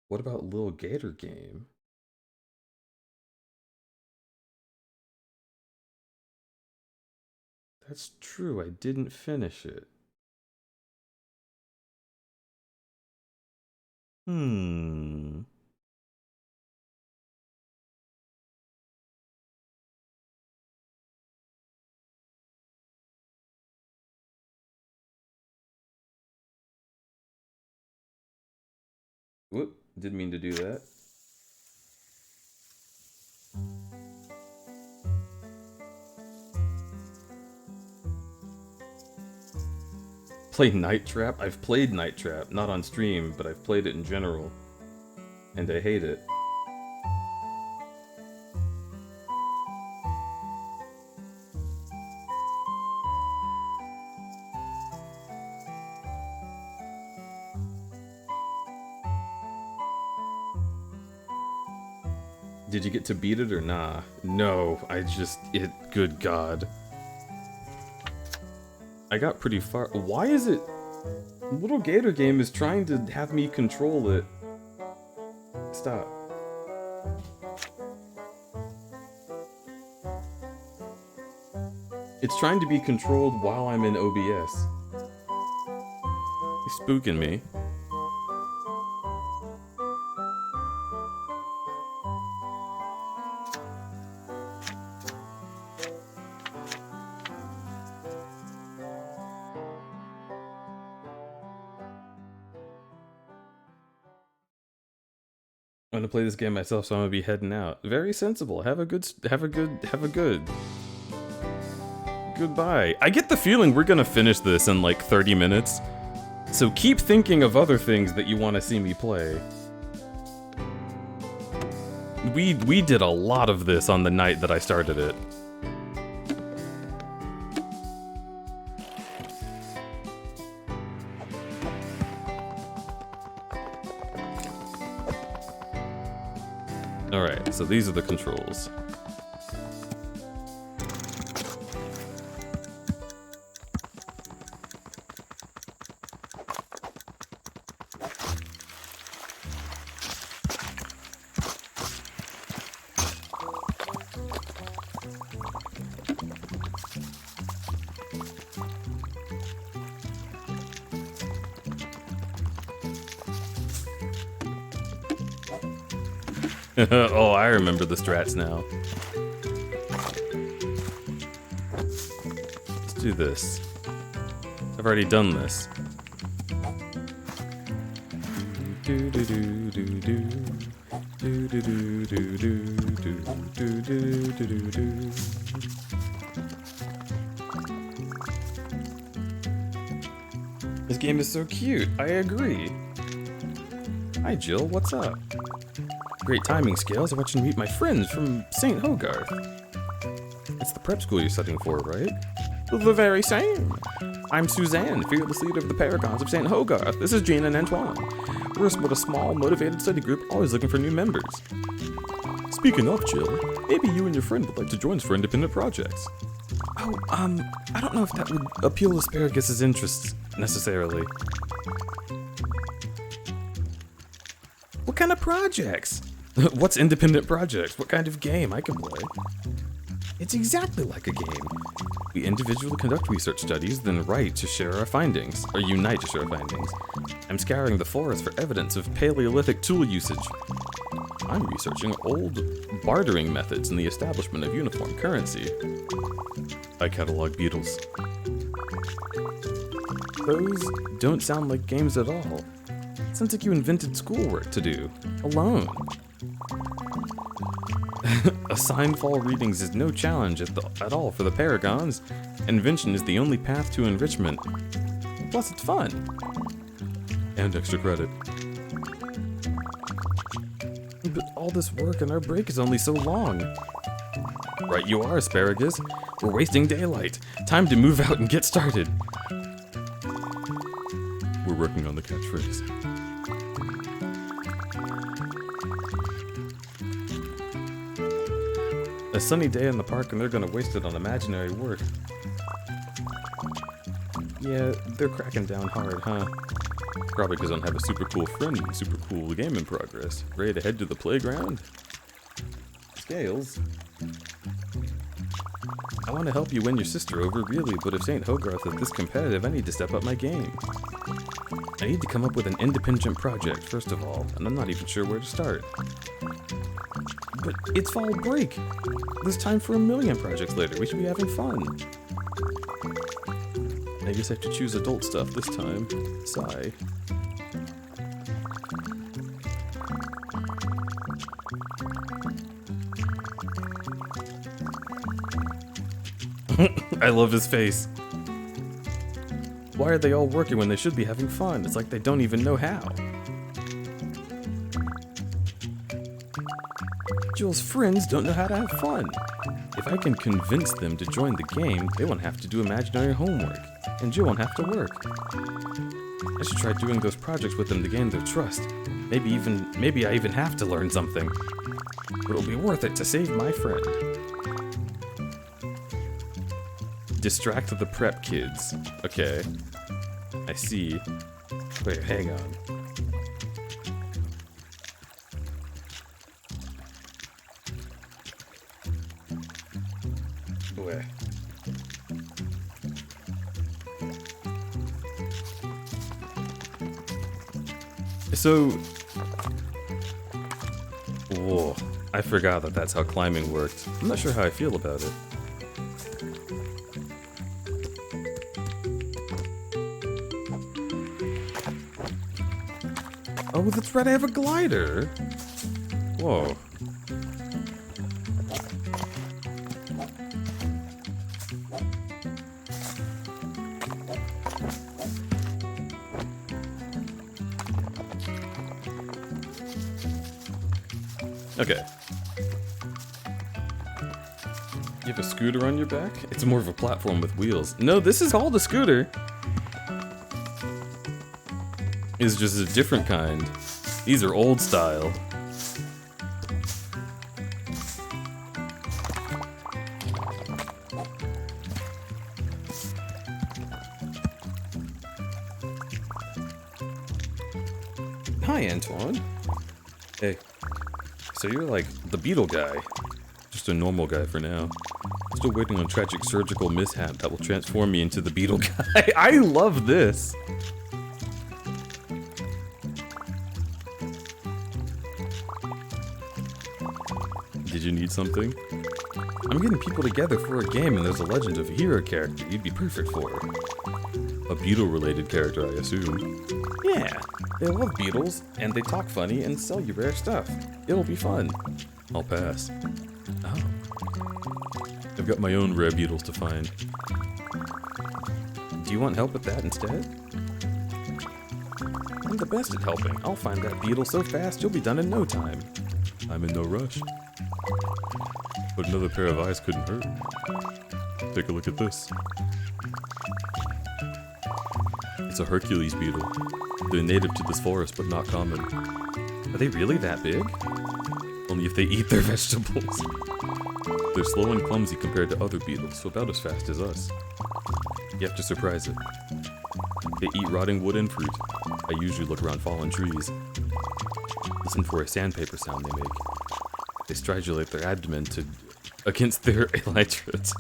What about Lil Gator Game? That's true, I didn't finish it. Hmm. Whoop, didn't mean to do that. Play Night Trap? I've played Night Trap, not on stream, but I've played it in general. And I hate it. Did you get to beat it or nah? No, good god. I got pretty far. Why is it... Little Gator Game is trying to have me control it. Stop. It's trying to be controlled while I'm in OBS. He's spooking me. I'm gonna play this game myself, so I'm gonna be heading out. Very sensible. Have a good. Goodbye. I get the feeling we're gonna finish this in like 30 minutes. So keep thinking of other things that you want to see me play. We did a lot of this on the night that I started it. Alright, so these are the controls. Oh, I remember the strats now. Let's do this. I've already done this. This game is so cute. I agree. Hi, Jill. What's up? Great timing, Scales. I want you to meet my friends from St. Hogarth. It's the prep school you're studying for, right? The very same. I'm Suzanne, fearless leader of the Paragons of St. Hogarth. This is Jean and Antoine. We're a small, motivated study group, always looking for new members. Speaking of Jill, maybe you and your friend would like to join us for independent projects. Oh, I don't know if that would appeal to Asparagus' interests, necessarily. What kind of projects? What's independent projects? What kind of game I can play? It's exactly like a game. We individually conduct research studies, then write to share our findings, or unite to share our findings. I'm scouring the forest for evidence of Paleolithic tool usage. I'm researching old bartering methods in the establishment of uniform currency. I catalog beetles. Those don't sound like games at all. It sounds like you invented schoolwork to do, alone. Assigned fall readings is no challenge at all for the Paragons. Invention is the only path to enrichment. Plus, it's fun. And extra credit. But all this work and our break is only so long. Right you are, Asparagus. We're wasting daylight. Time to move out and get started. We're working on the catchphrase. A sunny day in the park and they're gonna waste it on imaginary work. Yeah, they're cracking down hard, huh? Probably because I don't have a super cool friend and super cool game in progress. Ready to head to the playground? Scales? I want to help you win your sister over, really, but if St. Hogarth is this competitive, I need to step up my game. I need to come up with an independent project, first of all, and I'm not even sure where to start. But it's fall break! There's time for a million projects later, we should be having fun. I guess I have to choose adult stuff this time. Sigh. I love his face. Why are they all working when they should be having fun? It's like they don't even know how. Jill's friends don't know how to have fun. If I can convince them to join the game, they won't have to do imaginary homework, and Jill won't have to work. I should try doing those projects with them to gain their trust. Maybe I even have to learn something. But it'll be worth it to save my friend. Distract the prep kids. Okay. I see. Wait, hang on. Wait. So... Whoa. I forgot that that's how climbing worked. I'm not sure how I feel about it. Oh, that's right, I have a glider! Whoa. Okay. You have a scooter on your back? It's more of a platform with wheels. No, this is called a scooter! It's just a different kind. These are old style. Hi, Antoine. Hey. So you're like the beetle guy. Just a normal guy for now. Still waiting on tragic surgical mishap that will transform me into the beetle guy. I love this. Did you need something? I'm getting people together for a game and there's a Legend of a Hero character you'd be perfect for. A beetle-related character, I assume. Yeah, they love beetles, and they talk funny and sell you rare stuff. It'll be fun. I'll pass. Oh. I've got my own rare beetles to find. Do you want help with that instead? I'm the best at helping. I'll find that beetle so fast you'll be done in no time. I'm in no rush. But another pair of eyes couldn't hurt. Take a look at this. It's a Hercules beetle. They're native to this forest, but not common. Are they really that big? Only if they eat their vegetables. They're slow and clumsy compared to other beetles, so about as fast as us. You have to surprise it. They eat rotting wood and fruit. I usually look around fallen trees. Listen for a sandpaper sound they make. They stridulate their abdomen against their elytras.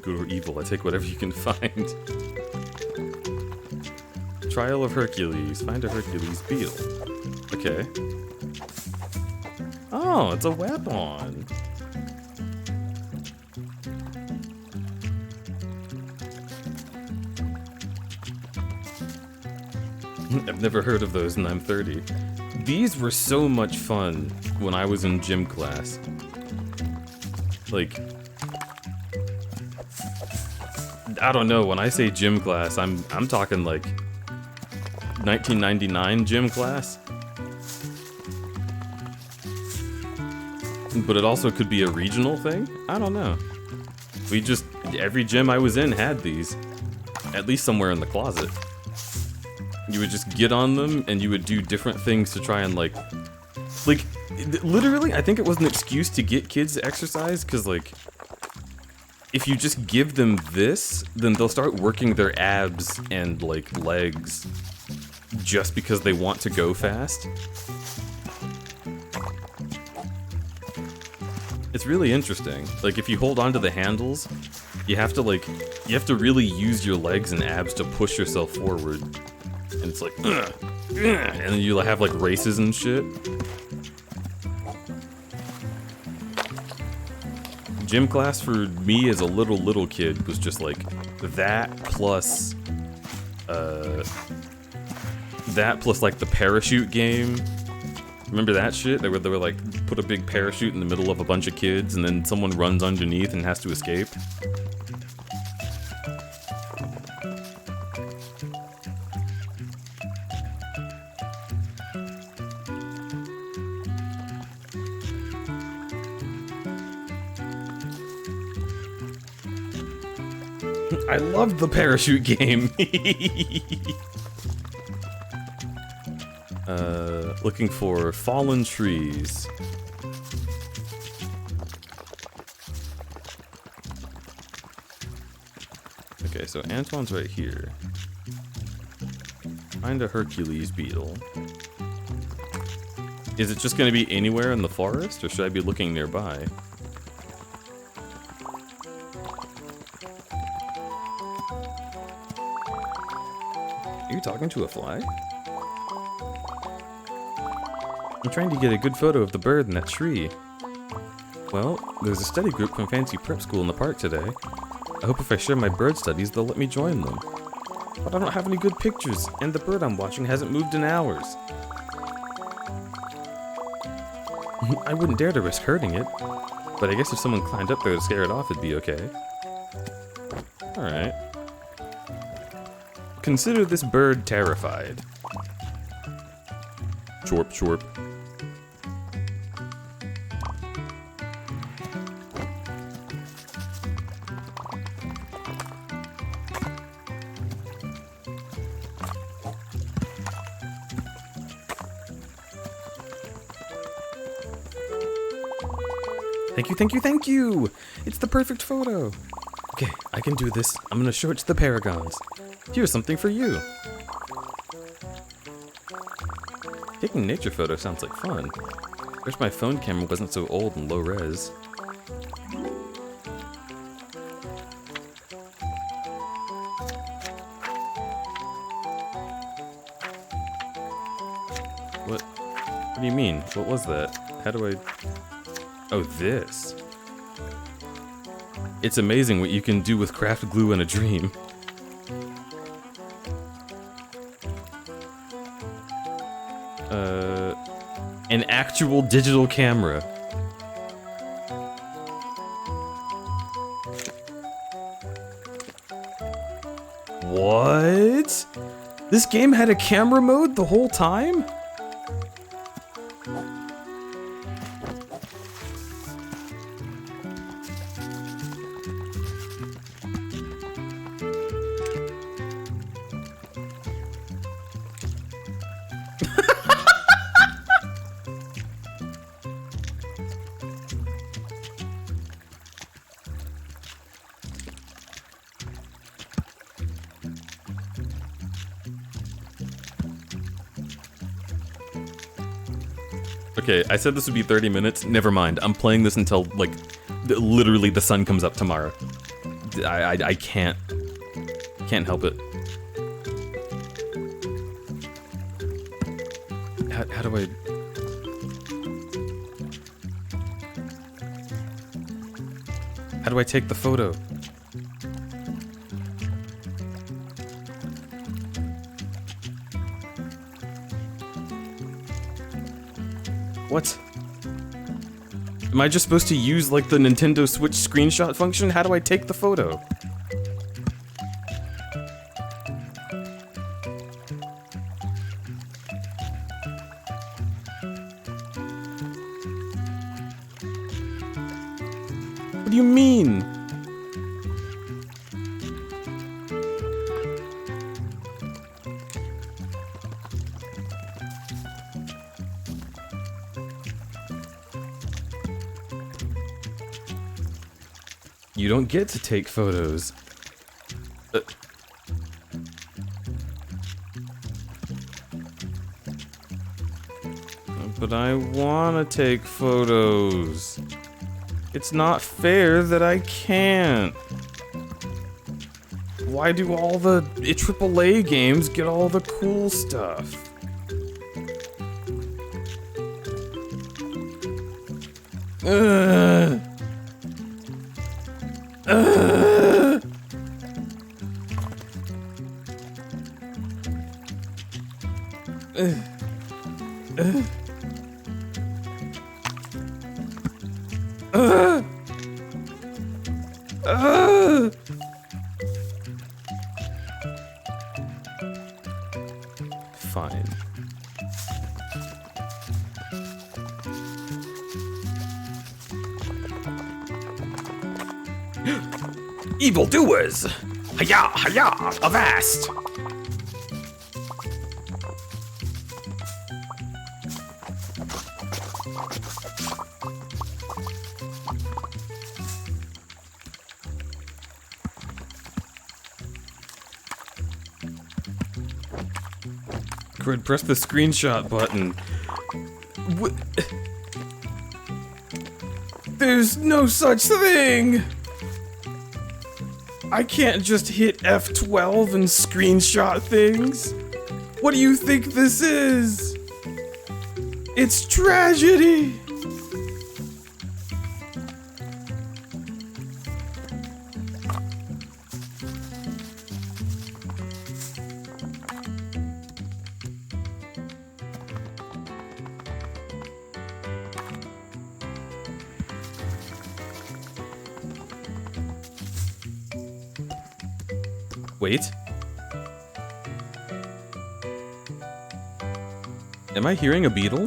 Good or evil, I take whatever you can find. Trial of Hercules. Find a Hercules beetle. Okay. Oh, it's a weapon. I've never heard of those and I'm 30. These were so much fun when I was in gym class. Like, I don't know, when I say gym class, I'm talking like 1999 gym class. But it also could be a regional thing? I don't know. Every gym I was in had these. At least somewhere in the closet. You would just get on them and you would do different things to try and like literally, I think it was an excuse to get kids to exercise, because like if you just give them this, then they'll start working their abs and like legs just because they want to go fast. It's really interesting. Like if you hold onto the handles, you have to really use your legs and abs to push yourself forward. And it's like, ugh, ugh, and then you have like races and shit. Gym class for me as a little kid was just like that plus like the parachute game. Remember that shit? They were like put a big parachute in the middle of a bunch of kids and then someone runs underneath and has to escape. I loved the parachute game. Looking for fallen trees. Okay, so Antoine's right here. Find a Hercules beetle. Is it just going to be anywhere in the forest, or should I be looking nearby? Are you talking to a fly? I'm trying to get a good photo of the bird in that tree. Well, there's a study group from Fancy Prep School in the park today. I hope if I share my bird studies, they'll let me join them. But I don't have any good pictures, and the bird I'm watching hasn't moved in hours. I wouldn't dare to risk hurting it, but I guess if someone climbed up there to scare it off, it'd be okay. Alright. Consider this bird terrified. Chorp, chorp. Thank you, thank you, thank you! It's the perfect photo! Okay, I can do this. I'm gonna show it to the paragons. Here's something for you. Taking nature photos sounds like fun. Wish my phone camera wasn't so old and low res. What do you mean? What was that? How do I... Oh, this. It's amazing what you can do with craft glue in a dream. An actual digital camera. What? This game had a camera mode the whole time? Okay, I said this would be 30 minutes. Never mind. I'm playing this until, like, literally the sun comes up tomorrow. I can't help it. How do I... How do I take the photo? What? Am I just supposed to use, like, the Nintendo Switch screenshot function? How do I take the photo? What do you mean? You don't get to take photos. But I wanna take photos. It's not fair that I can't. Why do all the AAA games get all the cool stuff? Fine. Evildoers! Hiya! Hiya! Avast! Crud, press the screenshot button. What? There's no such thing! I can't just hit F12 and screenshot things. What do you think this is? It's tragedy! Wait. Am I hearing a beetle?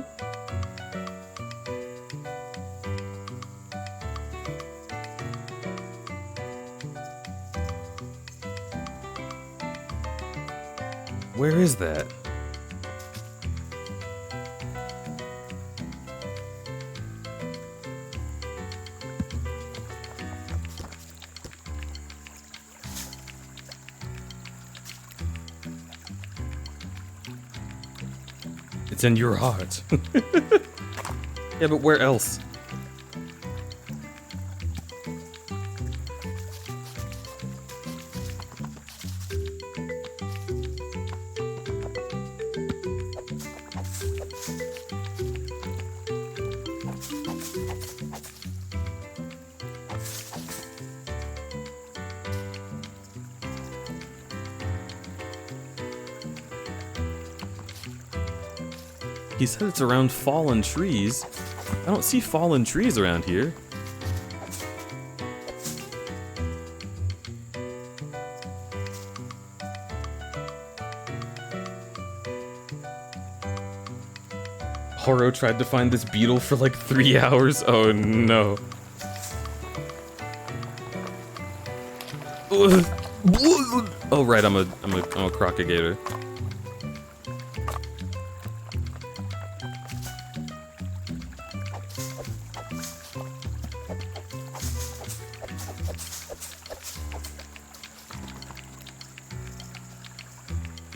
Where is that? It's in your heart. Yeah, but where else? He said it's around fallen trees. I don't see fallen trees around here. Horo tried to find this beetle for like 3 hours. Oh no. Oh right, I'm a crocagator.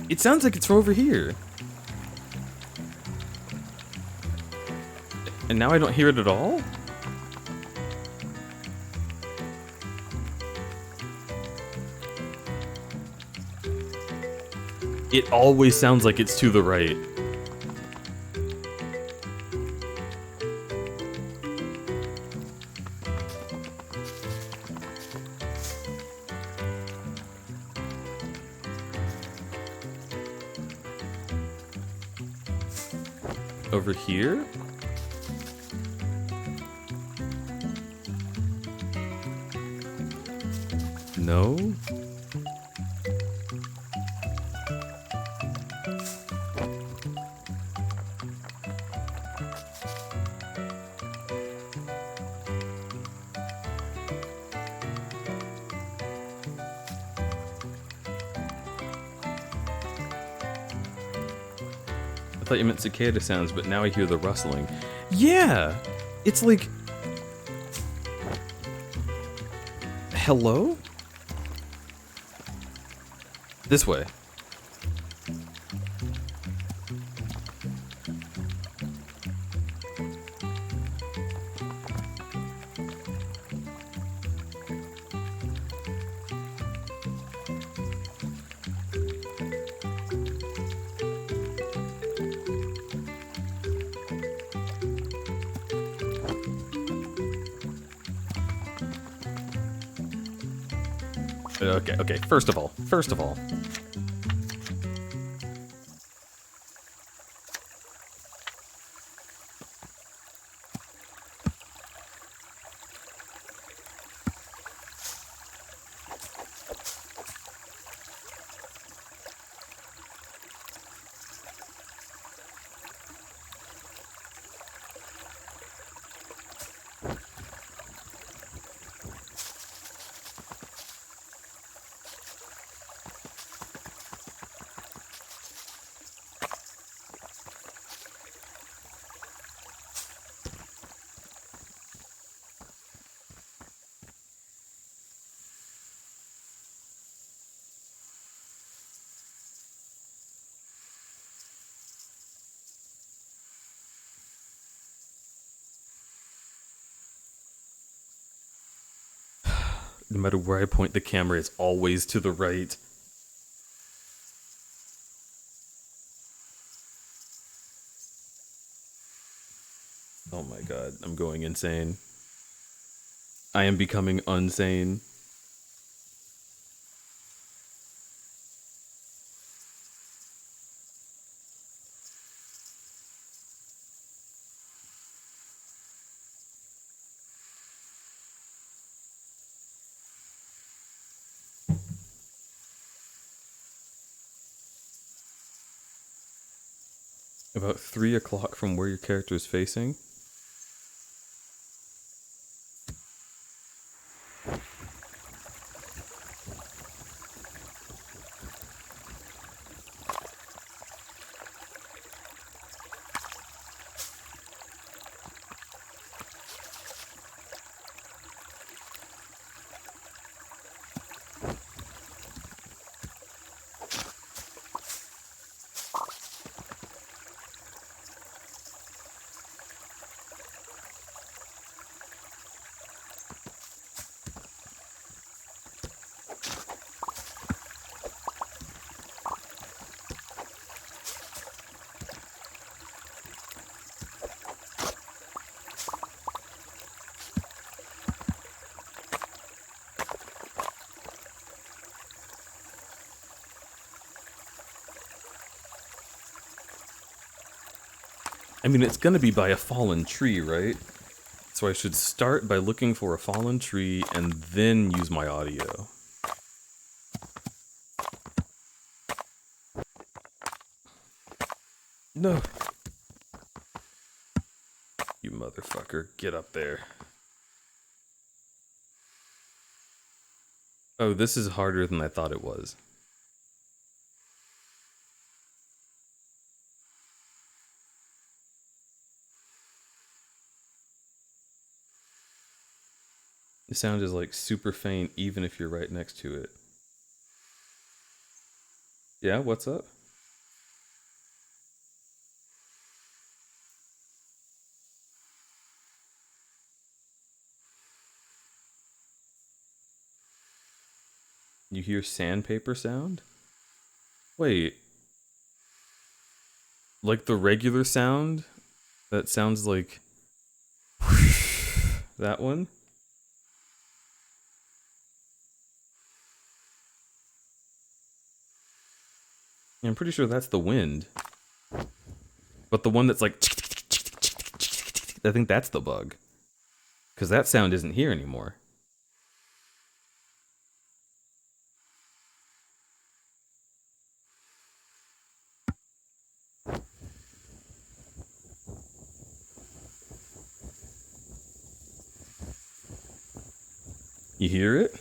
It sounds like it's from over here. And now I don't hear it at all? It always sounds like it's to the right. Over here? No? I thought you meant cicada sounds, but now I hear the rustling. Yeah! It's like... Hello? This way. Okay, first of all. No matter where I point the camera, it's always to the right. Oh my god, I'm going insane. I am becoming unsane. About 3 o'clock from where your character is facing. I mean, it's gonna be by a fallen tree, right? So I should start by looking for a fallen tree and then use my audio. No. You motherfucker, get up there. Oh, this is harder than I thought it was. The sound is like super faint even if you're right next to it. Yeah, what's up? You hear sandpaper sound? Wait. Like the regular sound? That sounds like that one? Yeah, I'm pretty sure that's the wind. But the one that's like I think that's the bug. Because that sound isn't here anymore. You hear it?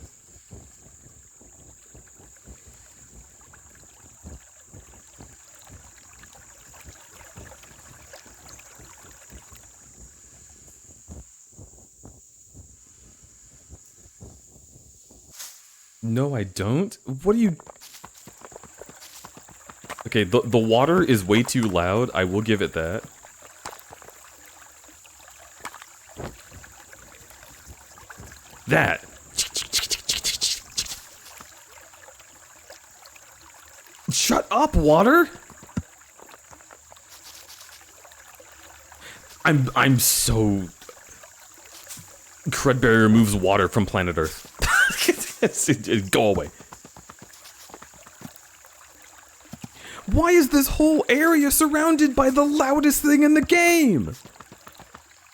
No, I don't. What do you... Okay, the water is way too loud. I will give it that. That. Shut up, water! I'm so... Crudberry removes water from planet Earth. Go away. Why is this whole area surrounded by the loudest thing in the game?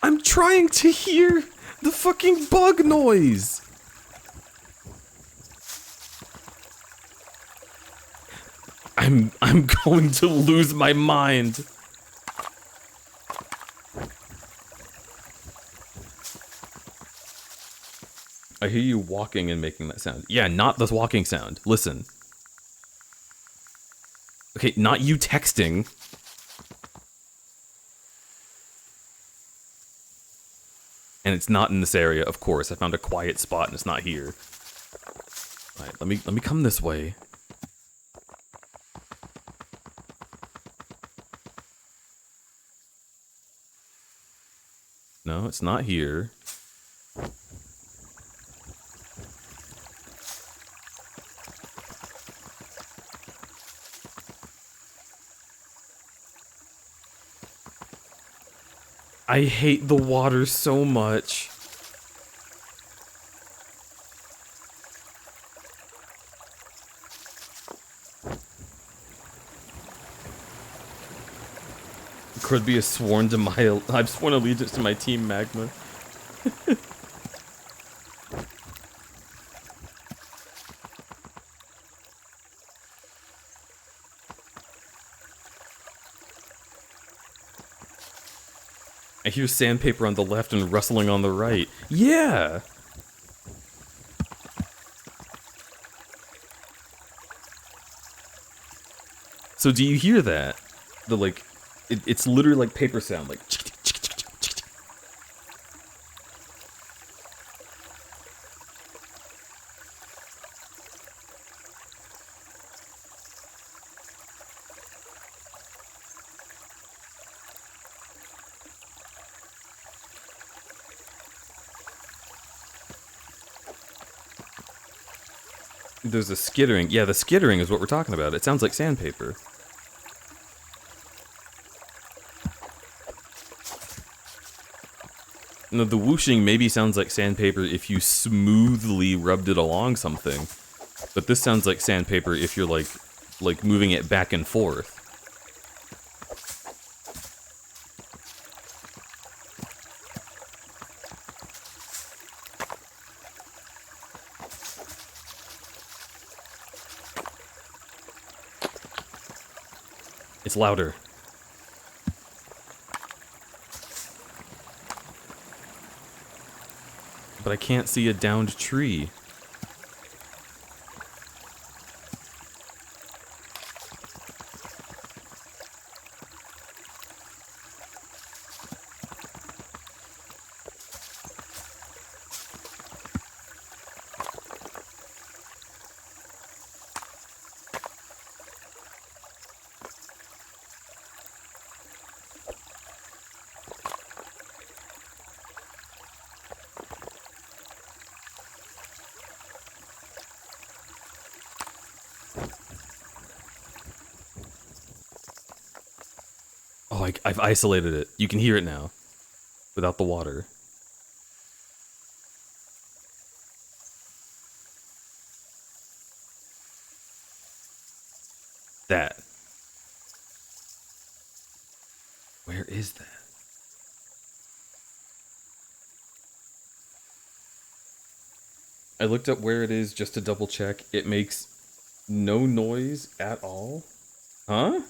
I'm trying to hear the fucking bug noise. I'm going to lose my mind. I hear you walking and making that sound. Yeah, not this walking sound. Listen. Okay, not you texting. And it's not in this area, of course. I found a quiet spot and it's not here. Alright, let me come this way. No, it's not here. I hate the water so much. Could be a sworn to my... I've sworn allegiance to my team Magma. I hear sandpaper on the left and rustling on the right. Yeah! So do you hear that? The like, it's literally like paper sound, like. There's a skittering. Yeah, the skittering is what we're talking about. It sounds like sandpaper. No, the whooshing maybe sounds like sandpaper if you smoothly rubbed it along something. But this sounds like sandpaper if you're like moving it back and forth. It's louder. But I can't see a downed tree. Oh, I've isolated it. You can hear it now. Without the water. That. Where is that? I looked up where it is just to double check. It makes no noise at all. Huh?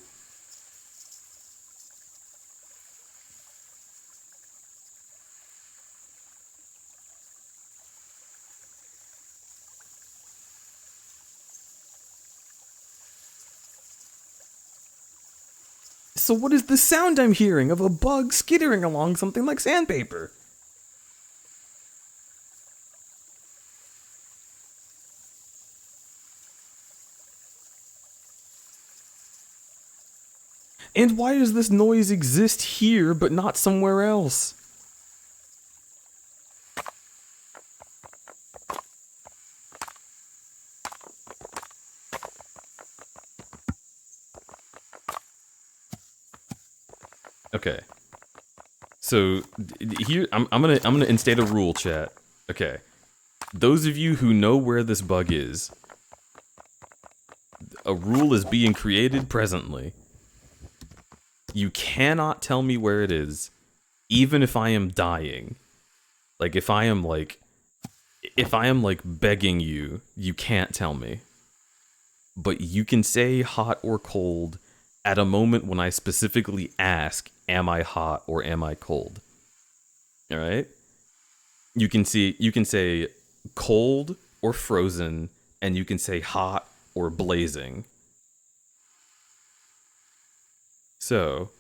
So what is the sound I'm hearing of a bug skittering along something like sandpaper? And why does this noise exist here but not somewhere else? Okay. So here I'm gonna instate a rule, chat. Okay. Those of you who know where this bug is, a rule is being created presently. You cannot tell me where it is, even if I am dying. Like if I am like begging you, you can't tell me. But you can say hot or cold at a moment when I specifically ask, am I hot or am I cold? All right? You can say cold or frozen, and you can say hot or blazing. So,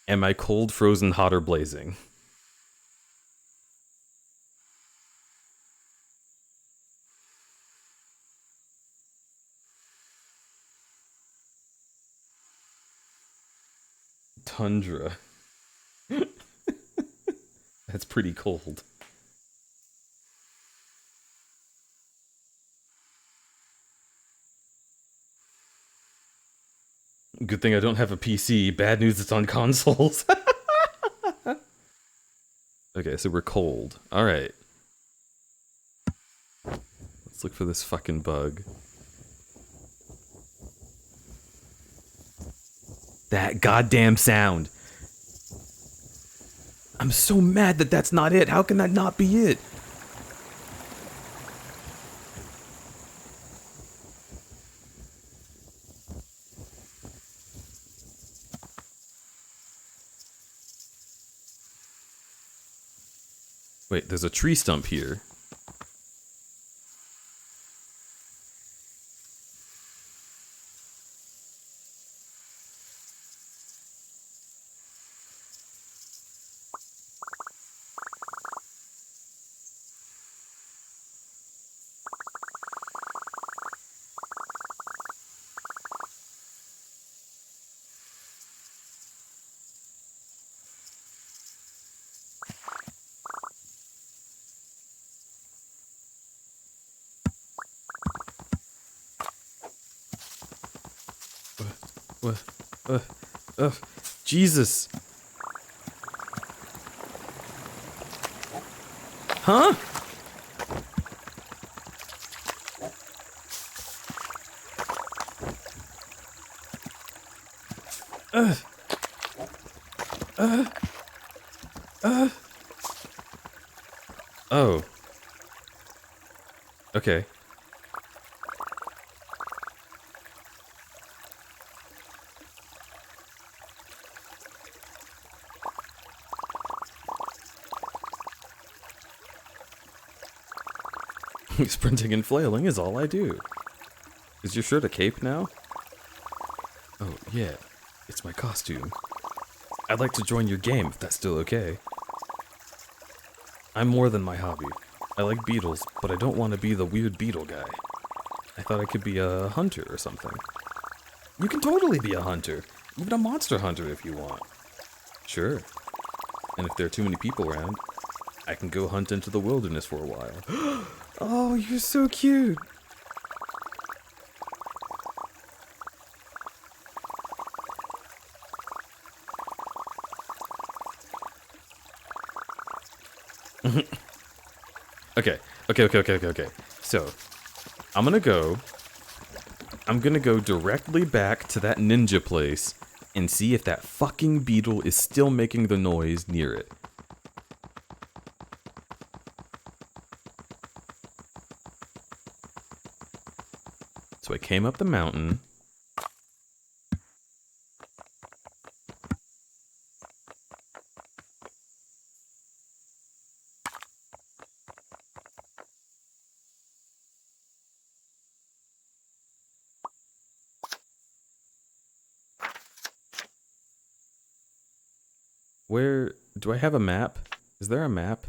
am I cold, frozen, hot, or blazing? Tundra. That's pretty cold. Good thing I don't have a PC. Bad news, it's on consoles. Okay, so we're cold. Alright. Let's look for this fucking bug. That goddamn sound. I'm so mad that that's not it. How can that not be it? Wait, there's a tree stump here. Jesus. Huh? Oh. Okay. Sprinting and flailing is all I do. Is your shirt a cape now? Oh, yeah. It's my costume. I'd like to join your game if that's still okay. I'm more than my hobby. I like beetles, but I don't want to be the weird beetle guy. I thought I could be a hunter or something. You can totally be a hunter. Even a monster hunter if you want. Sure. And if there are too many people around, I can go hunt into the wilderness for a while. Oh, you're so cute. Okay. So, I'm gonna go directly back to that ninja place and see if that fucking beetle is still making the noise near it. So I came up the mountain. Where do I have a map? Is there a map?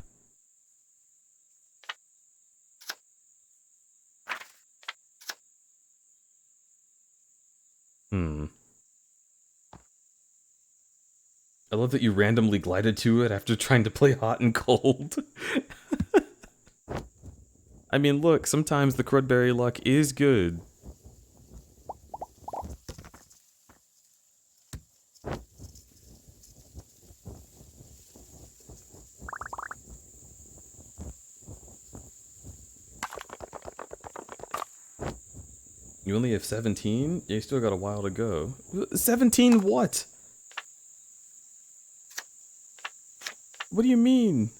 I love that you randomly glided to it after trying to play hot and cold. I mean, look, sometimes the crudberry luck is good. You only have 17? Yeah, you still got a while to go. 17 what? What do you mean?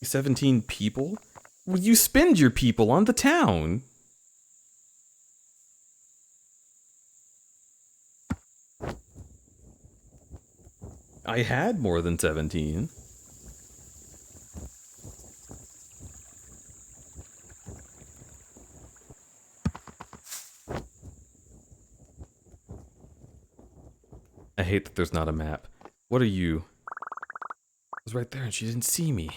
"17 people? Well, you spend your people on the town. I had more than 17. I hate that there's not a map. What are you? I was right there and she didn't see me.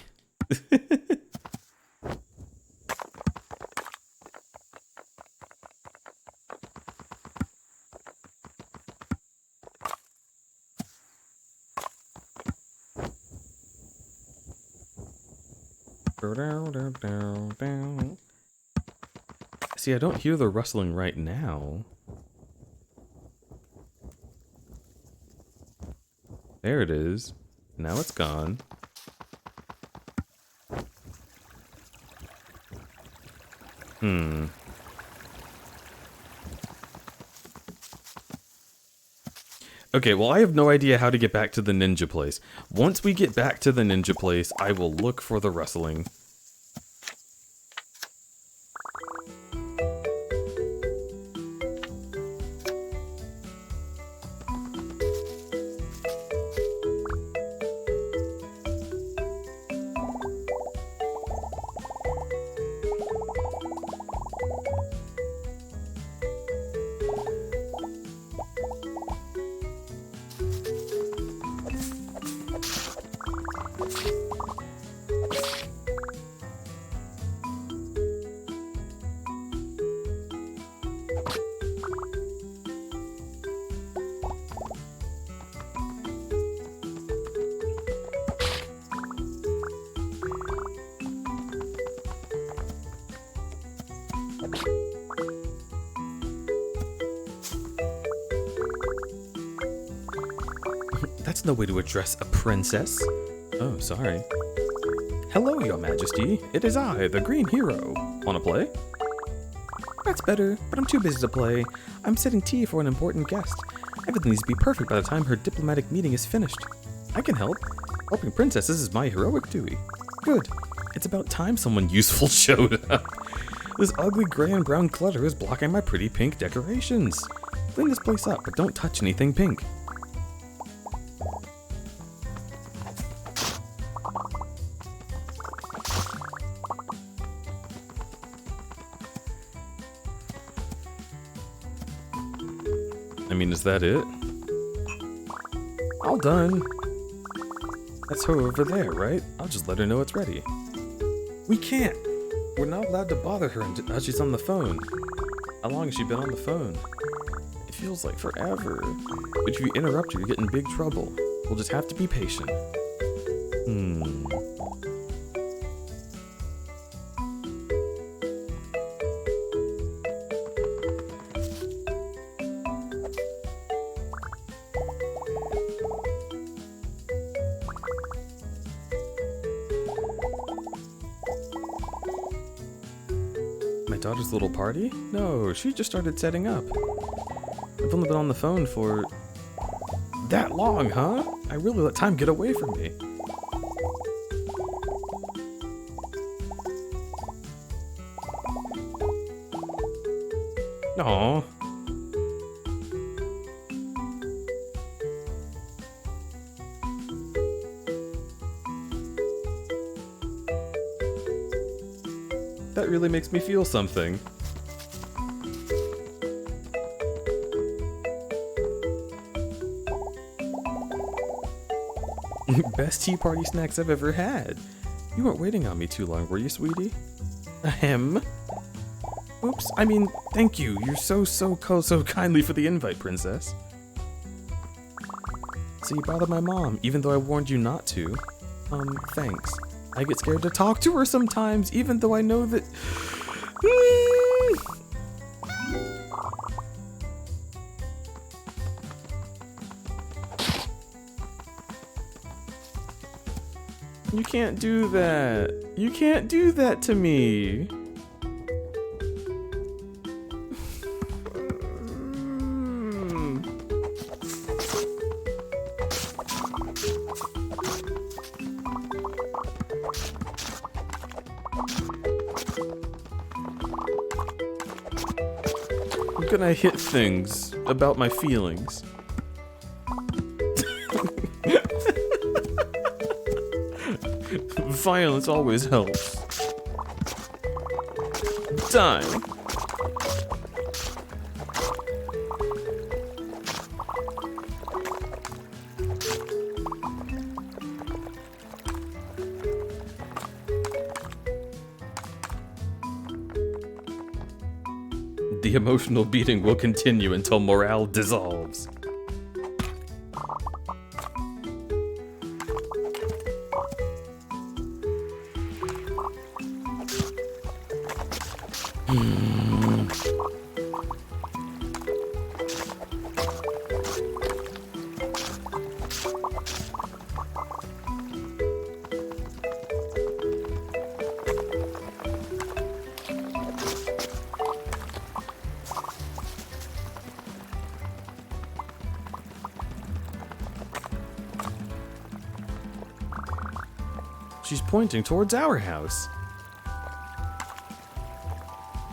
See, I don't hear the rustling right now. There it is. Now it's gone. Okay, well, I have no idea how to get back to the ninja place. Once we get back to the ninja place, I will look for the rustling. That's no way to address a princess. Oh, sorry. Hello, your majesty. It is I, the green hero. Wanna play? That's better, but I'm too busy to play. I'm setting tea for an important guest. Everything needs to be perfect by the time her diplomatic meeting is finished. I can help. Helping princesses is my heroic duty. Good. It's about time someone useful showed up. This ugly gray and brown clutter is blocking my pretty pink decorations. Clean this place up, but don't touch anything pink. I mean, is that it? All done. That's her over there, right? I'll just let her know it's ready. We can't. We're not allowed to bother her until she's on the phone. How long has she been on the phone? It feels like forever. But if you interrupt her, you get in big trouble. We'll just have to be patient. My daughter's little party? No, she just started setting up. I've only been on the phone for... that long, huh? I really let time get away from me. Aww. That really makes me feel something. Best tea party snacks I've ever had. You weren't waiting on me too long, were you, sweetie? Ahem. Oops, I mean, thank you. You're so kindly for the invite, princess. So you bothered my mom, even though I warned you not to. Thanks. I get scared to talk to her sometimes, even though I know that... You can't do that. You can't do that to me. I'm gonna hit things about my feelings. Violence always helps. Time. The emotional beating will continue until morale dissolves. She's pointing towards our house.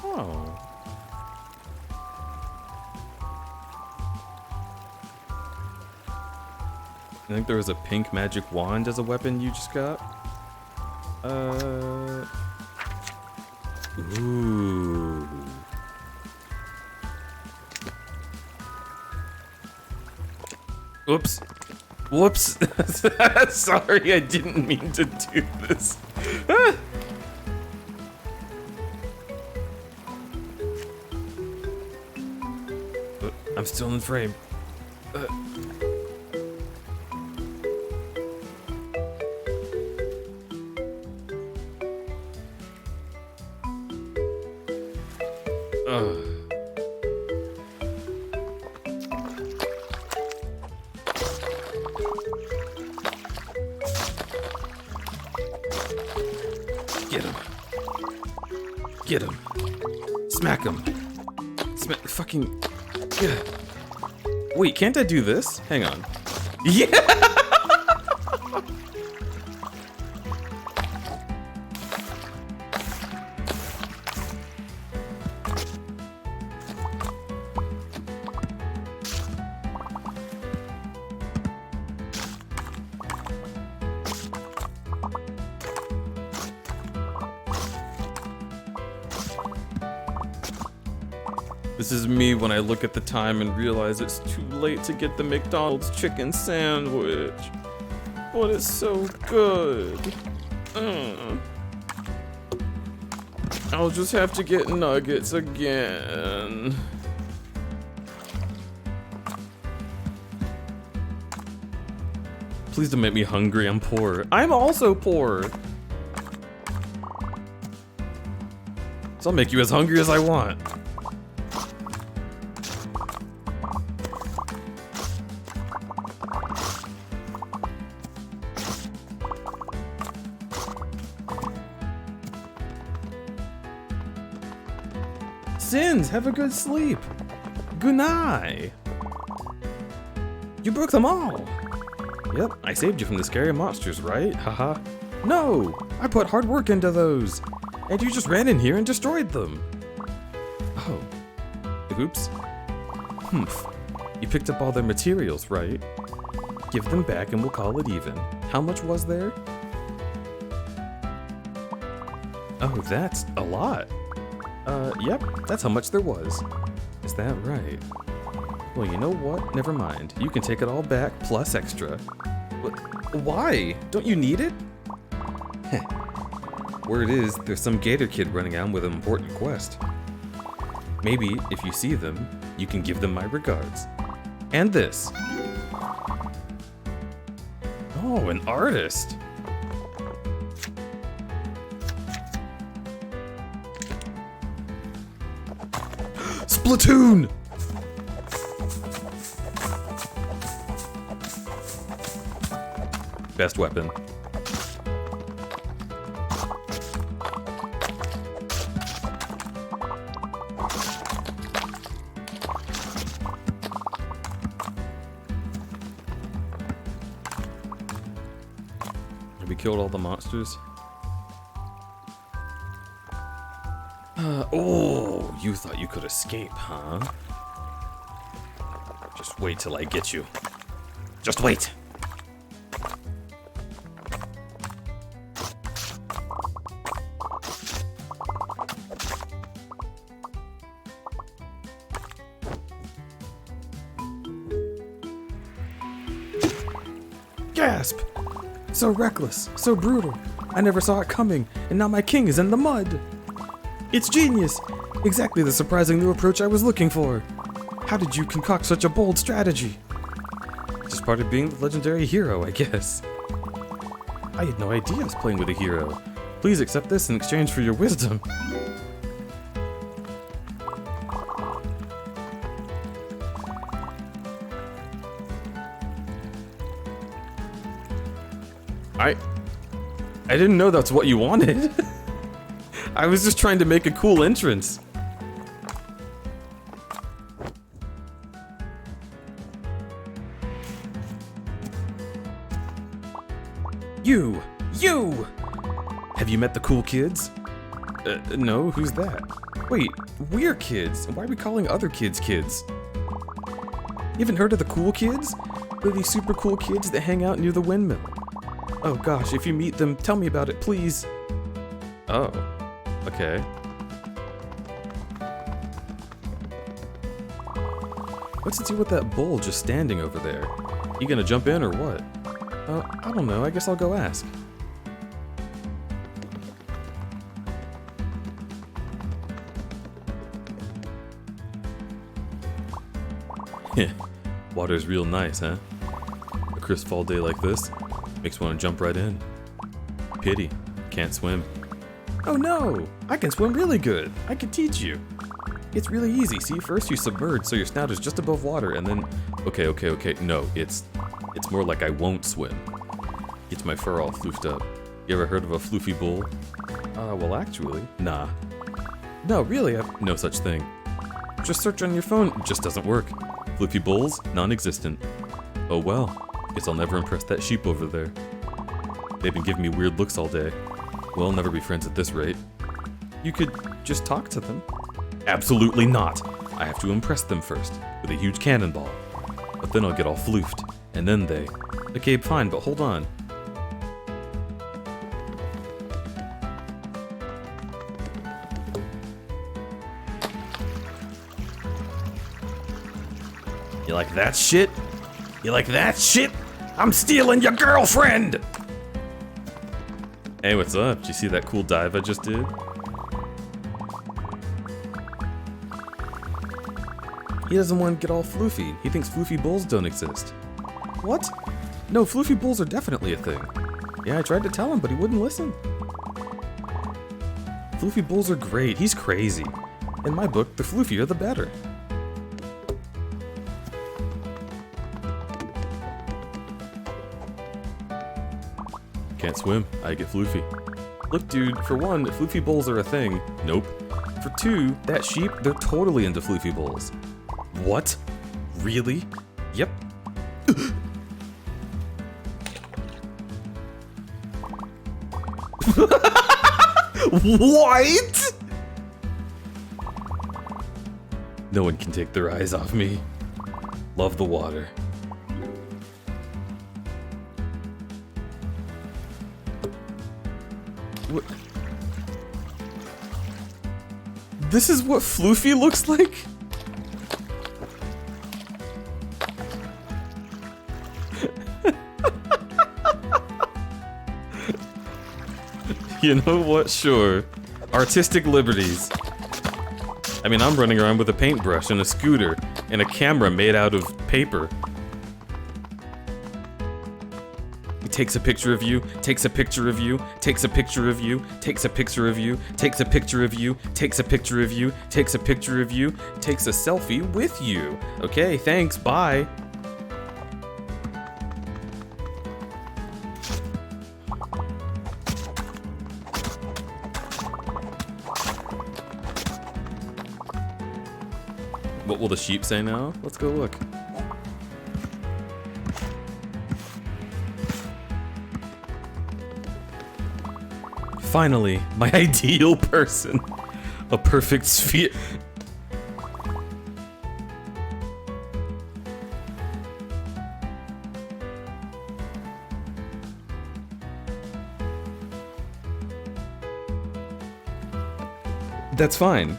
Oh. I think there was a pink magic wand as a weapon you just got. Ooh. Oops. Whoops. Sorry, I didn't mean to do this. I'm still in frame. Get him. Get him. Smack him. Fucking... Yeah. Wait, can't I do this? Hang on. Yeah! This is me when I look at the time and realize it's too late to get the McDonald's chicken sandwich. But it's so good. I'll just have to get nuggets again. Please don't make me hungry, I'm poor. I'm also poor. So I'll make you as hungry as I want. Sins, have a good sleep. Good night. You broke them all. Yep, I saved you from the scary monsters, right? Haha. No, I put hard work into those. And you just ran in here and destroyed them. Oh. Oops. Humph. You picked up all their materials, right? Give them back and we'll call it even. How much was there? Oh, that's a lot. Yep, that's how much there was. Is that right? Well, you know what? Never mind. You can take it all back, plus extra. Why? Don't you need it? Heh. Word is, there's some gator kid running out with an important quest. Maybe if you see them, you can give them my regards. And this. Oh, an artist. Splatoon! Best weapon. Have we killed all the monsters? Oh, you thought you could escape, huh? Just wait till I get you. Just wait! Gasp! So reckless, so brutal. I never saw it coming, and now my king is in the mud. It's genius! Exactly the surprising new approach I was looking for. How did you concoct such a bold strategy? Just part of being the legendary hero, I guess. I had no idea I was playing with a hero. Please accept this in exchange for your wisdom. I didn't know that's what you wanted. I was just trying to make a cool entrance. You! Have you met the cool kids? No, who's that? Wait, we're kids. Why are we calling other kids kids? You haven't heard of the cool kids? They're these super cool kids that hang out near the windmill. Oh gosh, if you meet them, tell me about it, please. Oh, okay. What's it do with that bull just standing over there? You gonna jump in or what? I don't know, I guess I'll go ask. Water's real nice, huh? A crisp fall day like this makes me want to jump right in. Pity, can't swim. Oh no! I can swim really good! I can teach you! It's really easy, see? First you submerge so your snout is just above water, and then... Okay, no, it's more like I won't swim. Gets my fur all floofed up. You ever heard of a floofy bull? Well actually, nah. No, really, I've no such thing. Just search on your phone, it just doesn't work. Floofy bulls, non-existent. Oh well, guess I'll never impress that sheep over there. They've been giving me weird looks all day. We'll never be friends at this rate. You could just talk to them. Absolutely not! I have to impress them first, with a huge cannonball. But then I'll get all floofed, and then they... Okay, fine, but hold on. You like that shit? You like that shit? I'm stealing your girlfriend! Hey, what's up? Did you see that cool dive I just did? He doesn't want to get all floofy. He thinks floofy bulls don't exist. What? No, floofy bulls are definitely a thing. Yeah, I tried to tell him, but he wouldn't listen. Floofy bulls are great. He's crazy. In my book, the floofier the better. Can't swim, I get floofy. Look dude, for one, floofy bulls are a thing. Nope. For two, that sheep, they're totally into floofy bulls. What? Really? Yep. What? No one can take their eyes off me. Love the water. What? This is what floofy looks like? You know what? Sure. Artistic liberties. I mean, I'm running around with a paintbrush and a scooter and a camera made out of paper. He takes a picture of you, takes a picture of you, takes a picture of you, takes a picture of you, takes a picture of you, takes a picture of you, takes a picture of you, takes a selfie with you. Okay, thanks, bye. What will the sheep say now? Let's go look. Finally, my ideal person. A perfect sphere. That's fine.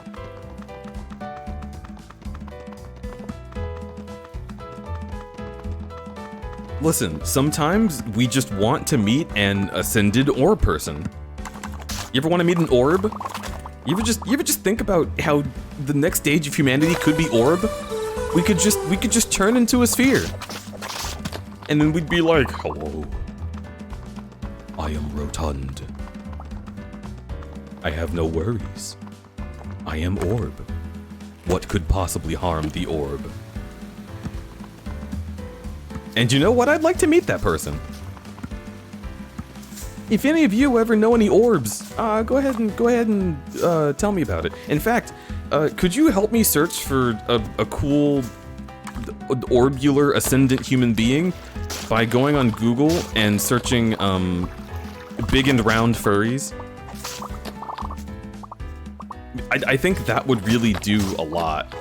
Listen, sometimes we just want to meet an ascended orb person. You ever want to meet an orb? You ever just think about how the next stage of humanity could be orb? We could just turn into a sphere. And then we'd be like, hello. I am rotund. I have no worries. I am orb. What could possibly harm the orb? And you know what? I'd like to meet that person. If any of you ever know any orbs, go ahead and tell me about it. In fact, could you help me search for a cool orbular ascendant human being by going on Google and searching big and round furries? I think that would really do a lot.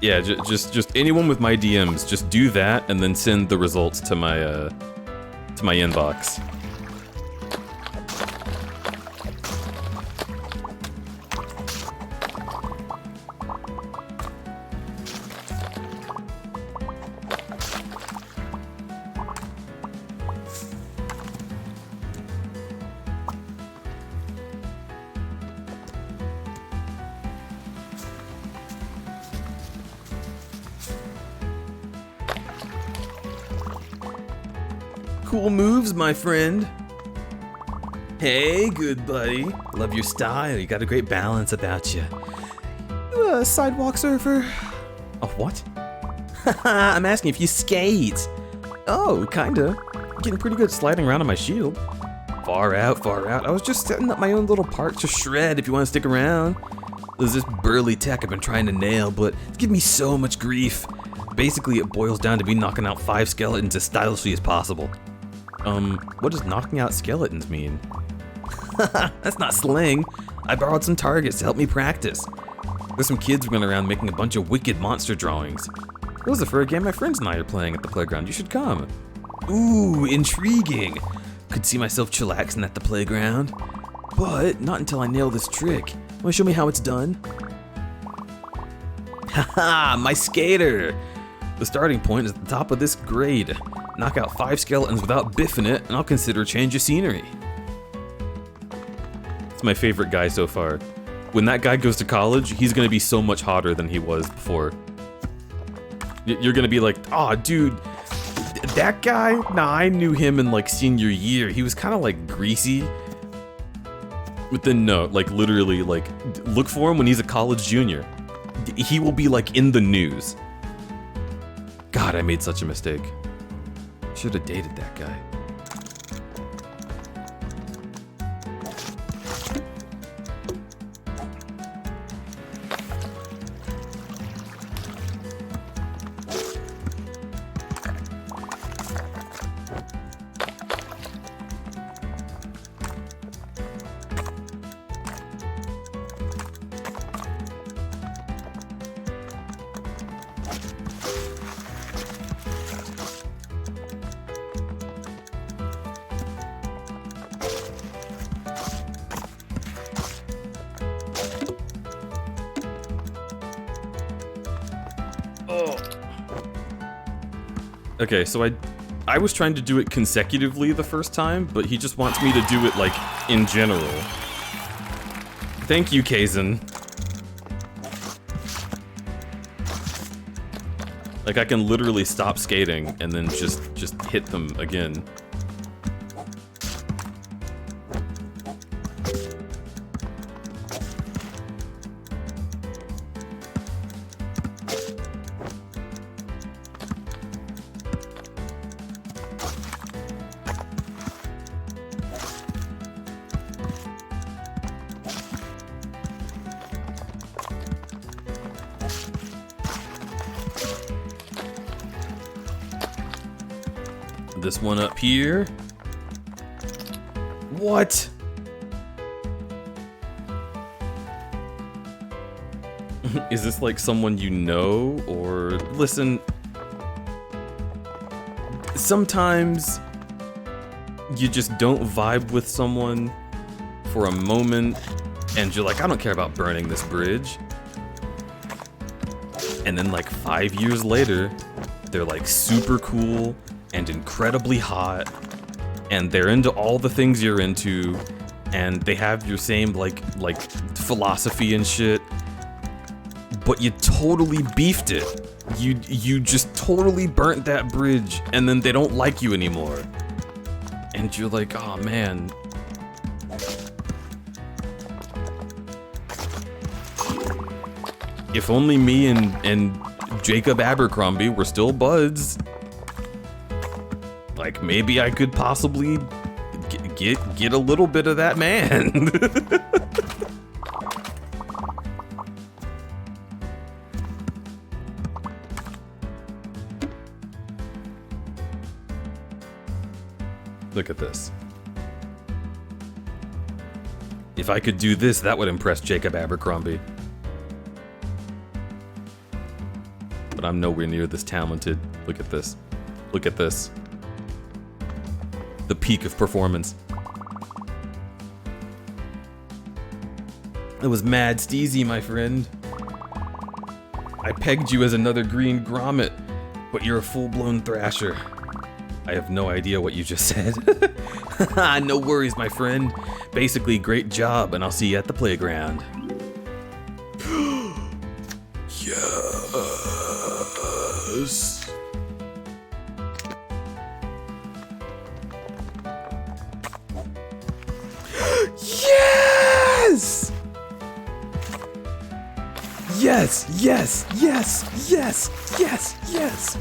Yeah, just anyone with my DMs, just do that and then send the results to my inbox. Cool moves, my friend. Hey, good buddy. Love your style. You got a great balance about you. You a sidewalk surfer? Oh, what? I'm asking if you skate. Oh, kinda. Getting pretty good at sliding around on my shield. Far out, far out. I was just setting up my own little park to shred if you want to stick around. There's this burly tech I've been trying to nail, but it's giving me so much grief. Basically, it boils down to me knocking out 5 skeletons as stylishly as possible. What does knocking out skeletons mean? That's not slang. I borrowed some targets to help me practice. There's some kids running around making a bunch of wicked monster drawings. It was the fur game my friends and I are playing at the playground. You should come. Ooh, intriguing. Could see myself chillaxing at the playground. But not until I nail this trick. Wanna show me how it's done? Haha, my skater! The starting point is at the top of this grade. Knock out 5 skeletons without biffing it, and I'll consider a change of scenery. It's my favorite guy so far. When that guy goes to college, he's gonna be so much hotter than he was before. You're gonna be like, aw, dude, that guy? Nah, I knew him in like senior year. He was kind of like greasy. But then no, like literally, like look for him when he's a college junior. He will be like in the news. God, I made such a mistake. Should have dated that guy. Okay, so I was trying to do it consecutively the first time, but he just wants me to do it, like, in general. Thank you, Kazan. Like, I can literally stop skating and then just hit them again. This one up here. What? Is this like someone you know, or listen? Sometimes you just don't vibe with someone for a moment, and you're like, I don't care about burning this bridge. And then like 5 years later, they're like super cool and incredibly hot, and they're into all the things you're into, and they have your same like philosophy and shit, but you totally beefed it. You just totally burnt that bridge, and then they don't like you anymore. And you're like, oh man. If only me and Jacob Abercrombie were still buds, like, maybe I could possibly get a little bit of that man. Look at this. If I could do this, that would impress Jacob Abercrombie. But I'm nowhere near this talented. Look at this. Look at this. The peak of performance. It was mad steezy, my friend. I pegged you as another green grommet, but you're a full-blown thrasher. I have no idea what you just said. No worries, my friend. Basically, great job, and I'll see you at the playground. Yes. Yes! Yes, yes, yes, yes, yes, yes.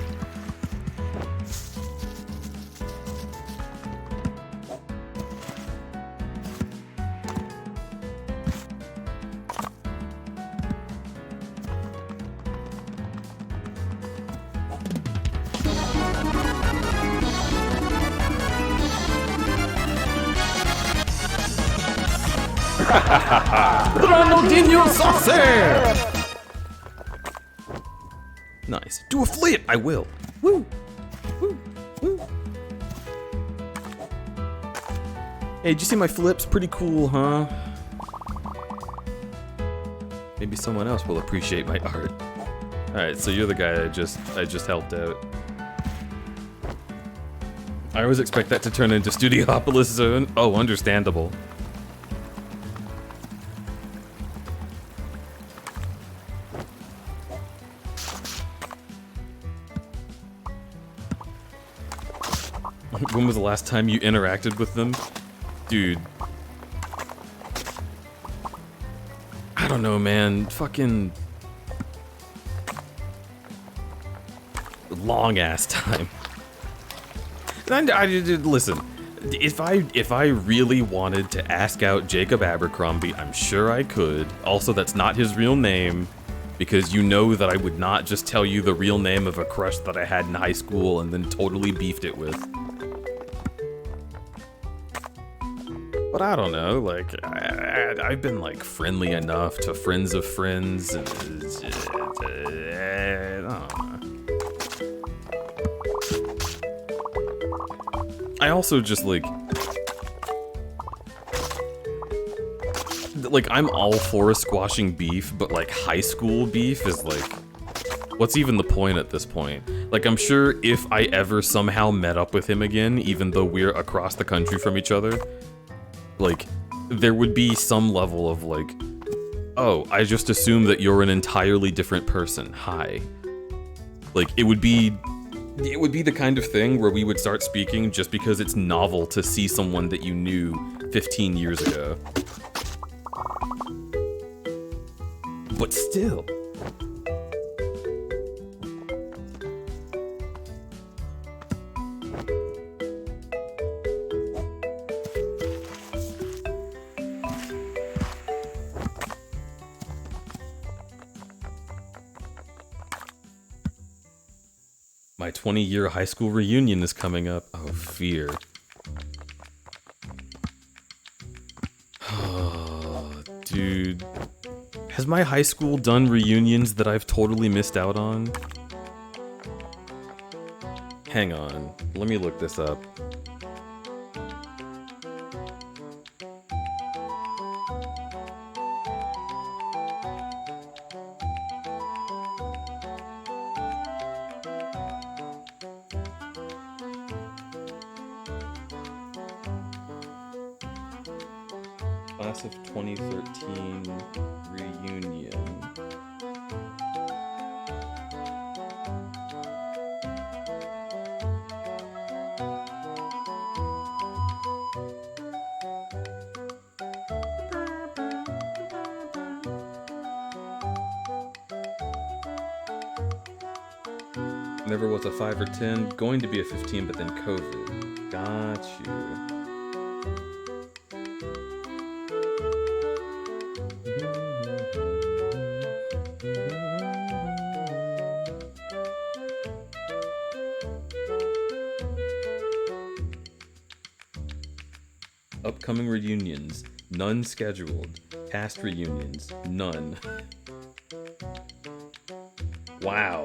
Ronaldinho Saucer! Nice. Do a flip! I will. Woo! Woo! Woo! Hey, did you see my flips? Pretty cool, huh? Maybe someone else will appreciate my art. Alright, so you're the guy I just helped out. I always expect that to turn into Studiopolis Zone. Oh, understandable. When was the last time you interacted with them? Dude. I don't know, man. Fucking... long-ass time. Listen, if I really wanted to ask out Jacob Abercrombie, I'm sure I could. Also, that's not his real name, because you know that I would not just tell you the real name of a crush that I had in high school and then totally beefed it with. But I don't know, like, I've been, like, friendly enough to friends of friends, and I don't know. I also just, like, I'm all for squashing beef, but, like, high school beef is, like, what's even the point at this point? Like, I'm sure if I ever somehow met up with him again, even though we're across the country from each other, like, there would be some level of, like, oh, I just assume that you're an entirely different person. Hi. Like, it would be the kind of thing where we would start speaking just because it's novel to see someone that you knew 15 years ago. But still. My 20-year high school reunion is coming up. Oh, fear. Oh, dude. Has my high school done reunions that I've totally missed out on? Hang on. Let me look this up. Class of 2013 reunion. Never was a 5 or 10, going to be a 15, but then COVID. Got you. Upcoming reunions, none scheduled. Past reunions, none. Wow.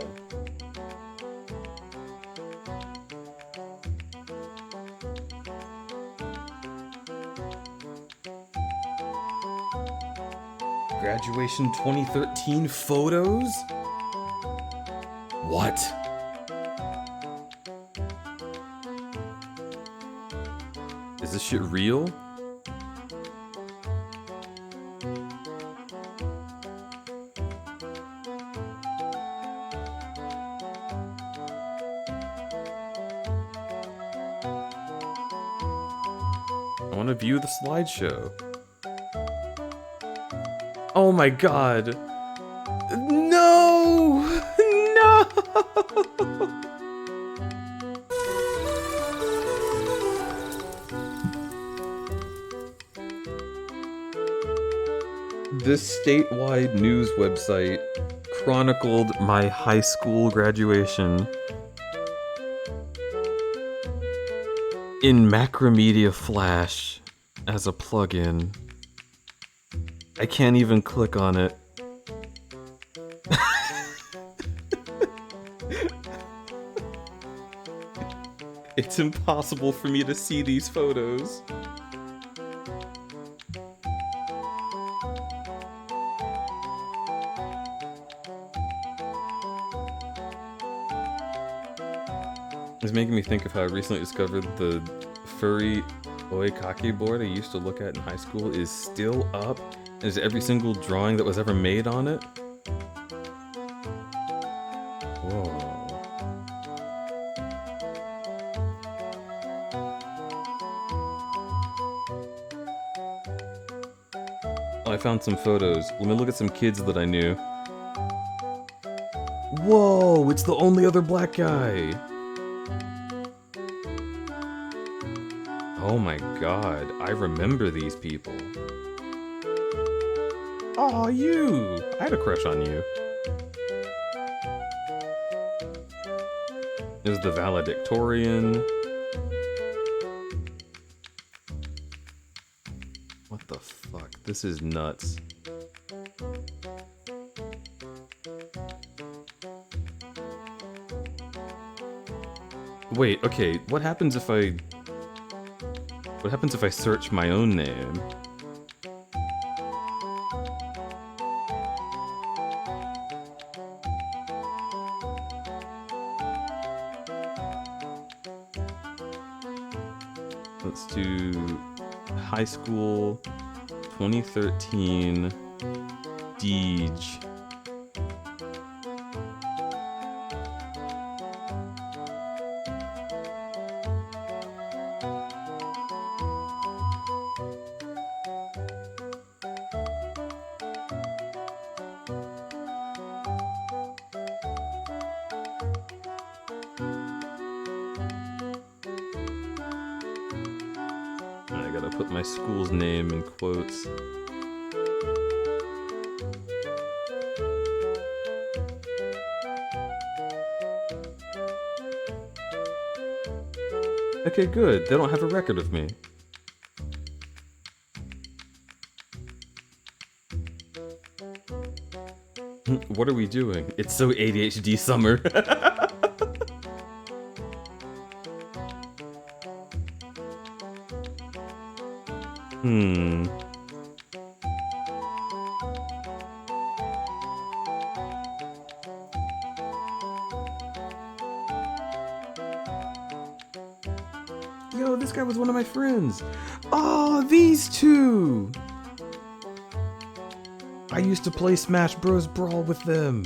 Graduation 2013 photos? What? Is this shit real? I want to view the slideshow. Oh my god. No! No! This statewide news website chronicled my high school graduation in Macromedia Flash as a plugin. I can't even click on it. It's impossible for me to see these photos. It's making me think of how I recently discovered the furry oikake board I used to look at in high school is still up. Is every single drawing that was ever made on it? Whoa. Oh, I found some photos. Let me look at some kids that I knew. Whoa, it's the only other black guy. Oh my god, I remember these people. Aw, you! I had a crush on you. There's the valedictorian. What the fuck? This is nuts. Wait, okay, what happens if I search my own name? Let's do high school 2013 Deej. I gotta put my school's name in quotes. Okay, good. They don't have a record of me. What are we doing? It's so ADHD summer. Yo, this guy was one of my friends. Oh, these two! I used to play Smash Bros. Brawl with them.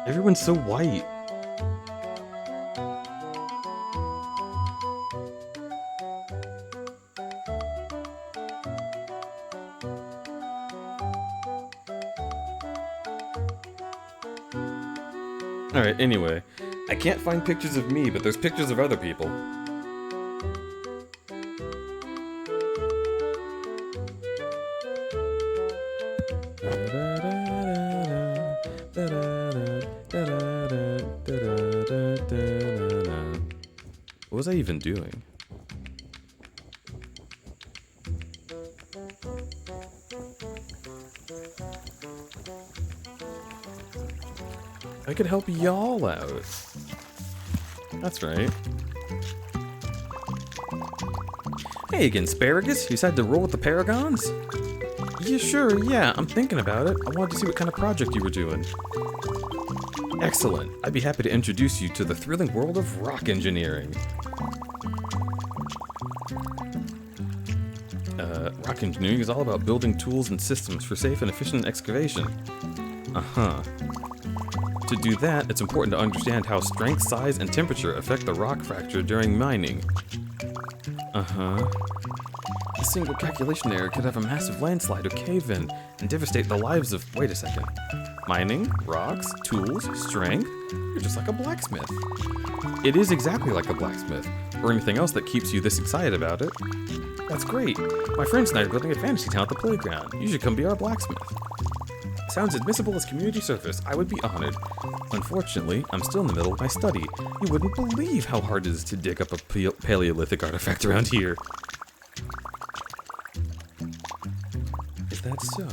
Everyone's so white. Alright, anyway. I can't find pictures of me, but there's pictures of other people. What was I even doing? I could help y'all out. That's right. Hey again, Asparagus. You decided to roll with the Paragons? Yeah, sure, yeah, I'm thinking about it. I wanted to see what kind of project you were doing. Excellent. I'd be happy to introduce you to the thrilling world of rock engineering. Rock engineering is all about building tools and systems for safe and efficient excavation. Uh-huh. To do that, it's important to understand how strength, size, and temperature affect the rock fracture during mining. Uh-huh. A single calculation error could have a massive landslide or cave-in and devastate the lives of... Wait a second. Mining, rocks, tools, strength? You're just like a blacksmith. It is exactly like a blacksmith, or anything else that keeps you this excited about it. That's great. My friends and I are building a fantasy town at the playground. You should come be our blacksmith. Sounds admissible as community service. I would be honored. Unfortunately, I'm still in the middle of my study. You wouldn't believe how hard it is to dig up a Paleolithic artifact around here. Is that so?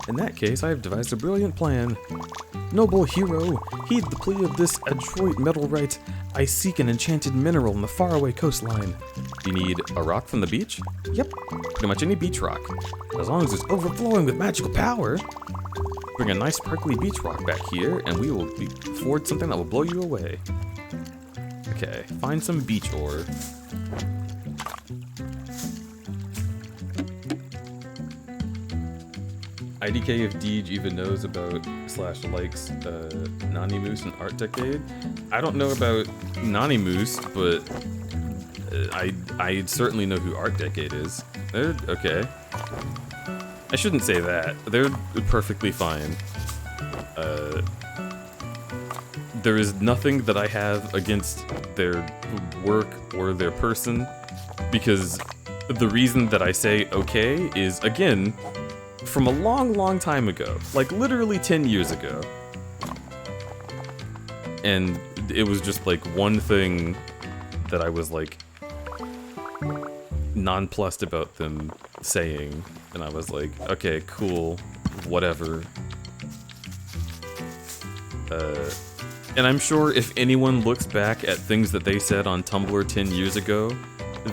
In that case, I have devised a brilliant plan. Noble hero, heed the plea of this adroit metalwright. I seek an enchanted mineral in the faraway coastline. You need a rock from the beach? Yep, pretty much any beach rock. As long as it's overflowing with magical power. Bring a nice sparkly beach rock back here, and we will afford something that will blow you away. Okay, find some beach ore. IDK if Deej even knows about / likes Nani Moose and Art Decade. I don't know about Nani Moose, but I certainly know who Art Decade is. They're okay. I shouldn't say that. They're perfectly fine. There is nothing that I have against their work or their person, because the reason that I say okay is, again, from a long, long time ago. Like, literally 10 years ago. And it was just, like, one thing that I was, like, nonplussed about them saying. And I was like, okay, cool, whatever. And I'm sure if anyone looks back at things that they said on Tumblr 10 years ago,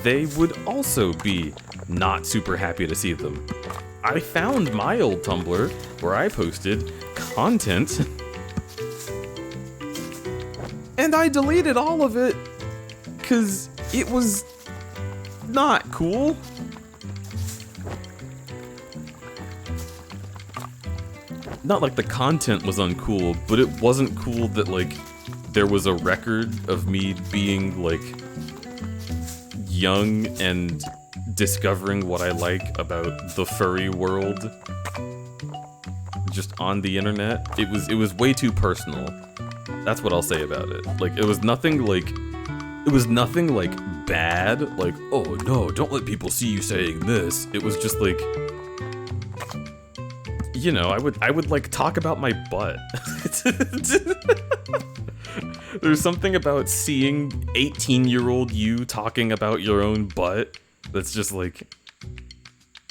they would also be not super happy to see them. I found my old Tumblr where I posted content, and And I deleted all of it because it was not cool. Not like the content was uncool, but it wasn't cool that like there was a record of me being like young and discovering what I like about the furry world just on the internet. It was way too personal. That's what I'll say about it. Like it was nothing like bad, like, oh no, don't let people see you saying this. It was just like, you know, I would like talk about my butt. There's something about seeing 18-year-old you talking about your own butt that's just like,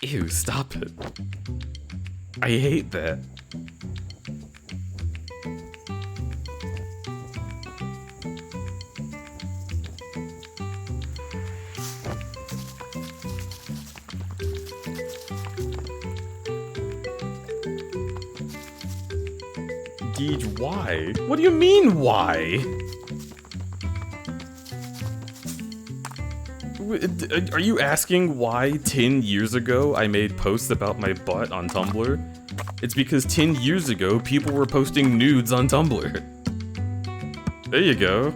ew, stop it. I hate that. Deej, why? What do you mean, why? Are you asking why 10 years ago I made posts about my butt on Tumblr? It's because 10 years ago people were posting nudes on Tumblr. There you go.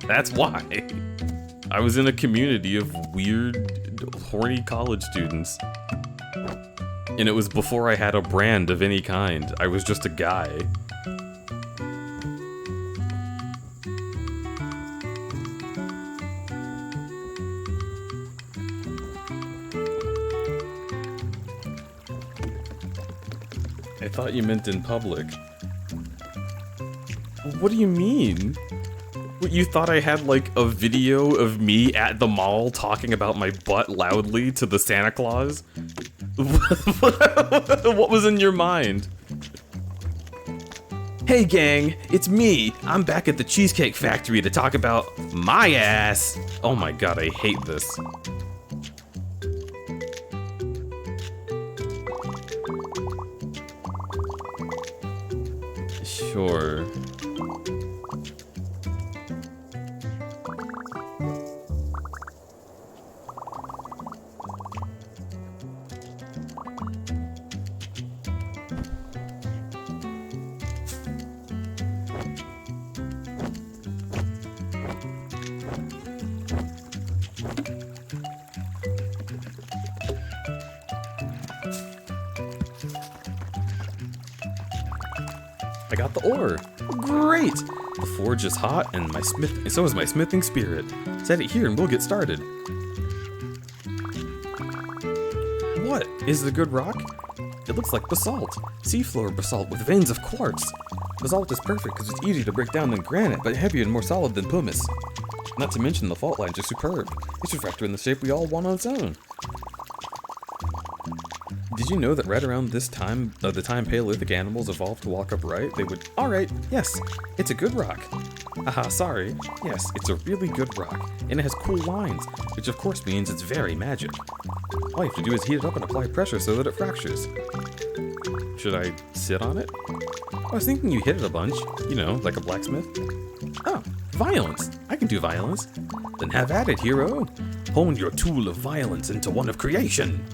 That's why. I was in a community of weird, horny college students. And it was before I had a brand of any kind. I was just a guy. I thought you meant in public. What do you mean? What, you thought I had like a video of me at the mall talking about my butt loudly to the Santa Claus? What was in your mind? Hey gang, it's me. I'm back at the Cheesecake Factory to talk about my ass. Oh my god, I hate this. Sure. I got the ore. Great! The forge is hot, and so is my smithing spirit. Set it here and we'll get started. What? Is it a good rock? It looks like basalt. Seafloor basalt with veins of quartz. Basalt is perfect because it's easy to break down than granite, but heavier and more solid than pumice. Not to mention the fault lines are superb. It's refractor in the shape we all want on its own. Did you know that right around this time, the time Paleolithic animals evolved to walk upright, they would— Alright, yes, it's a good rock. Haha, sorry. Yes, it's a really good rock, and it has cool lines, which of course means it's very magic. All you have to do is heat it up and apply pressure so that it fractures. Should I sit on it? I was thinking you hit it a bunch, you know, like a blacksmith. Oh, violence! I can do violence. Then have at it, hero. Hone your tool of violence into one of creation.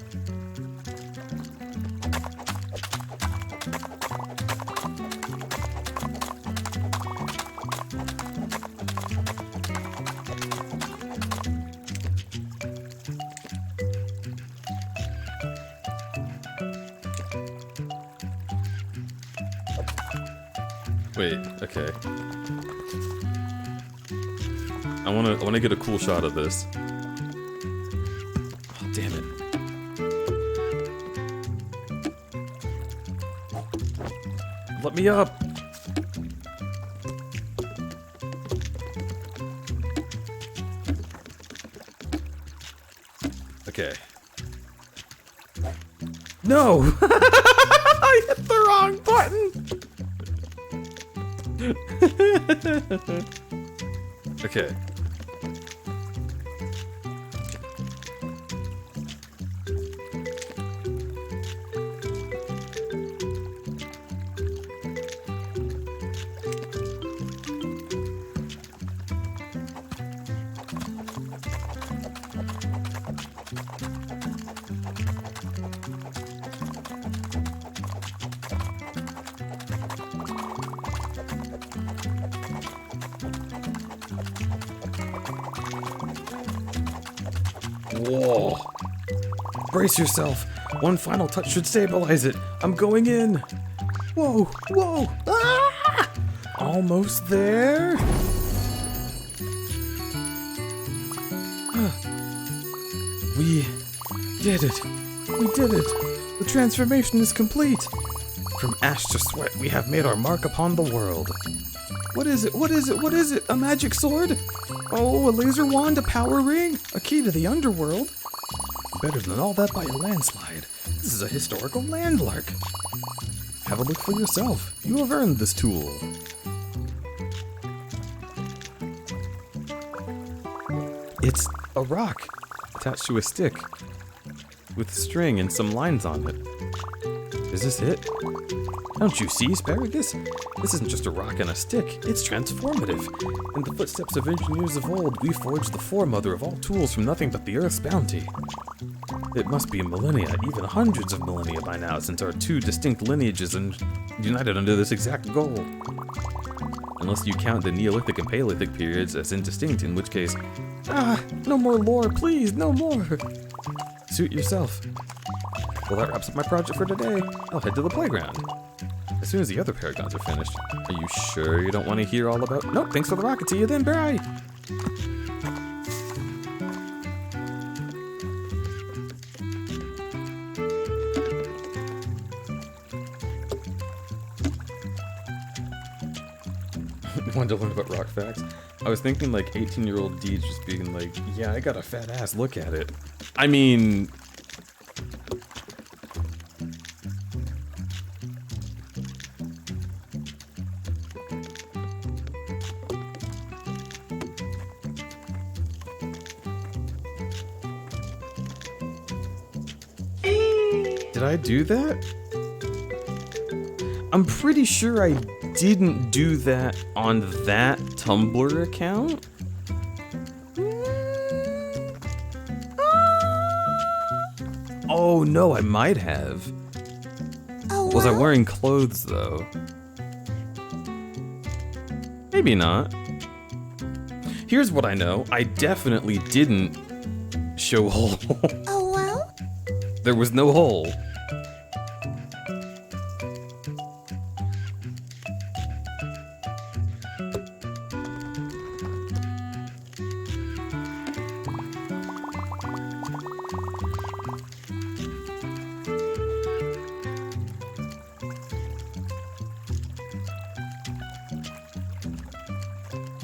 Wait, okay. I wanna get a cool shot of this. Oh, damn it. Let me up! Okay. No! I hit the wrong button! Okay. Whoa. Brace yourself. One final touch should stabilize it. I'm going in. Whoa, whoa. Ah! Almost there. We did it. We did it. The transformation is complete. From ash to sweat, we have made our mark upon the world. What is it? What is it? What is it? A magic sword? Oh, a laser wand, a power ring, a key to the underworld. Better than all that by a landslide. This is a historical landmark. Have a look for yourself. You have earned this tool. It's a rock attached to a stick with string and some lines on it. Is this it? Don't you see, Asparagus? This isn't just a rock and a stick, it's transformative. In the footsteps of engineers of old, we forged the foremother of all tools from nothing but the Earth's bounty. It must be millennia, even hundreds of millennia by now, since our two distinct lineages are united under this exact goal. Unless you count the Neolithic and Paleolithic periods as indistinct, in which case, no more lore, please, no more. Suit yourself. Well, that wraps up my project for today. I'll head to the playground. As soon as the other paragons are finished. Are you sure you don't want to hear all about... Nope, thanks for the rocket. See you then, bye! Wanted to learn about rock facts. I was thinking like 18-year-old Deej just being like, yeah, I got a fat ass, look at it. I mean... Did I do that? I'm pretty sure I didn't do that on that Tumblr account. Oh no, I might have. Oh, was I wearing clothes though? Maybe not. Here's what I know. I definitely didn't show hole. Oh well? There was no hole.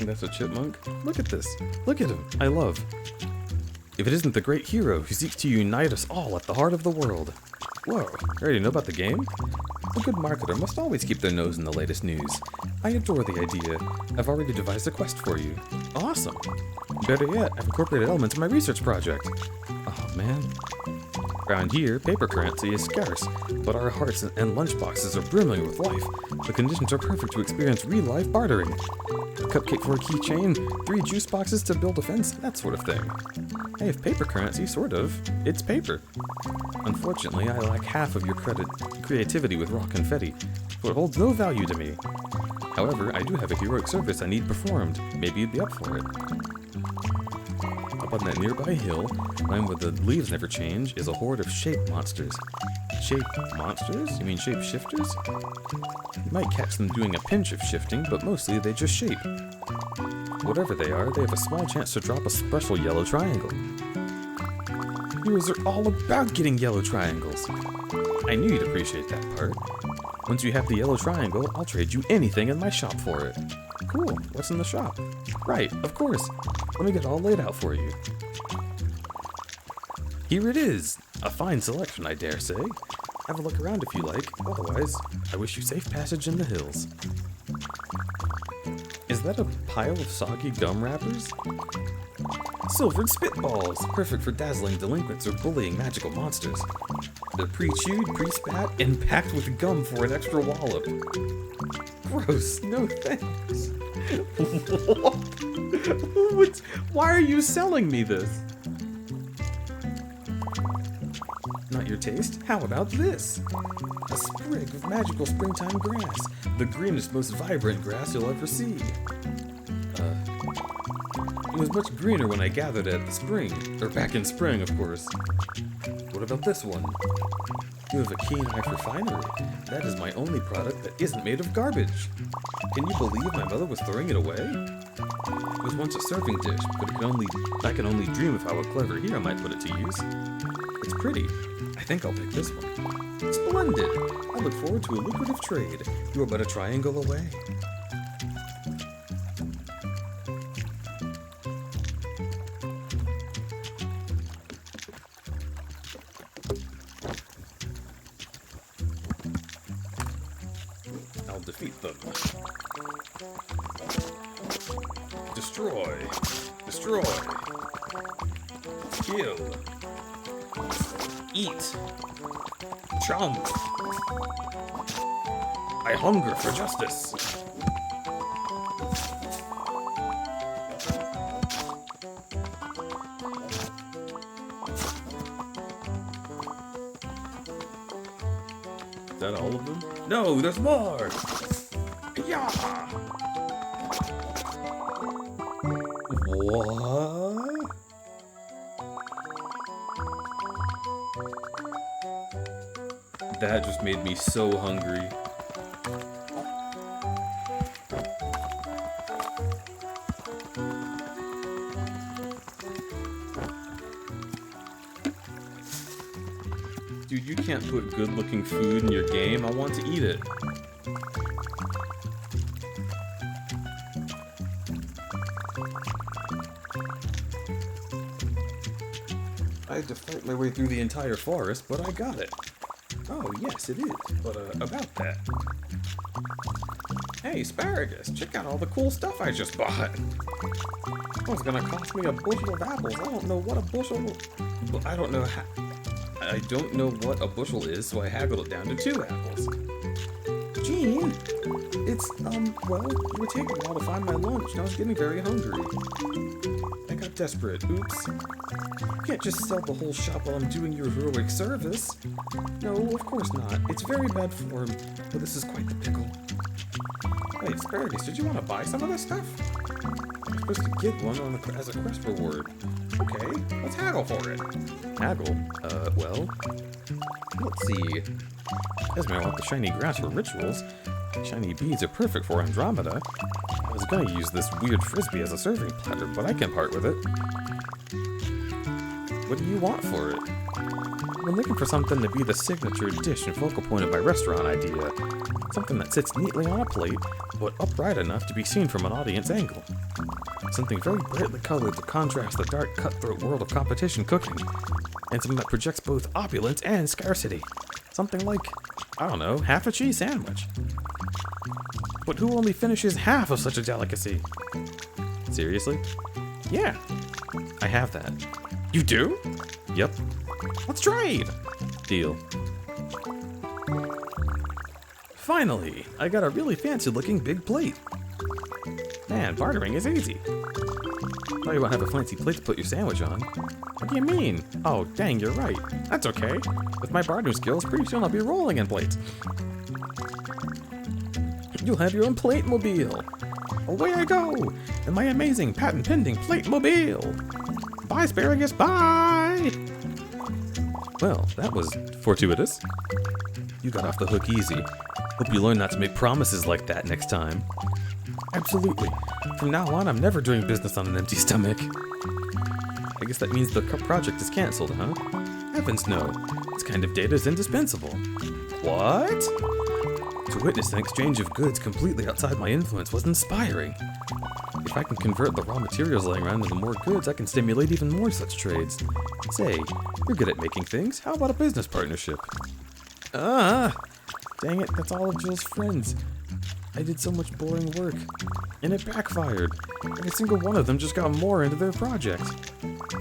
That's a chipmunk? Look at this. Look at him. I love. If it isn't the great hero who seeks to unite us all at the heart of the world. Whoa, you already know about the game? A good marketer must always keep their nose in the latest news. I adore the idea. I've already devised a quest for you. Awesome. Better yet, I've incorporated elements in my research project. Oh man. Around here, paper currency is scarce, but our hearts and lunchboxes are brimming with life. The conditions are perfect to experience real-life bartering. A cupcake for a keychain, 3 juice boxes to build a fence, that sort of thing. I have paper currency, sort of. It's paper. Unfortunately, I lack half of your creativity with raw confetti, so it holds no value to me. However, I do have a heroic service I need performed. Maybe you'd be up for it. Up on that nearby hill, lying where the leaves never change, is a horde of shape monsters. Shape monsters? You mean shape shifters? You might catch them doing a pinch of shifting, but mostly they just shape. Whatever they are, they have a small chance to drop a special yellow triangle. Heroes are all about getting yellow triangles. I knew you'd appreciate that part. Once you have the yellow triangle, I'll trade you anything in my shop for it. Cool, what's in the shop? Right, of course. Let me get it all laid out for you. Here it is! A fine selection, I dare say. Have a look around if you like, otherwise, I wish you safe passage in the hills. Is that a pile of soggy gum wrappers? Silvered spitballs, perfect for dazzling delinquents or bullying magical monsters. They're pre-chewed, pre-spat, and packed with gum for an extra wallop. Gross, no thanks. What? Why are you selling me this? not your taste. How about this? A sprig of magical springtime grass. The greenest, most vibrant grass you'll ever see. It was much greener when I gathered it at the spring. Or back in spring, of course. What about this one? You have a keen eye for finery. That is my only product that isn't made of garbage. Can you believe my mother was throwing it away? It was once a serving dish, but I can only dream of how a clever hero might put it to use. It's pretty. I think I'll pick this one. Splendid! I look forward to a lucrative trade. You are but a triangle away. I'll defeat them. Destroy. Destroy. Kill. Eat. Chomp. I hunger for justice. Is that all of them? No, there's more! Yeah! What? That just made me so hungry. Dude, you can't put good-looking food in your game. I want to eat it. I had to fight my way through the entire forest, but I got it. Oh, yes, it is. But, about that. Hey, asparagus, check out all the cool stuff I just bought. Oh, it's gonna cost me a bushel of apples. I don't know what a bushel... I don't know what a bushel is, so I haggled it down to 2 apples. Gene, it's, well, you were taking a while to find my lunch, and I was getting very hungry. I got desperate. Oops. You can't just sell the whole shop while I'm doing your heroic service. No, of course not. It's very bad form, but this is quite the pickle. Hey, asparagus, did you want to buy some of this stuff? I'm supposed to get one as a quest reward. Okay, let's haggle for it. Haggle? Well, let's see. Esme, I want the shiny grass for rituals. Shiny beads are perfect for Andromeda. I was gonna use this weird frisbee as a serving platter, but I can part with it. What do you want for it? I'm looking for something to be the signature dish and focal point of my restaurant idea. Something that sits neatly on a plate, but upright enough to be seen from an audience angle. Something very brightly colored to contrast the dark, cutthroat world of competition cooking. And something that projects both opulence and scarcity. Something like, I don't know, half a cheese sandwich. But who only finishes half of such a delicacy? Seriously? Yeah, I have that. You do? Yep. Let's trade! Deal. Finally, I got a really fancy-looking big plate. Man, bartering is easy. Thought you won't have a fancy plate to put your sandwich on. What do you mean? Oh, dang, you're right. That's okay. With my bartering skills, pretty soon I'll be rolling in plates. You'll have your own plate-mobile. Away I go, in my amazing patent-pending plate-mobile. Bye, asparagus, bye! Well, that was fortuitous. You got off the hook easy. Hope you learn not to make promises like that next time. Absolutely. From now on, I'm never doing business on an empty stomach. I guess that means the project is cancelled, huh? Heavens no. This kind of data is indispensable. What? To witness an exchange of goods completely outside my influence was inspiring. If I can convert the raw materials laying around into more goods, I can stimulate even more such trades. Say, you're good at making things. How about a business partnership? Dang it, that's all of Jill's friends. I did so much boring work, and it backfired. Every single one of them just got more into their project.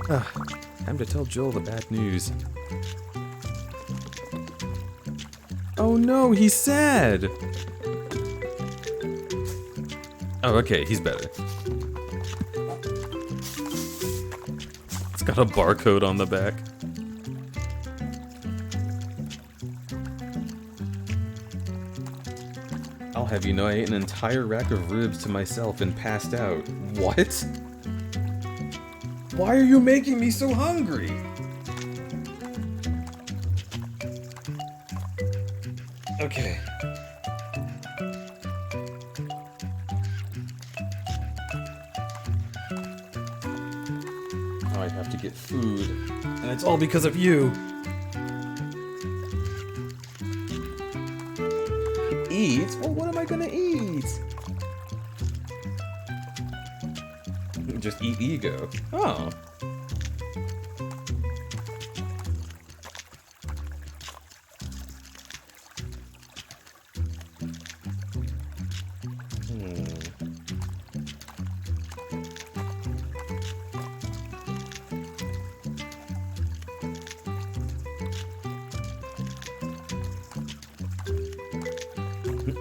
Time to tell Jill the bad news. Oh no, he's sad! Oh, okay, he's better. It's got a barcode on the back. have you know I ate an entire rack of ribs to myself and passed out. What? Why are you making me so hungry? Okay. Oh, I have to get food. And it's all because of you. Eat? Well, what am I gonna eat? Just eat ego. Oh.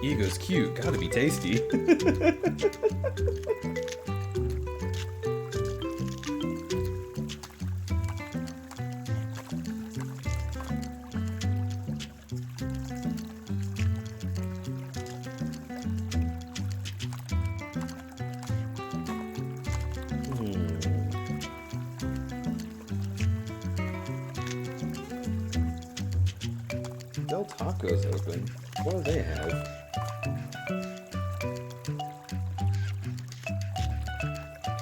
Ego's cute, gotta be tasty. Del Taco's open. What do they have?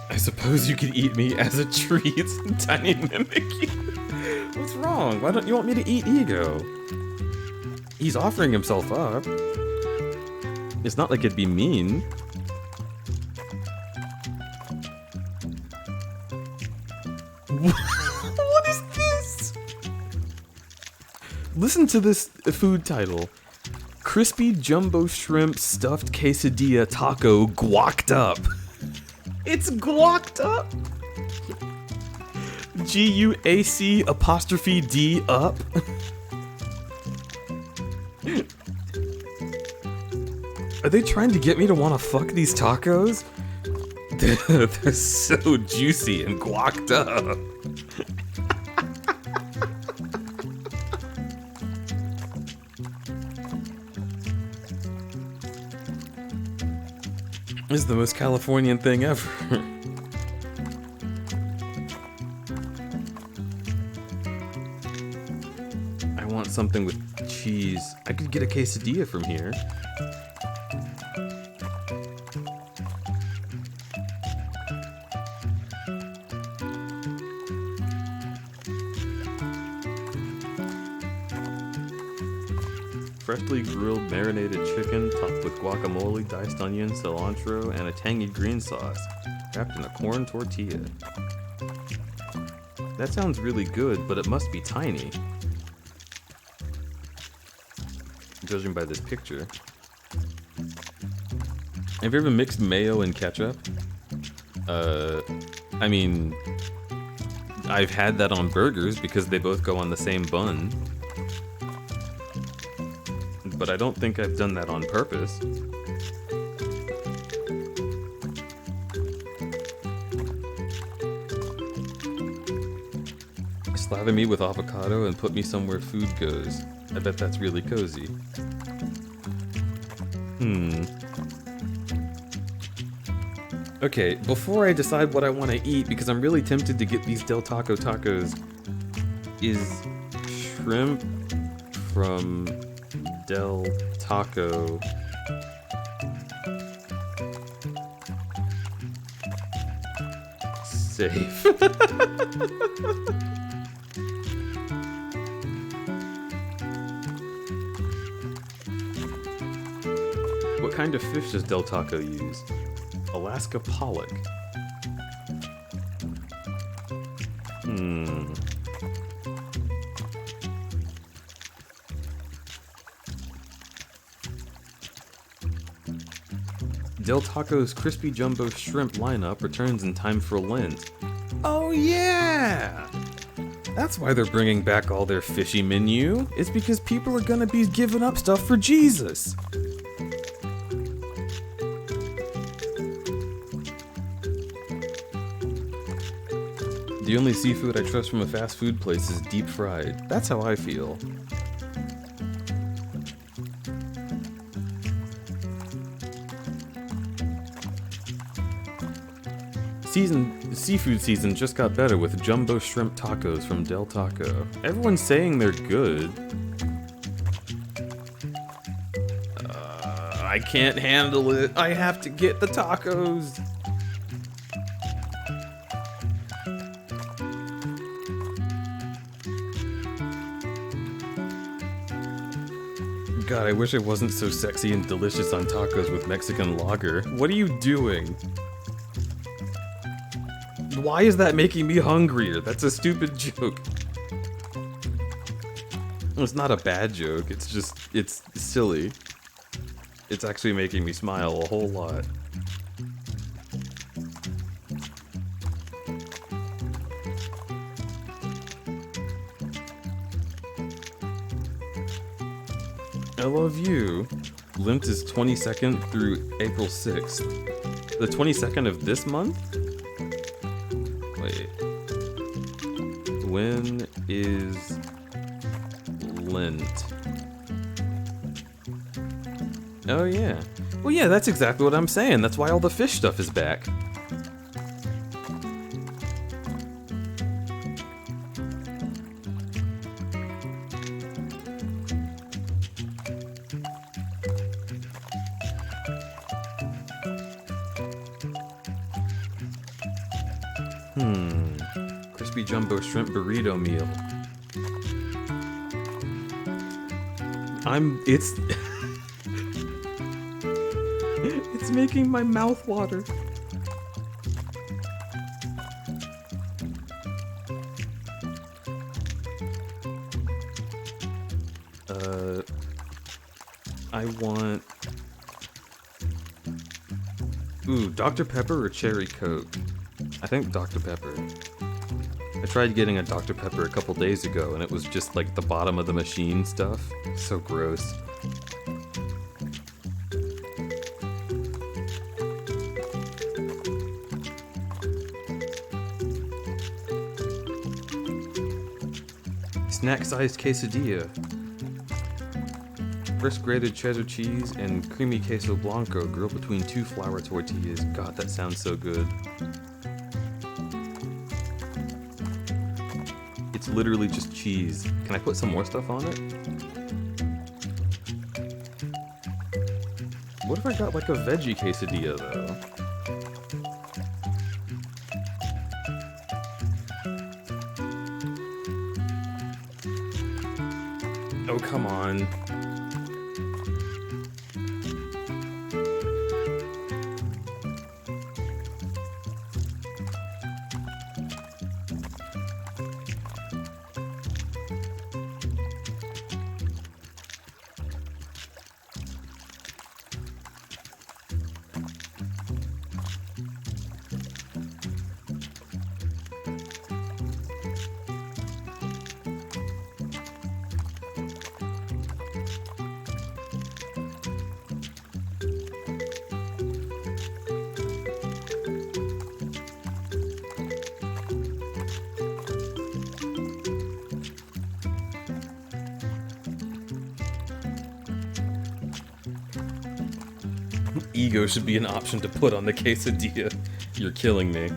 I suppose you could eat me as a treat, Tiny Mimikyu. What's wrong? Why don't you want me to eat Ego? He's offering himself up. It's not like it'd be mean. What is this? Listen to this food title. Crispy jumbo shrimp stuffed quesadilla taco guacked up. It's guacked up. Guac''D up. Are they trying to get me to want to fuck these tacos? They're so juicy and guacked up. This is the most Californian thing ever. I want something with cheese. I could get a quesadilla from here. Freshly grilled marinated chicken topped with guacamole, diced onion, cilantro, and a tangy green sauce, wrapped in a corn tortilla. That sounds really good, but it must be tiny. Judging by this picture. Have you ever mixed mayo and ketchup? I mean, I've had that on burgers because they both go on the same bun. But I don't think I've done that on purpose. Slather me with avocado and put me somewhere food goes. I bet that's really cozy. Okay, before I decide what I want to eat, because I'm really tempted to get these Del Taco tacos, is shrimp from Del Taco safe? What kind of fish does Del Taco use? Alaska pollock. Del Taco's crispy jumbo shrimp lineup returns in time for Lent. Oh yeah! That's why they're bringing back all their fishy menu. It's because people are gonna be giving up stuff for Jesus. The only seafood I trust from a fast food place is deep fried. That's how I feel. Seafood season just got better with jumbo shrimp tacos from Del Taco. Everyone's saying they're good. I can't handle it. I have to get the tacos. God, I wish I wasn't so sexy and delicious on tacos with Mexican lager. What are you doing? Why is that making me hungrier? That's a stupid joke. It's not a bad joke, it's just, it's silly. It's actually making me smile a whole lot. I love you. Lent is 22nd through April 6th. The 22nd of this month? Wait. When is Lent? Oh yeah. Well yeah, that's exactly what I'm saying. That's why all the fish stuff is back. Crispy jumbo shrimp burrito meal. It's it's making my mouth water. I want... Ooh, Dr. Pepper or Cherry Coke? I think Dr. Pepper. I tried getting a Dr. Pepper a couple days ago and it was just like the bottom of the machine stuff. So gross. Snack-sized quesadilla. Fresh grated cheddar cheese and creamy queso blanco grilled between 2 flour tortillas. God, that sounds so good. It's literally just cheese. Can I put some more stuff on it? What if I got like a veggie quesadilla though? Oh, come on. Ego should be an option to put on the quesadilla. You're killing me.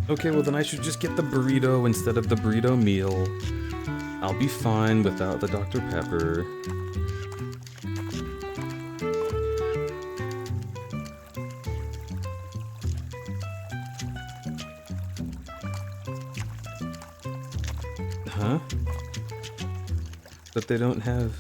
Okay, well then I should just get the burrito instead of the burrito meal. I'll be fine without the Dr. Pepper. Huh? But they don't have...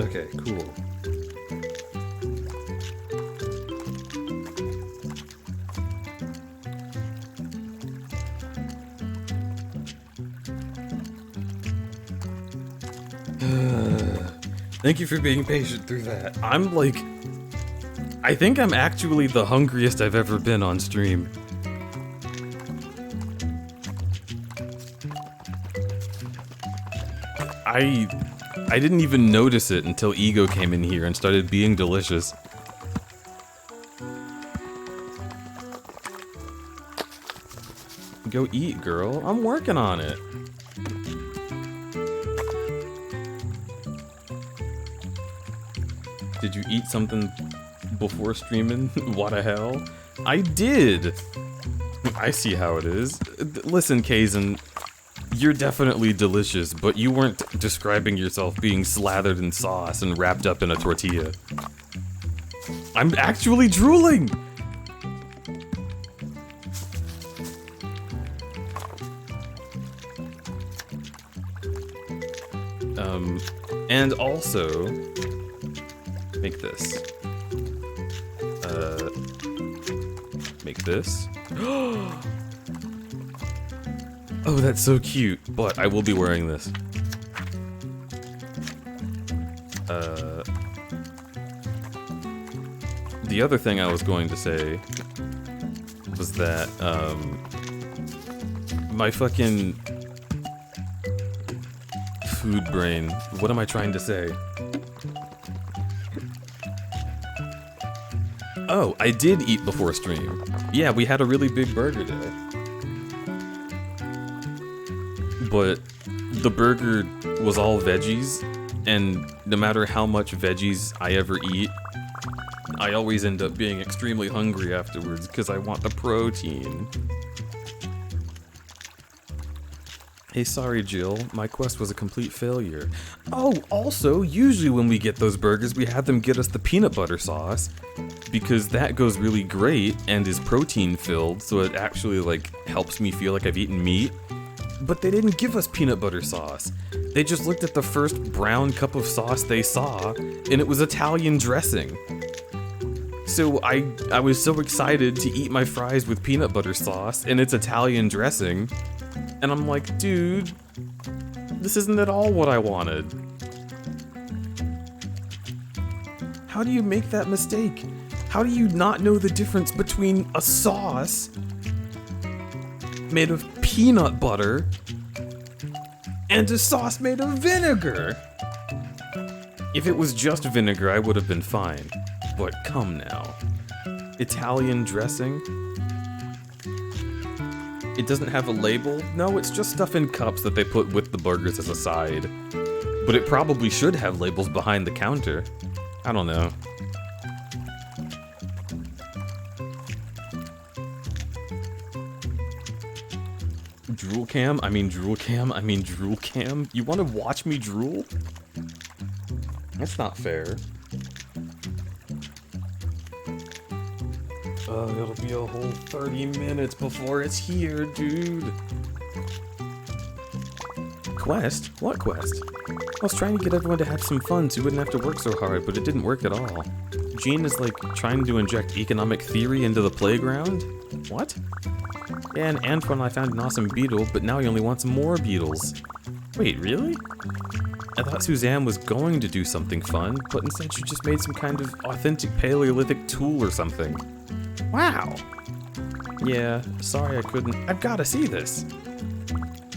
Okay, cool. Thank you for being patient through that. I'm like... I think I'm actually the hungriest I've ever been on stream. I didn't even notice it until Ego came in here and started being delicious. Go eat, girl. I'm working on it. Did you eat something before streaming? What the hell? I did! I see how it is. Listen, Kaizen, you're definitely delicious, but you weren't describing yourself being slathered in sauce and wrapped up in a tortilla. I'm actually drooling! And also... Make this. Make this. Oh, that's so cute, but I will be wearing this. The other thing I was going to say was that, my fucking food brain, what am I trying to say? Oh, I did eat before stream. Yeah, we had a really big burger day. But the burger was all veggies, and no matter how much veggies I ever eat, I always end up being extremely hungry afterwards because I want the protein. Hey, sorry, Jill. My quest was a complete failure. Oh, also, usually when we get those burgers, we have them get us the peanut butter sauce, because that goes really great and is protein filled, so it actually, like, helps me feel like I've eaten meat. But they didn't give us peanut butter sauce. They just looked at the first brown cup of sauce they saw, and it was Italian dressing. So I was so excited to eat my fries with peanut butter sauce, and it's Italian dressing. And I'm like, dude, this isn't at all what I wanted. How do you make that mistake? How do you not know the difference between a sauce made of peanut butter and a sauce made of vinegar? If it was just vinegar, I would have been fine. But come now. Italian dressing? It doesn't have a label? No, it's just stuff in cups that they put with the burgers as a side. But it probably should have labels behind the counter. I don't know. Drool cam? I mean drool cam? I mean drool cam? You want to watch me drool? That's not fair. It'll be a whole 30 minutes before it's here, dude. Quest? What quest? I was trying to get everyone to have some fun so we wouldn't have to work so hard, but it didn't work at all. Gene is like trying to inject economic theory into the playground? What? Yeah, and Antoine, I found an awesome beetle, but now he only wants more beetles. Wait, really? I thought Suzanne was going to do something fun, but instead she just made some kind of authentic Paleolithic tool or something. Wow! Yeah, sorry I couldn't. I've gotta see this!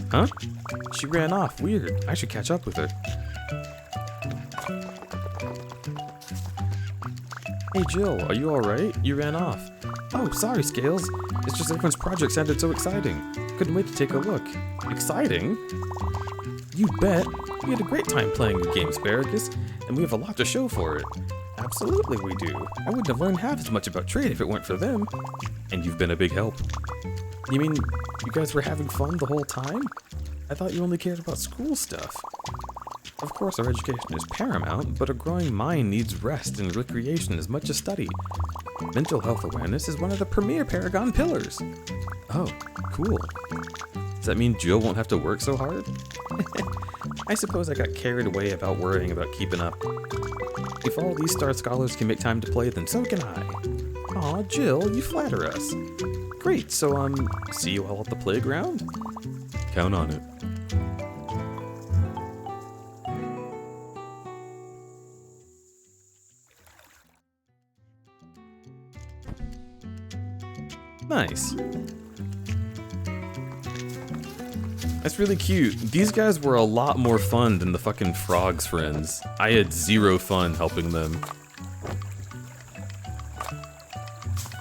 Huh? She ran off. Weird. I should catch up with her. Hey Jill, are you alright? You ran off. Oh, sorry Scales. It's just everyone's project sounded so exciting. Couldn't wait to take a look. Exciting? You bet. We had a great time playing the game, Asparagus, and we have a lot to show for it. Absolutely we do. I wouldn't have learned half as much about trade if it weren't for them. And you've been a big help. You mean you guys were having fun the whole time? I thought you only cared about school stuff. Of course our education is paramount, but a growing mind needs rest and recreation as much as study. Mental health awareness is one of the premier Paragon pillars. Oh, cool. Does that mean Jill won't have to work so hard? I suppose I got carried away about worrying about keeping up. If all these star scholars can make time to play, then so can I. Aw, Jill, you flatter us. Great, so, see you all at the playground? Count on it. Nice. That's really cute. These guys were a lot more fun than the fucking frogs friends. I had zero fun helping them.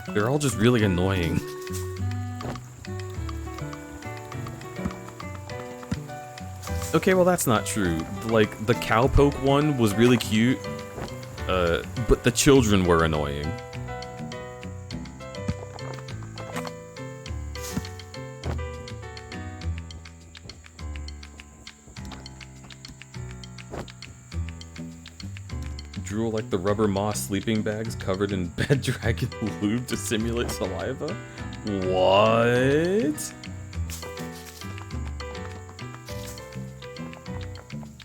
They're all just really annoying. Okay, well that's not true. Like, the cowpoke one was really cute, but the children were annoying. Drool like the rubber moss sleeping bags covered in bed dragon lube to simulate saliva? What?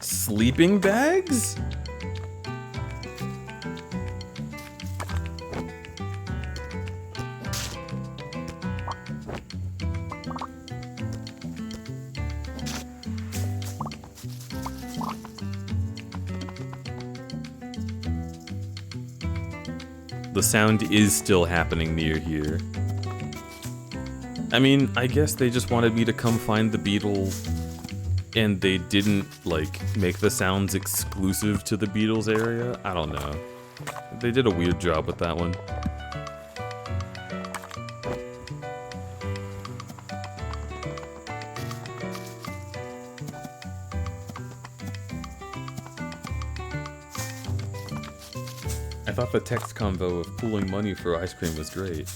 Sleeping bags? The sound is still happening near here. I mean, I guess they just wanted me to come find the beetle, and they didn't, like, make the sounds exclusive to the Beatles area? I don't know. They did a weird job with that one. I thought the text convo of pooling money for ice cream was great.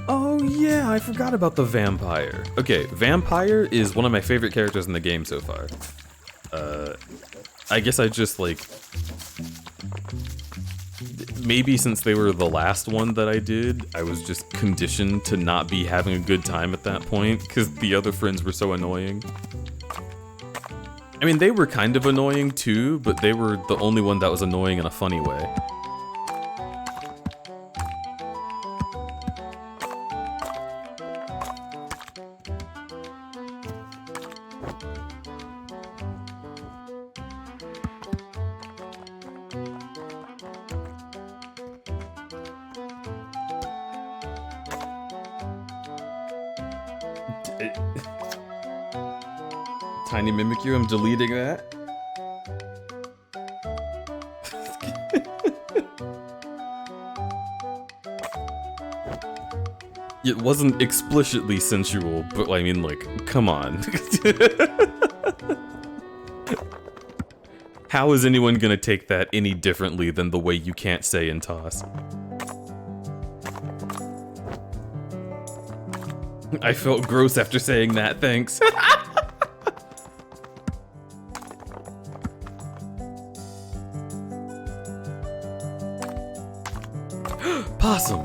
Oh yeah, I forgot about the vampire. Okay, vampire is one of my favorite characters in the game so far. I guess I just like... Maybe since they were the last one that I did, I was just conditioned to not be having a good time at that point, because the other friends were so annoying. I mean, they were kind of annoying too, but they were the only one that was annoying in a funny way. Tiny Mimikyu, I'm deleting that. It wasn't explicitly sensual, but I mean, like, come on. How is anyone gonna take that any differently than the way you can't say in Toss? I felt gross after saying that, thanks. Possum!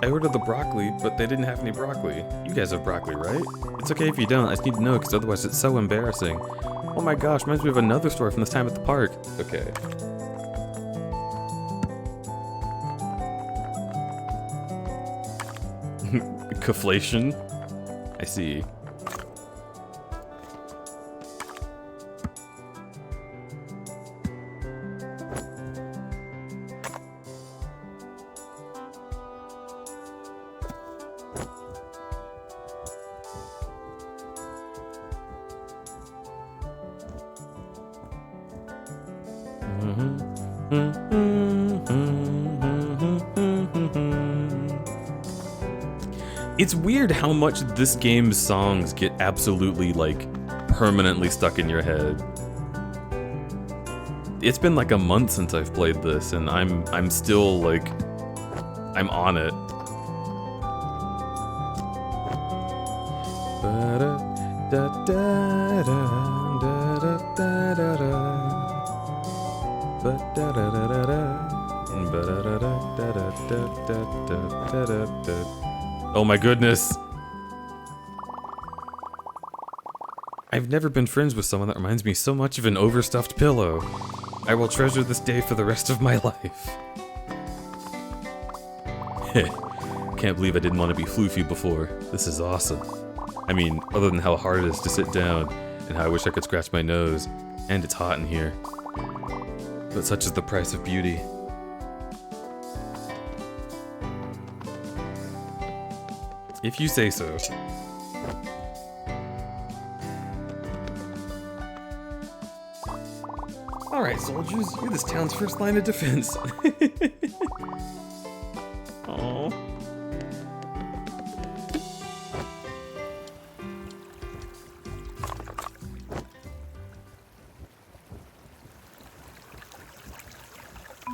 I ordered the broccoli, but they didn't have any broccoli. You guys have broccoli, right? It's okay if you don't, I just need to know, because otherwise it's so embarrassing. Oh my gosh, reminds me of another story from this time at the park. Okay. Conflation? I see. It's weird how much this game's songs get absolutely, like, permanently stuck in your head. It's been like a month since I've played this, and I'm still, like, I'm on it. Oh my goodness. I've never been friends with someone that reminds me so much of an overstuffed pillow. I will treasure this day for the rest of my life. Can't believe I didn't want to be floofy before. This is awesome. I mean, other than how hard it is to sit down, and how I wish I could scratch my nose, and it's hot in here. But such is the price of beauty. If you say so. Alright, soldiers, you're this town's first line of defense. Aww.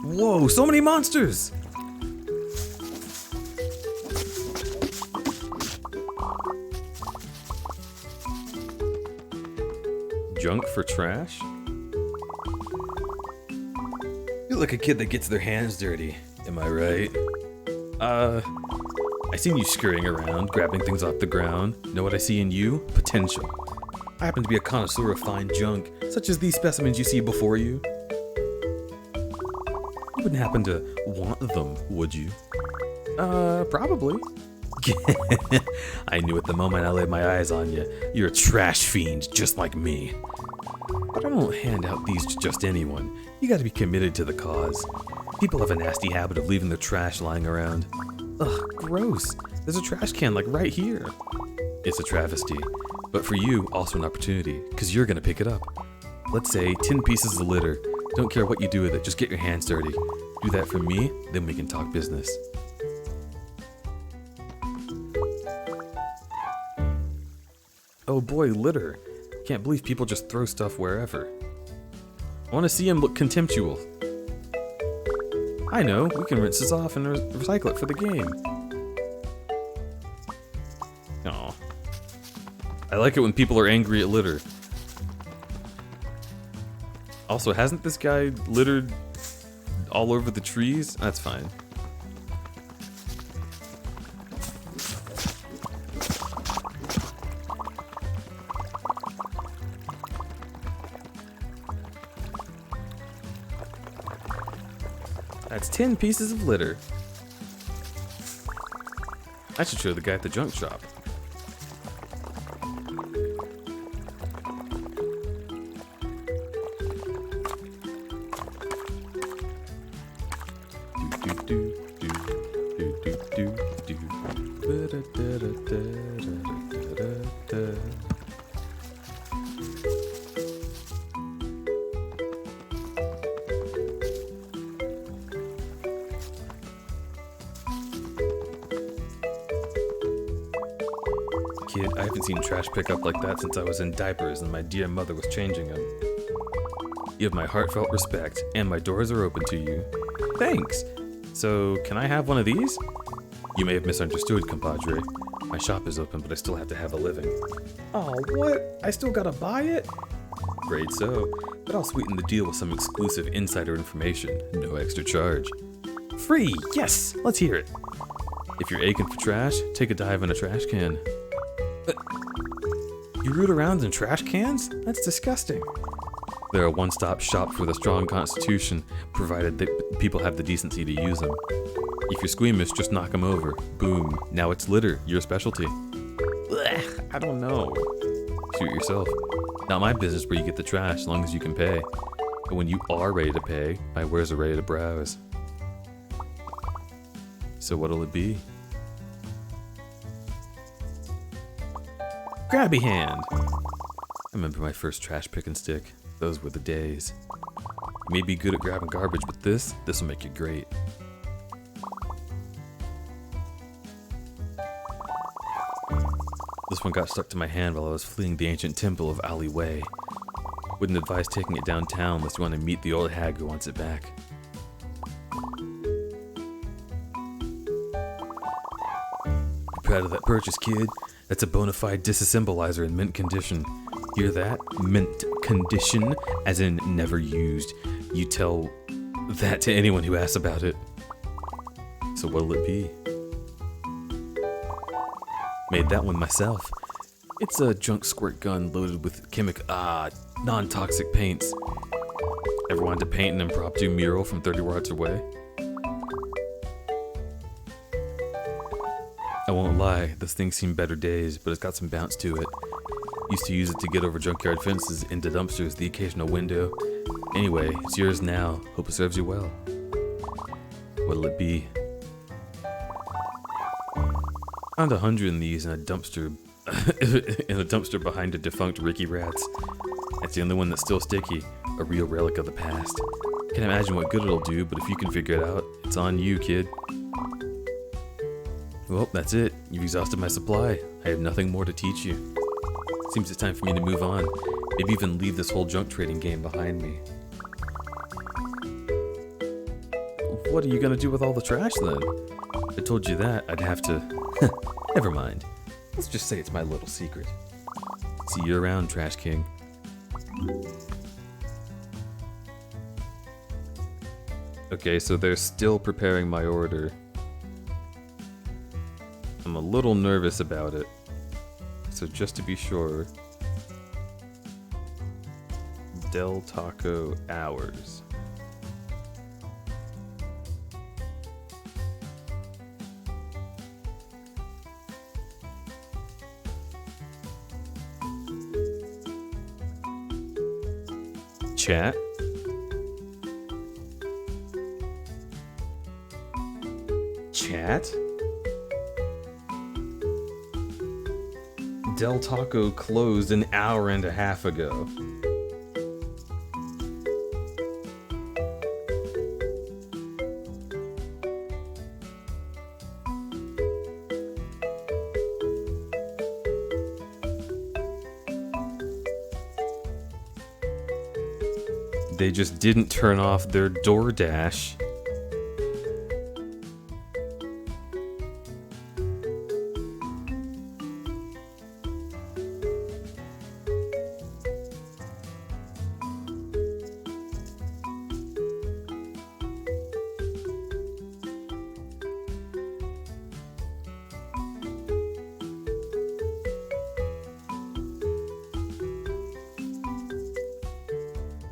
Whoa, so many monsters! Junk for trash? You look like a kid that gets their hands dirty, am I right? I seen you scurrying around, grabbing things off the ground. Know what I see in you? Potential. I happen to be a connoisseur of fine junk, such as these specimens you see before you. You wouldn't happen to want them, would you? Probably. I knew it the moment I laid my eyes on you. You're a trash fiend, just like me. But I don't hand out these to just anyone. You gotta be committed to the cause. People have a nasty habit of leaving their trash lying around. Ugh, gross. There's a trash can like right here. It's a travesty. But for you, also an opportunity, because you're gonna pick it up. Let's say 10 pieces of litter. Don't care what you do with it, just get your hands dirty. Do that for me, then we can talk business. Oh boy, litter. Can't believe people just throw stuff wherever. I want to see him look contemptuous. I know, we can rinse this off and recycle it for the game. Aw. I like it when people are angry at litter. Also, hasn't this guy littered all over the trees? That's fine. That's 10 pieces of litter. I should show the guy at the junk shop. Kid, I haven't seen trash pickup like that since I was in diapers and my dear mother was changing them. You have my heartfelt respect, and my doors are open to you. Thanks! So, can I have one of these? You may have misunderstood, compadre. My shop is open, but I still have to have a living. Oh, what? I still gotta buy it? Great so, but I'll sweeten the deal with some exclusive insider information. No extra charge. Free! Yes! Let's hear it! If you're aching for trash, take a dive in a trash can. You root around in trash cans? That's disgusting. They're a one-stop shop for the strong constitution, provided that people have the decency to use them. If you're squeamish, just knock them over. Boom. Now it's litter, your specialty. Blech, I don't know. Suit yourself. Not my business where you get the trash, as long as you can pay. But when you are ready to pay, my wares are ready to browse. So what'll it be? Grabby hand! I remember my first trash pick and stick. Those were the days. You may be good at grabbing garbage, but this'll make you great. This one got stuck to my hand while I was fleeing the ancient temple of Ali Wei. Wouldn't advise taking it downtown unless you want to meet the old hag who wants it back. Be proud of that purchase, kid. That's a bona fide disassembleizer in mint condition. Hear that? Mint condition, as in never used. You tell that to anyone who asks about it. So what'll it be? Made that one myself. It's a junk squirt gun loaded with non-toxic paints. Ever wanted to paint an impromptu mural from 30 yards away? I won't lie, this thing's seen better days, but it's got some bounce to it. Used to use it to get over junkyard fences, into dumpsters, the occasional window. Anyway, it's yours now. Hope it serves you well. What'll it be? Found 100 of these in a dumpster, in a dumpster behind a defunct Ricky Rats. That's the only one that's still sticky, a real relic of the past. Can't imagine what good it'll do, but if you can figure it out, it's on you, kid. Well, that's it. You've exhausted my supply. I have nothing more to teach you. Seems it's time for me to move on. Maybe even leave this whole junk trading game behind me. What are you gonna do with all the trash then? If I told you that, I'd have to... Never mind. Let's just say it's my little secret. See you around, Trash King. Okay, so they're still preparing my order. I'm a little nervous about it. So just to be sure... Del Taco hours. Chat. Chat? Del Taco closed an hour and a half ago. They just didn't turn off their DoorDash.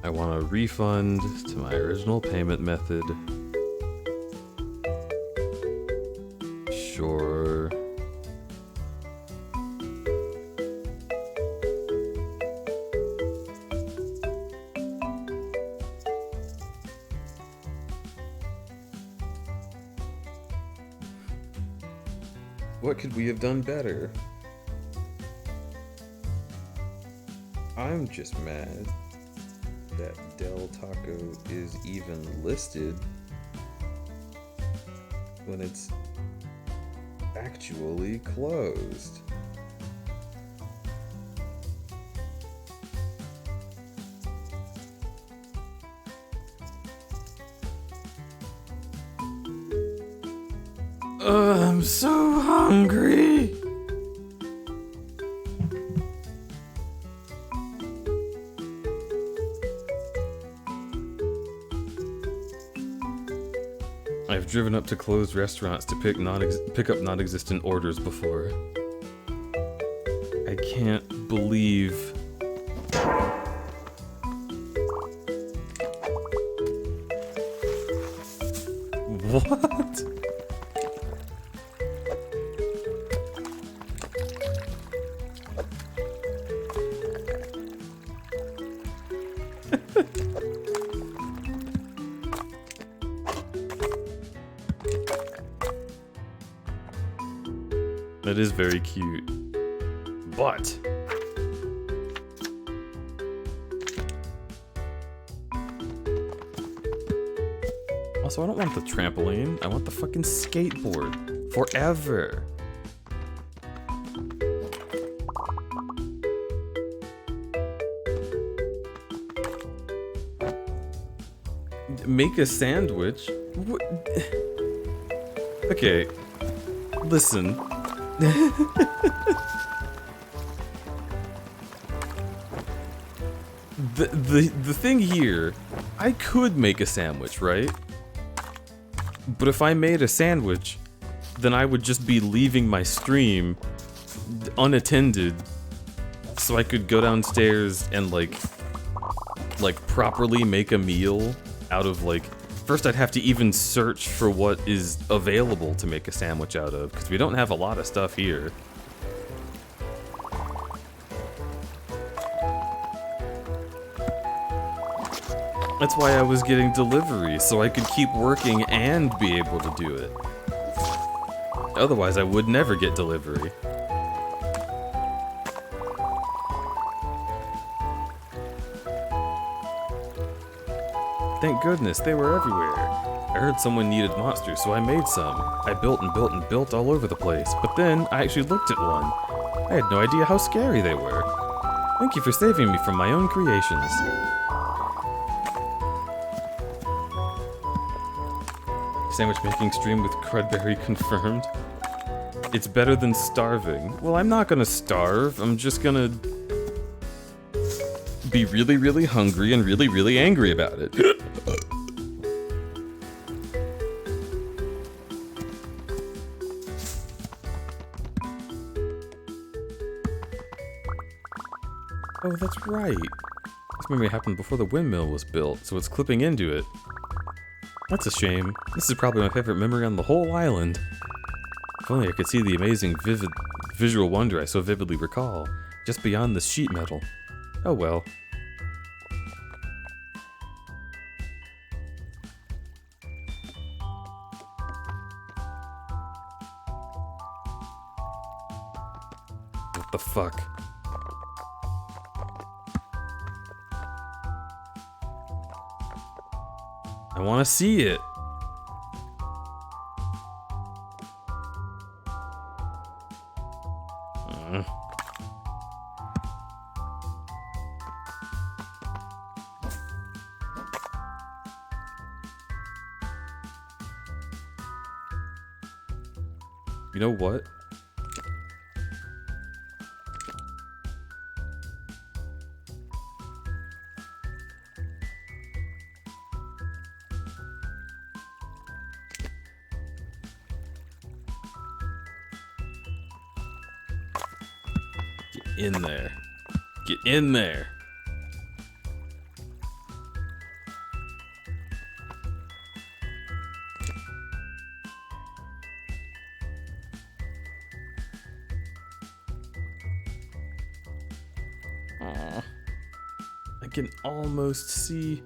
I want a refund to my original payment method. Sure. What could we have done better? I'm just mad that Del Taco is even listed when it's actually closed. I'm so hungry. I've driven up to closed restaurants to pick up non-existent orders before. I can't believe... What? That is very cute, but also I don't want the trampoline, I want the fucking skateboard forever. Make a sandwich? What? Okay, listen. The thing here, I could make a sandwich, right? But if I made a sandwich, then I would just be leaving my stream unattended, so I could go downstairs and like properly make a meal out of like... First, I'd have to even search for what is available to make a sandwich out of, because we don't have a lot of stuff here. That's why I was getting delivery, so I could keep working and be able to do it. Otherwise, I would never get delivery. Thank goodness, they were everywhere. I heard someone needed monsters, so I made some. I built and built and built all over the place, but then I actually looked at one. I had no idea how scary they were. Thank you for saving me from my own creations. Sandwich making stream with crudberry confirmed. It's better than starving. Well, I'm not gonna starve. I'm just gonna be really, really hungry and really, really angry about it. Oh, that's right. This memory happened before the windmill was built, so it's clipping into it. That's a shame. This is probably my favorite memory on the whole island. If only I could see the amazing visual wonder I so vividly recall, just beyond the sheet metal. Oh well. What the fuck? I want to see it. You know what? Get in there. Get in there. Aw. I can almost see.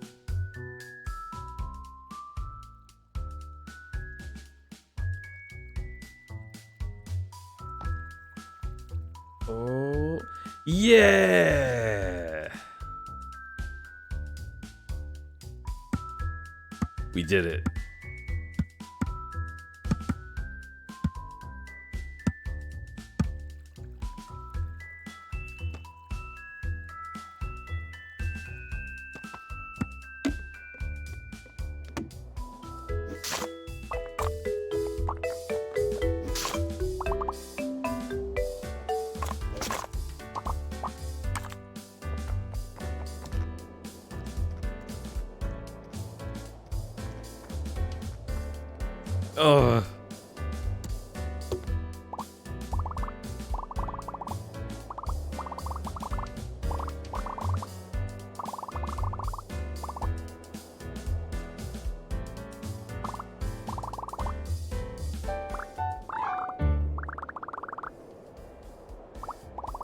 Oh, yeah! We did it. Ugh.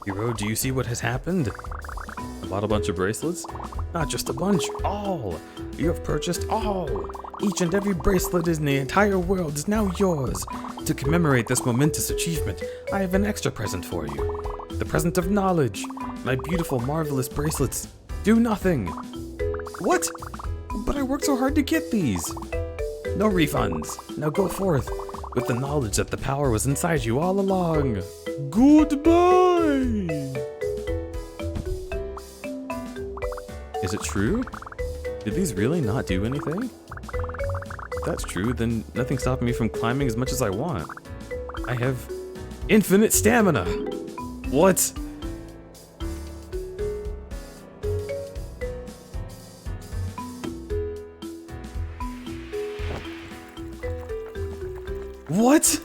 Hero, do you see what has happened? I bought a bunch of bracelets? Not just a bunch, all! You have purchased all! Each and every bracelet in the entire world is now yours. To commemorate this momentous achievement, I have an extra present for you. The present of knowledge. My beautiful, marvelous bracelets do nothing. What? But I worked so hard to get these. No refunds. Now go forth, with the knowledge that the power was inside you all along. Goodbye! Is it true? Did these really not do anything? If that's true, then nothing's stopping me from climbing as much as I want. I have infinite stamina. What? What?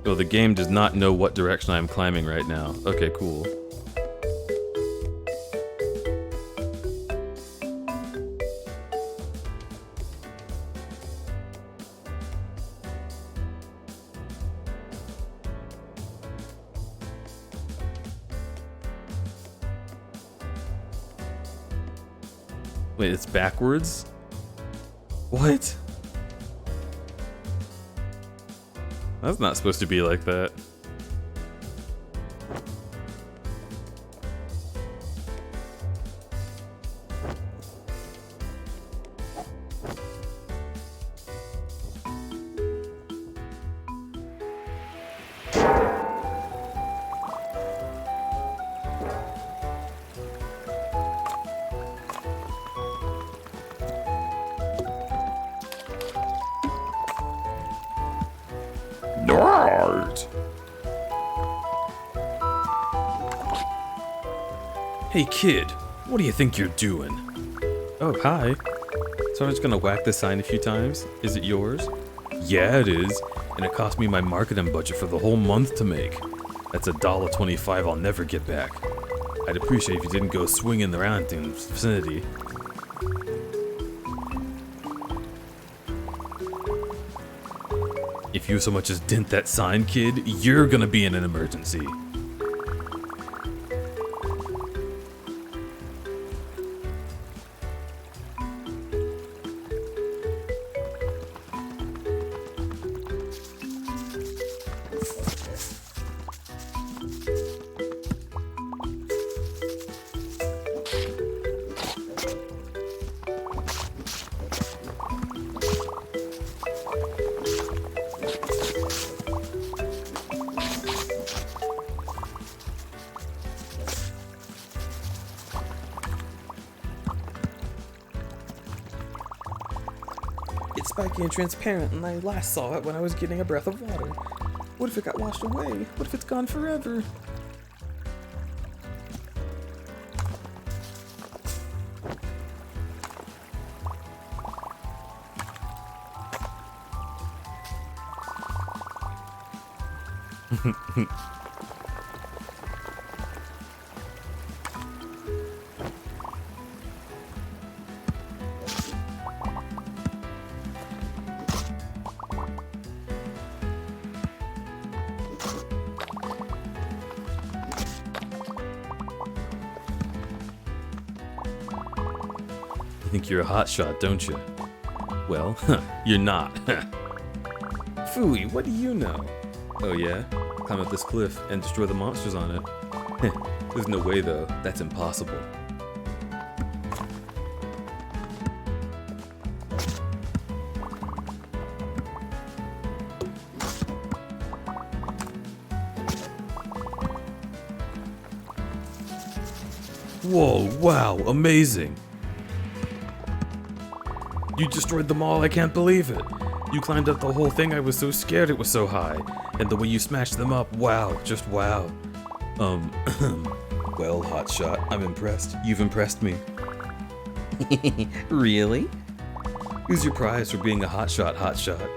Oh, the game does not know what direction I'm climbing right now. Okay, cool. Wait, it's backwards? What? That's not supposed to be like that. Nerd. Hey kid, what do you think you're doing? Oh, hi. So I'm just gonna whack the sign a few times. Is it yours? Yeah, it is. And it cost me my marketing budget for the whole month to make. That's $1.25 I'll never get back. I'd appreciate if you didn't go swinging around in the vicinity. If you so much as dent that sign, kid, you're gonna be in an emergency. It's spiky and transparent, and I last saw it when I was getting a breath of water. What if it got washed away? What if it's gone forever? You think you're a hotshot, don't you? Well, you're not. Phooey, what do you know? Oh yeah? Climb up this cliff and destroy the monsters on it. There's no way though, that's impossible. Whoa, wow, amazing! You destroyed them all, I can't believe it! You climbed up the whole thing, I was so scared it was so high. And the way you smashed them up, wow, just wow. Well, hotshot, I'm impressed. You've impressed me. Really? Who's your prize for being a hotshot, hotshot?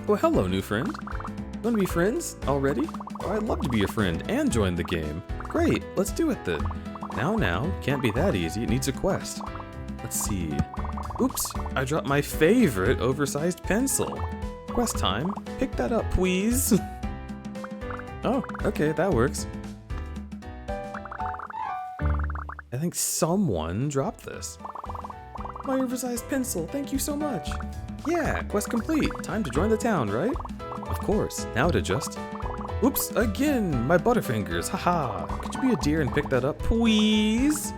Well, hello, new friend. Wanna be friends already? Oh, I'd love to be your friend and join the game. Great, let's do it then. Now, can't be that easy. It needs a quest. Let's see. Oops, I dropped my favorite oversized pencil. Quest time. Pick that up, please. Oh, okay, that works. I think someone dropped this. My oversized pencil, thank you so much. Yeah, quest complete. Time to join the town, right? Of course. Now to just... Oops, again! My butterfingers, haha! Could you be a dear and pick that up, please?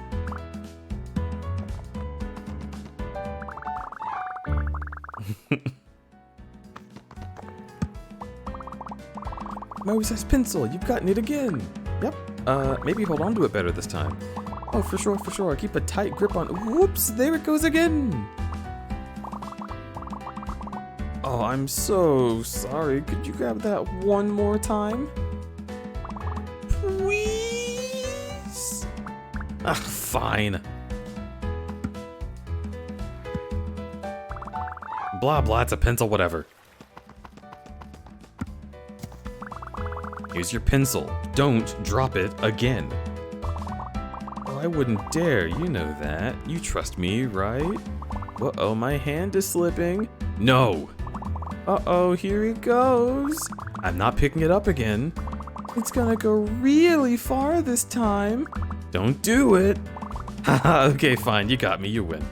My oversized pencil, you've gotten it again! Yep, maybe hold on to it better this time. Oh, for sure, keep a tight grip on... Whoops, there it goes again! Oh, I'm so sorry. Could you grab that one more time? Please? Ah, fine. Blah, blah, it's a pencil, whatever. Here's your pencil. Don't drop it again. Oh, I wouldn't dare, you know that. You trust me, right? Uh-oh, my hand is slipping. No. Uh-oh, here it goes. I'm not picking it up again. It's gonna go really far this time. Don't do it. Haha, okay, fine, you got me, you win.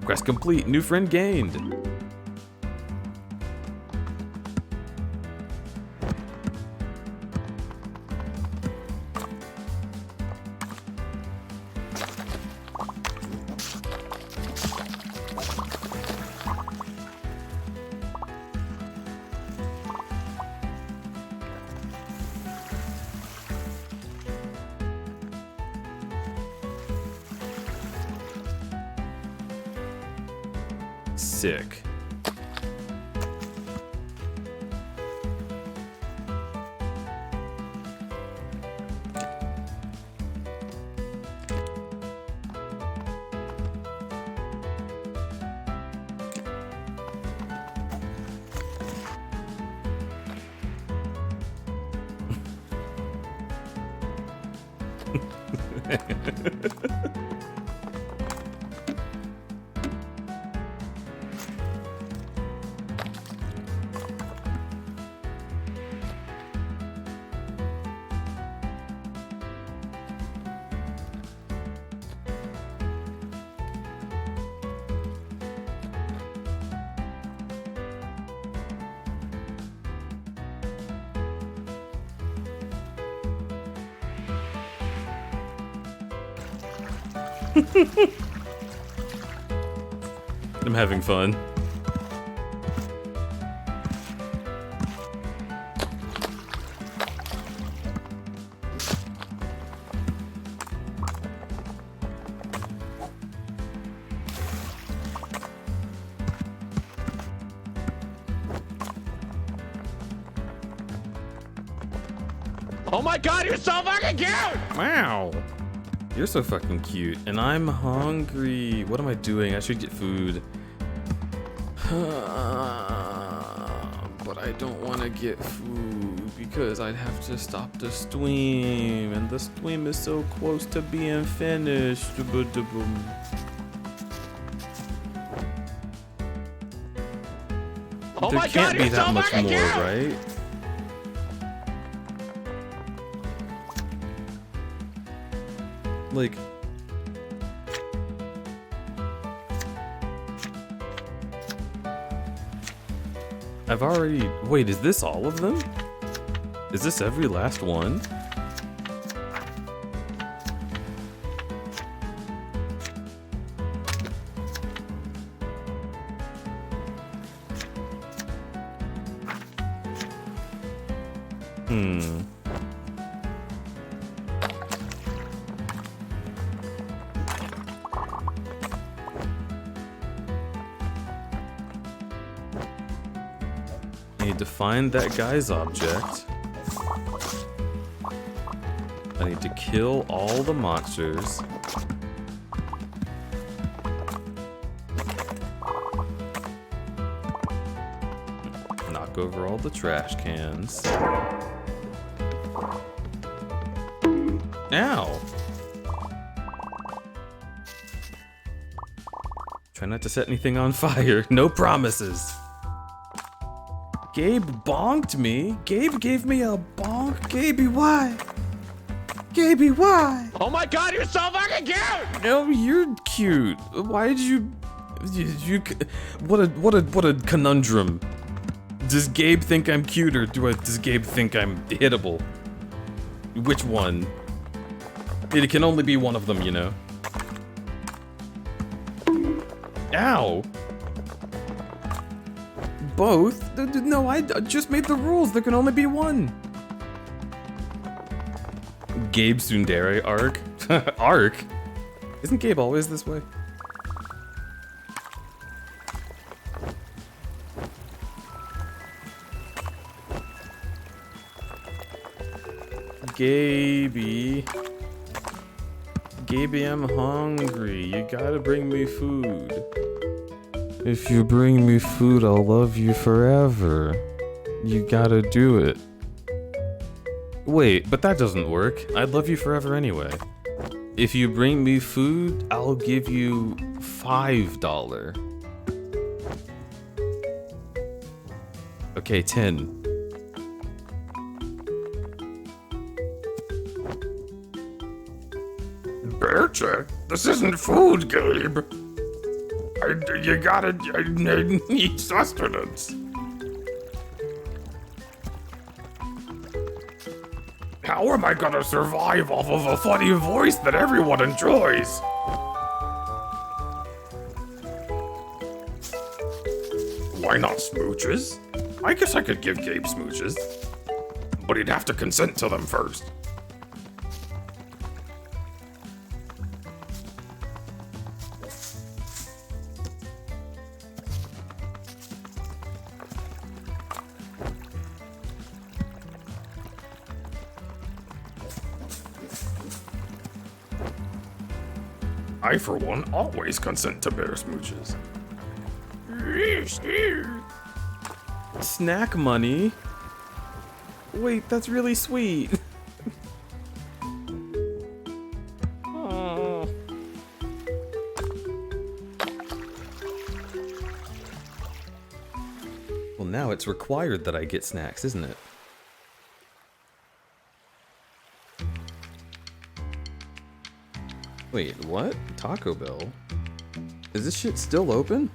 Quest complete, new friend gained. Sick. I'm having fun. Oh my god, you're so fucking cute! Wow. You're so fucking cute, and I'm hungry. What am I doing? I should get food. But I don't want to get food because I'd have to stop the stream, and the stream is so close to being finished. Oh There my can't god, be you're that so much fucking more, cute! right? Like, I've already, wait, is this all of them? Is this every last one? I need to find that guy's object. I need to kill all the monsters. Knock over all the trash cans. Ow! Try not to set anything on fire. No promises. Gabe bonked me. Gabe gave me a bonk. Gaby, why? Gaby, why? Oh my god, you're so fucking cute! No, you're cute. Why did you what a conundrum. Does Gabe think I'm cute, or does Gabe think I'm hittable? Which one? It can only be one of them, you know. Ow! Both? No, I just made the rules. There can only be one. Gabe Tsundere arc? Arc? Isn't Gabe always this way? Gaby. Gaby, I'm hungry. You gotta bring me food. If you bring me food, I'll love you forever. You gotta do it. Wait, but that doesn't work. I'd love you forever anyway. If you bring me food, I'll give you $5. Okay, 10. Bear check? This isn't food, Gabe. I need sustenance. How am I gonna survive off of a funny voice that everyone enjoys? Why not smooches? I guess I could give Gabe smooches. But he'd have to consent to them first. I, for one, always consent to bear smooches. Snack money? Wait, that's really sweet. Oh. Well, now it's required that I get snacks, isn't it? Wait, what? Taco Bell? Is this shit still open?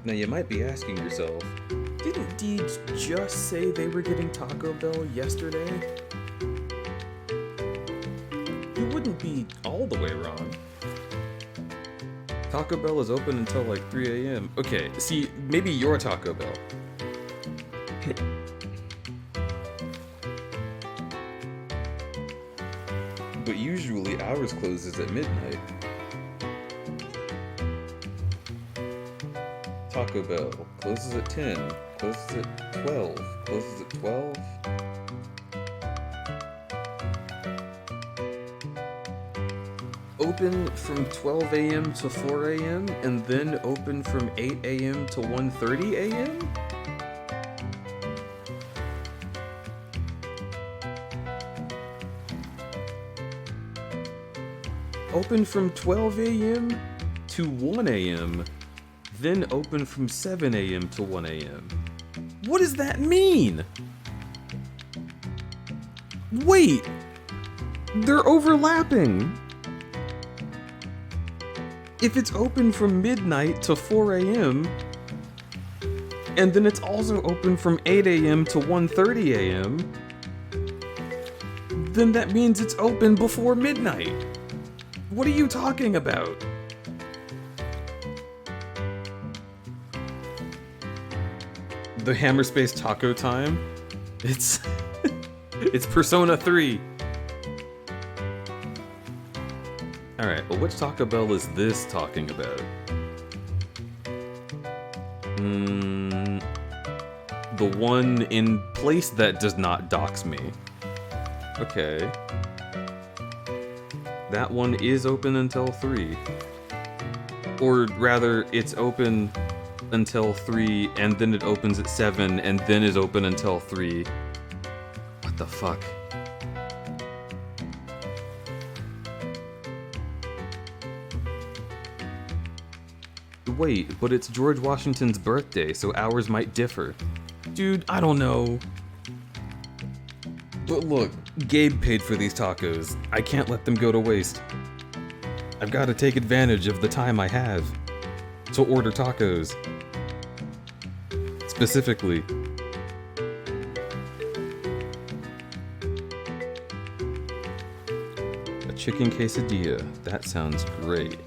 Now you might be asking yourself, didn't Deeds just say they were getting Taco Bell yesterday? You wouldn't be all the way wrong. Taco Bell is open until like 3 a.m. Okay, see, maybe you're Taco Bell. But usually ours closes at midnight. Taco Bell closes at 10, closes at 12, closes at 12. Open from 12 a.m. to 4 a.m. and then open from 8 a.m. to 1:30 a.m.? Open from 12 a.m. to 1 a.m., then open from 7 a.m. to 1 a.m. What does that mean? Wait! They're overlapping! If it's open from midnight to 4 a.m., and then it's also open from 8 a.m. to 1:30 a.m., then that means it's open before midnight. What are you talking about? The Hammerspace Taco Time? It's... it's Persona 3. Alright, well which Taco Bell is this talking about? The one in place that does not dox me. Okay. That one is open until 3. Or rather, it's open until 3, and then it opens at 7, and then is open until 3. What the fuck? Wait, but it's George Washington's birthday, so hours might differ. Dude, I don't know. But look, Gabe paid for these tacos. I can't let them go to waste. I've got to take advantage of the time I have to order tacos. Specifically. A chicken quesadilla. That sounds great.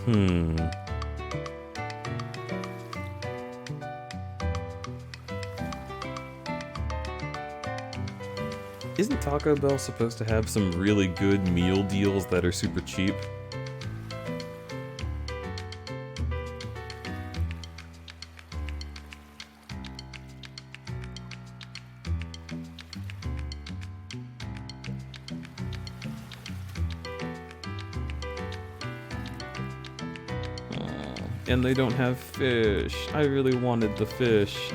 Hmm. Isn't Taco Bell supposed to have some really good meal deals that are super cheap? And they don't have fish. I really wanted the fish.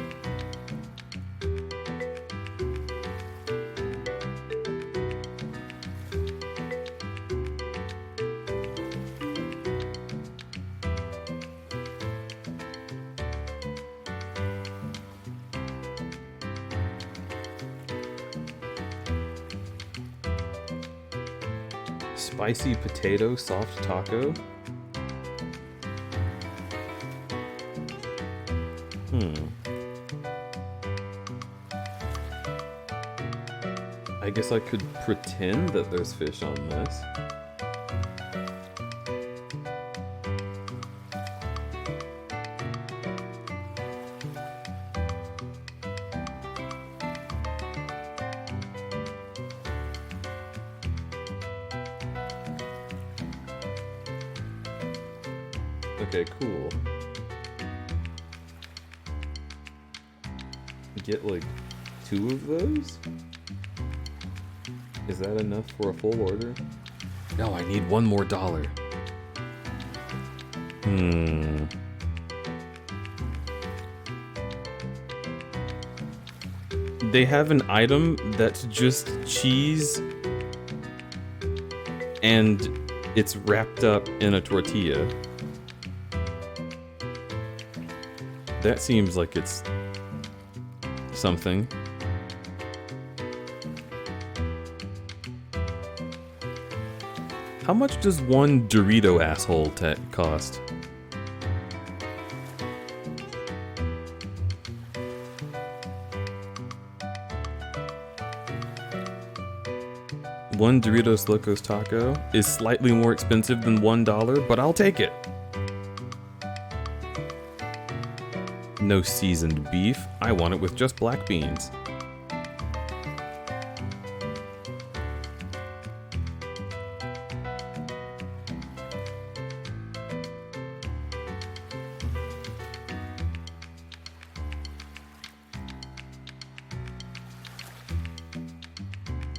Spicy potato soft taco? I guess I could pretend that there's fish on this. Okay, cool. Get like 2 of those? Is that enough for a full order? No, I need $1 more. They have an item that's just cheese and it's wrapped up in a tortilla. That seems like it's something. How much does one Dorito asshole cost? One Doritos Locos Taco is slightly more expensive than $1, but I'll take it. No seasoned beef. I want it with just black beans.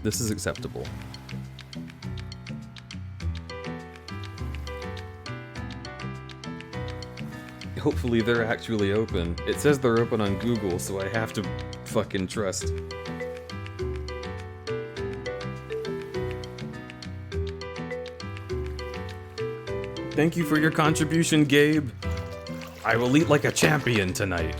This is acceptable. Hopefully they're actually open. It says they're open on Google, so I have to fucking trust. Thank you for your contribution, Gabe. I will eat like a champion tonight.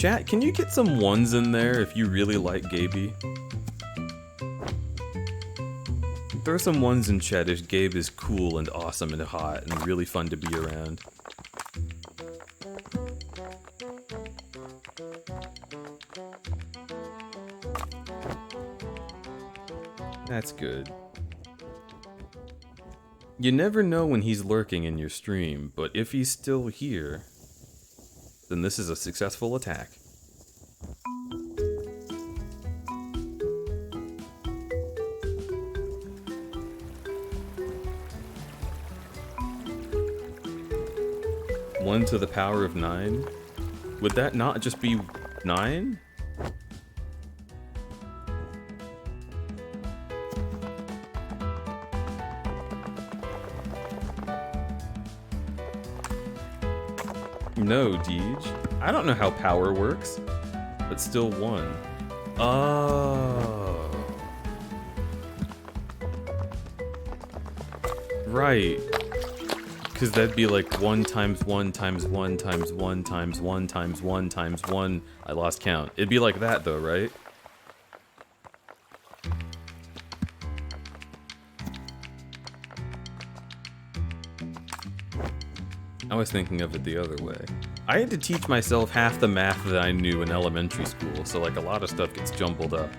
Chat, can you get some ones in there if you really like Gaby? Throw some ones in chat if Gabe is cool and awesome and hot and really fun to be around. That's good. You never know when he's lurking in your stream, but if he's still here, then this is a successful attack. One to the power of 9? Would that not just be 9? No, Deej. I don't know how power works, but still 1. Oh. Right. Because that'd be like 1 times 1 times 1 times 1 times 1 times 1 times 1. I lost count. It'd be like that though, right? I was thinking of it the other way. I had to teach myself half the math that I knew in elementary school, so like a lot of stuff gets jumbled up.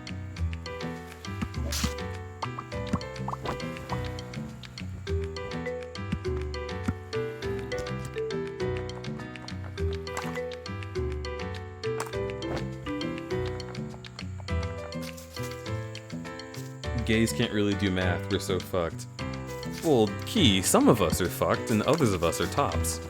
Gays can't really do math, we're so fucked. Well, Key, some of us are fucked and others of us are tops.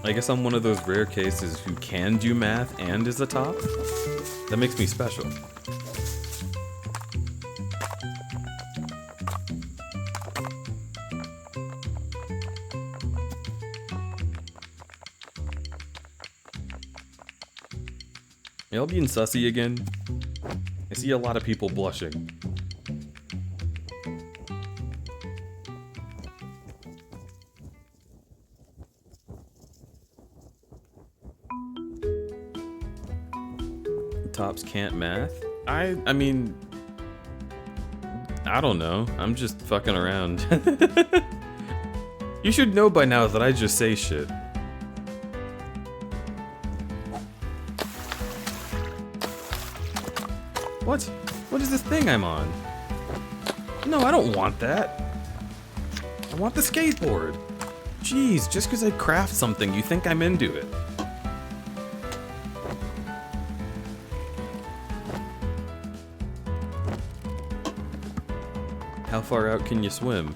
I guess I'm one of those rare cases who can do math and is a top. That makes me special. Y'all being sussy again? I see a lot of people blushing. Tops can't math? I mean, I don't know. I'm just fucking around. You should know by now that I just say shit. What? What is this thing I'm on? No, I don't want that. I want the skateboard. Jeez, just because I craft something, you think I'm into it. How far out can you swim?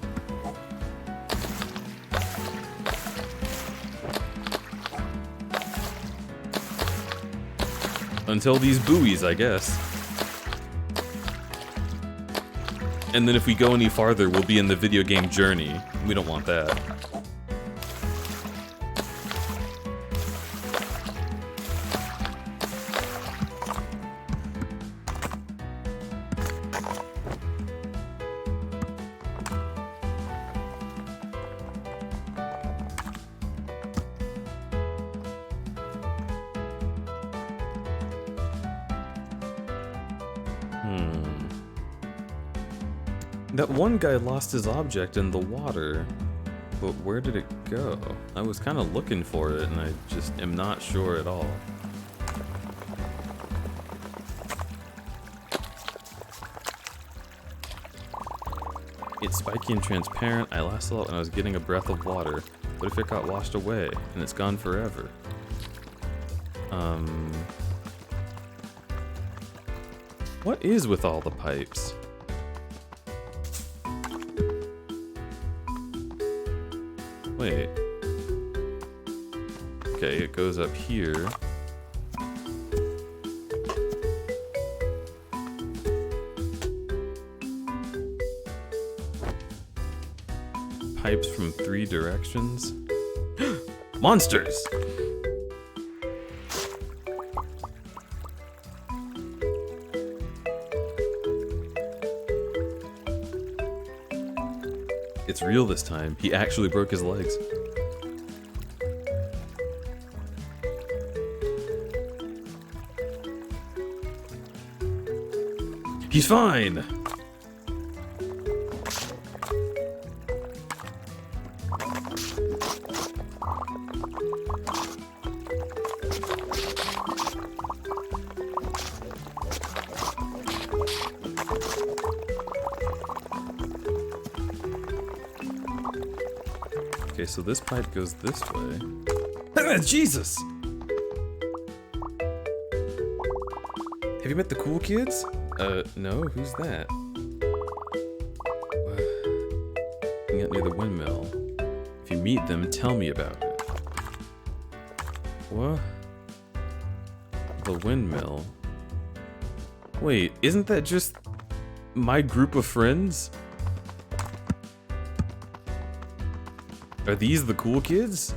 Until these buoys, I guess. And then if we go any farther, we'll be in the video game journey. We don't want that. That one guy lost his object in the water, but where did it go? I was kind of looking for it and I just am not sure at all. It's spiky and transparent. I last saw it when I was getting a breath of water. What if it got washed away and it's gone forever? What is with all the pipes? Wait. Okay, it goes up here. Pipes from 3 directions. Monsters! It's real this time. He actually broke his legs. He's fine! Okay, so this pipe goes this way. Jesus! Have you met the cool kids? No, who's that? Hanging out near the windmill. If you meet them, tell me about it. What? The windmill. Wait, isn't that just my group of friends? Are these the cool kids?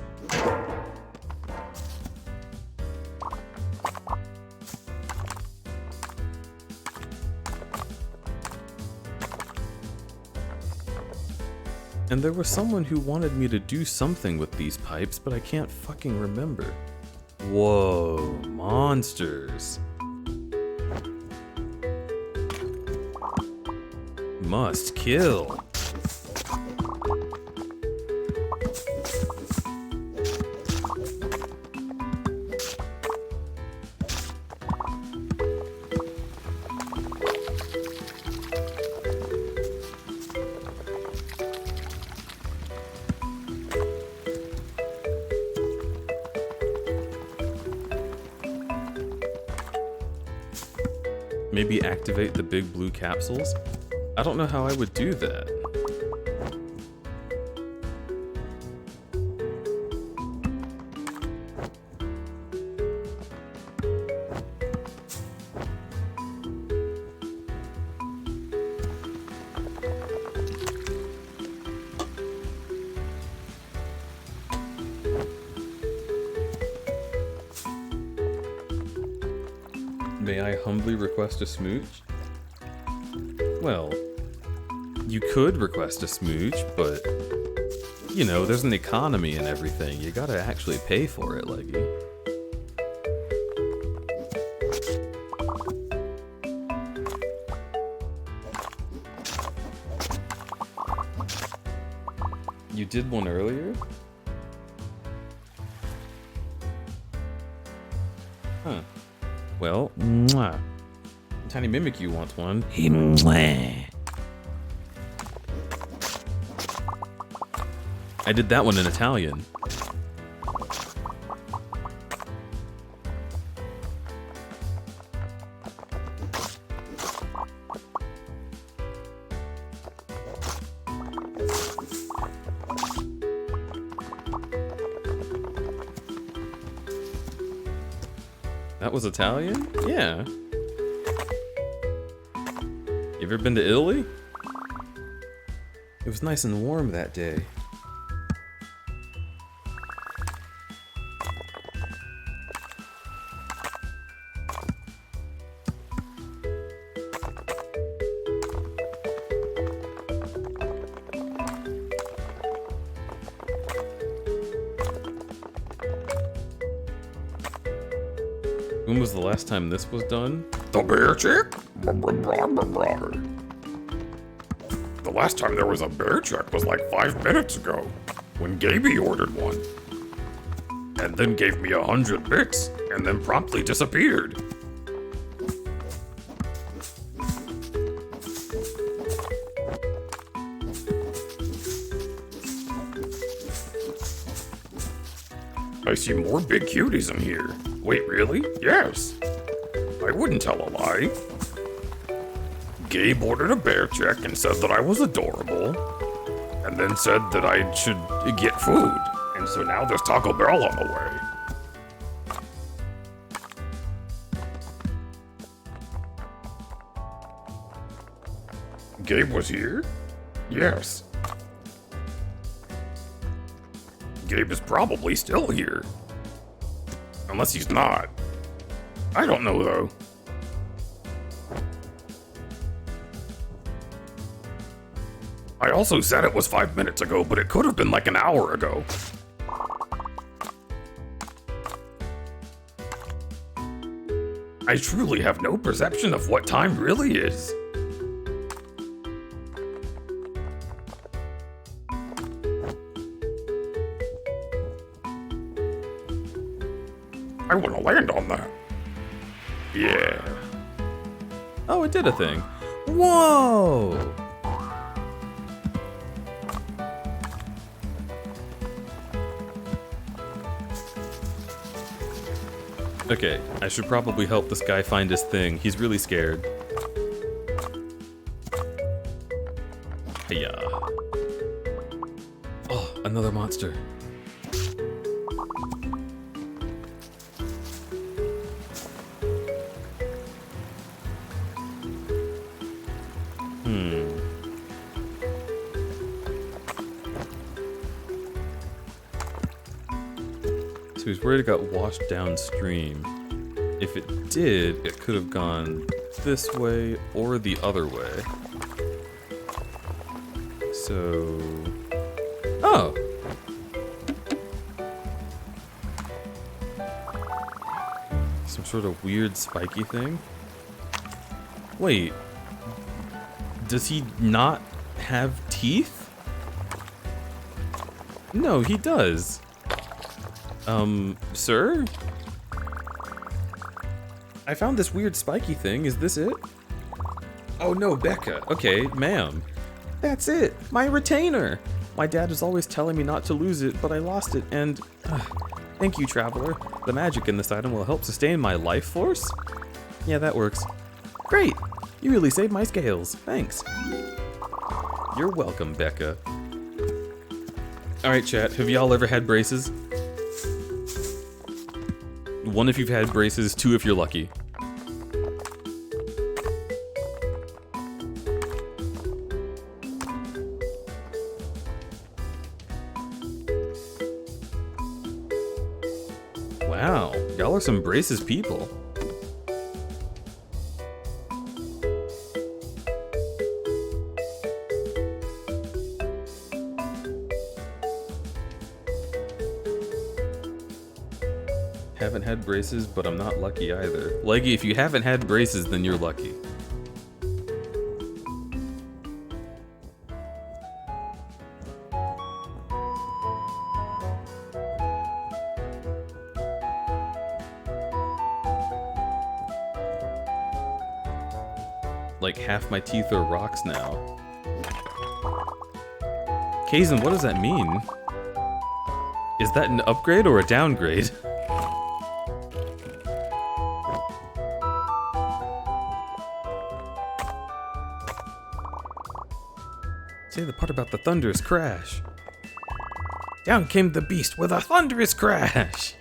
And there was someone who wanted me to do something with these pipes, but I can't fucking remember. Whoa, monsters. Must kill. Maybe activate the big blue capsules? I don't know how I would do that. May I humbly request a smooch? Well, you could request a smooch, but, you know, there's an economy and everything. You gotta actually pay for it, Leggy. You did one earlier? Huh. Well, mwah. Tiny Mimic you wants one. I did that one in Italian. That was Italian? Yeah. You ever been to Italy? It was nice and warm that day. When was the last time this was done? The bear check? The last time there was a bear check was like 5 minutes ago, when Gaby ordered one. And then gave me 100 bits, and then promptly disappeared. I see more big cuties in here. Wait, really? Yes. I wouldn't tell a lie. Gabe ordered a bear check and said that I was adorable, and then said that I should get food. And so now there's Taco Bell on the way. Gabe was here? Yes. Gabe is probably still here. Unless he's not. I don't know, though. I also said it was 5 minutes ago, but it could have been like an hour ago. I truly have no perception of what time really is. I want to land on that. Yeah. Oh, it did a thing. Whoa! Okay, I should probably help this guy find his thing. He's really scared. Hiya. Oh, another monster. So he's worried it got washed downstream. If it did, it could have gone this way or the other way. So... Oh! Some sort of weird spiky thing? Wait. Does he not have teeth? No, he does. Sir? I found this weird spiky thing. Is this it? Oh no, Becca. Okay, ma'am. That's it. My retainer. My dad is always telling me not to lose it, but I lost it, and... thank you, traveler. The magic in this item will help sustain my life force? Yeah, that works. Great! You really saved my scales. Thanks. You're welcome, Becca. Alright, chat. Have y'all ever had braces? 1 if you've had braces, 2 if you're lucky. Wow, y'all are some braces people. Haven't had braces, but I'm not lucky either. Leggy, if you haven't had braces, then you're lucky. Like half my teeth are rocks now. Kazan, what does that mean? Is that an upgrade or a downgrade? Say the part about the thunderous crash. Down came the beast with a thunderous crash!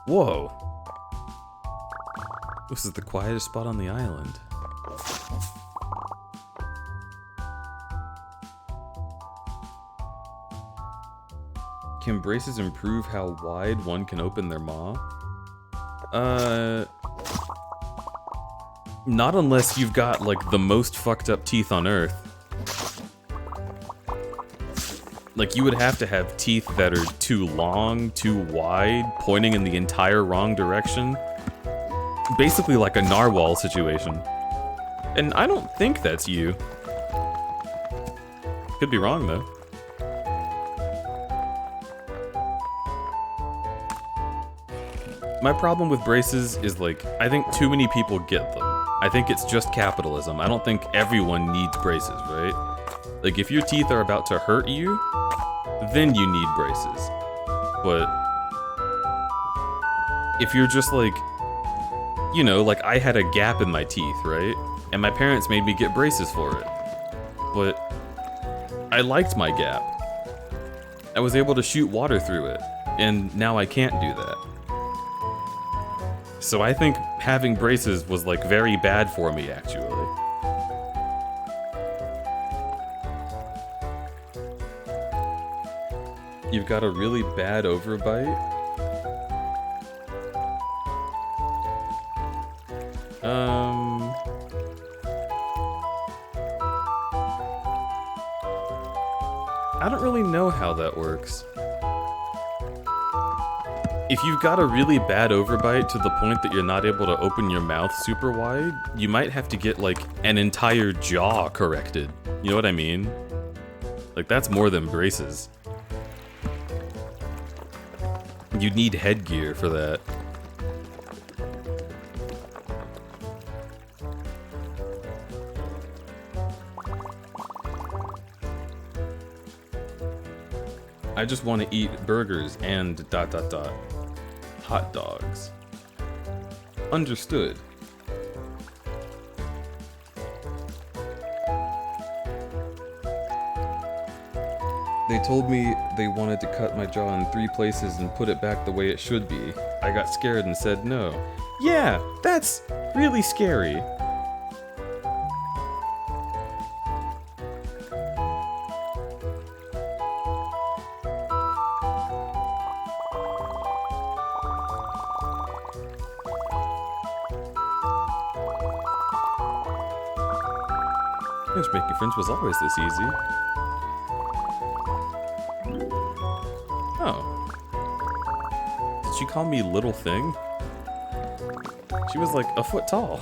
Whoa. This is the quietest spot on the island. Can braces improve how wide one can open their maw? Not unless you've got, like, the most fucked up teeth on Earth. Like, you would have to have teeth that are too long, too wide, pointing in the entire wrong direction. Basically like a narwhal situation. And I don't think that's you. Could be wrong, though. My problem with braces is, like, I think too many people get them. I think it's just capitalism. I don't think everyone needs braces, right? Like, if your teeth are about to hurt you, then you need braces. But if you're just like, you know, like I had a gap in my teeth, right? And my parents made me get braces for it. But I liked my gap. I was able to shoot water through it, and now I can't do that. So I think having braces was, like, very bad for me, actually. You've got a really bad overbite? I don't really know how that works. If you've got a really bad overbite to the point that you're not able to open your mouth super wide, you might have to get, like, an entire jaw corrected. You know what I mean? Like, that's more than braces. You'd need headgear for that. I just want to eat burgers and ... hot dogs. Understood. They told me they wanted to cut my jaw in 3 places and put it back the way it should be. I got scared and said no. Yeah, that's really scary. Wish making friends was always this easy. Oh. Did she call me little thing? She was like a foot tall.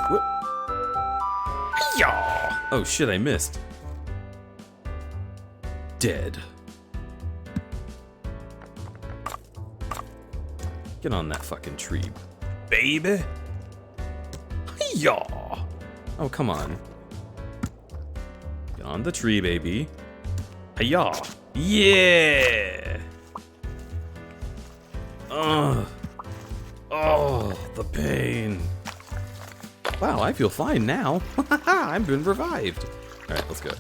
What? Hi-yah! Oh shit, I missed. Dead. Get on that fucking tree, baby. Hi-yah! Oh, come on. Get on the tree, baby. Hi-yah! Yeah! Ugh. Oh, the pain. Wow, I feel fine now. I've been revived. All right, let's go.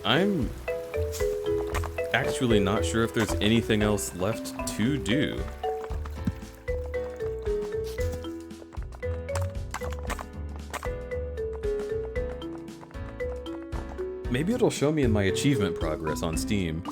I'm actually not sure if there's anything else left to do. Maybe it'll show me in my achievement progress on Steam.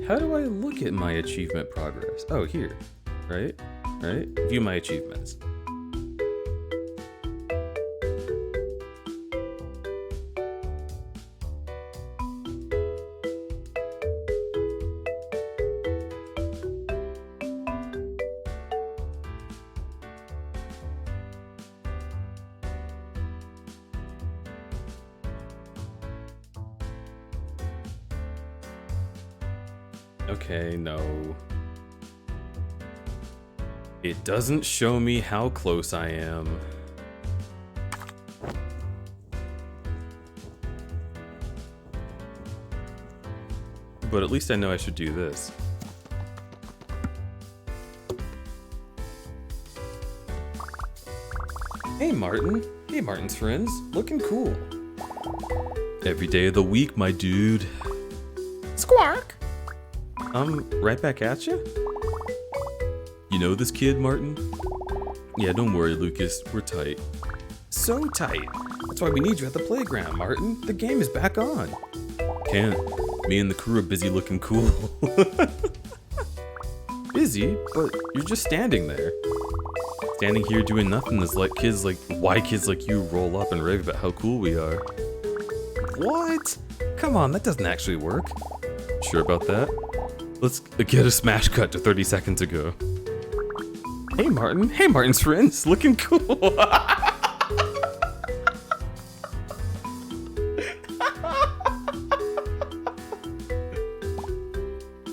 How do I look at my achievement progress? Oh, here. Right? Right? View my achievements. Okay, no. It doesn't show me how close I am. But at least I know I should do this. Hey Martin. Hey Martin's friends. Looking cool. Every day of the week, my dude. Squawk! Right back at you? You know this kid, Martin? Yeah, don't worry, Lucas. We're tight. So tight. That's why we need you at the playground, Martin. The game is back on. Can't. Me and the crew are busy looking cool. Busy? But you're just standing there. Standing here doing nothing is like why kids like you roll up and rave about how cool we are. What? Come on, that doesn't actually work. Sure about that? Let's get a smash cut to 30 seconds ago. Hey Martin. Hey Martin's friends. Looking cool.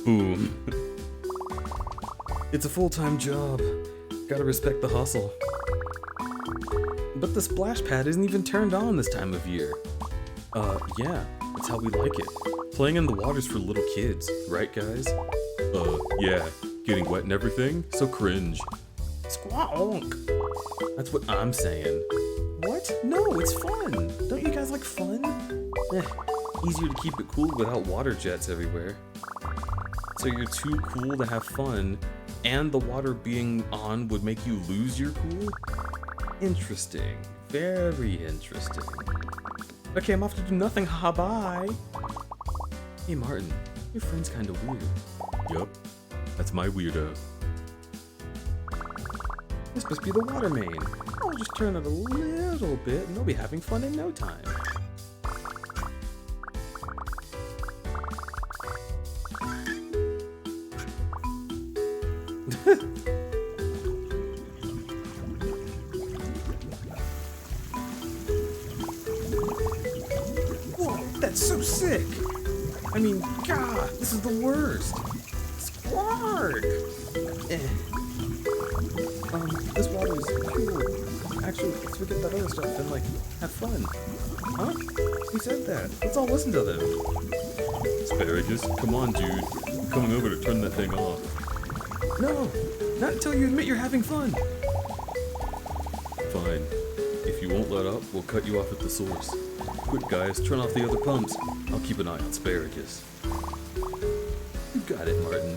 Boom. It's a full-time job. Gotta respect the hustle. But the splash pad isn't even turned on this time of year. Yeah, that's how we like it. Playing in the water's for little kids, right guys? Yeah, getting wet and everything, so cringe. Squonk! That's what I'm saying. What? No, it's fun! Don't you guys like fun? Easier to keep it cool without water jets everywhere. So you're too cool to have fun, and the water being on would make you lose your cool? Interesting. Very interesting. Okay, I'm off to do nothing, haha, bye! Hey Martin, your friend's kinda weird. Yup, that's my weirdo. This must be the water main. I'll just turn it a little bit and they'll be having fun in no time. Whoa, that's so sick! I mean, God, this is the worst. Squark! This water is cool. Actually, let's forget that other stuff and, like, have fun. Huh? Who said that? Let's all listen to them. Asparagus, come on, dude. I'm coming over to turn that thing off. No! Not until you admit you're having fun! Fine. If you won't let up, we'll cut you off at the source. Quick, guys, turn off the other pumps. I'll keep an eye on Asparagus. You got it, Martin.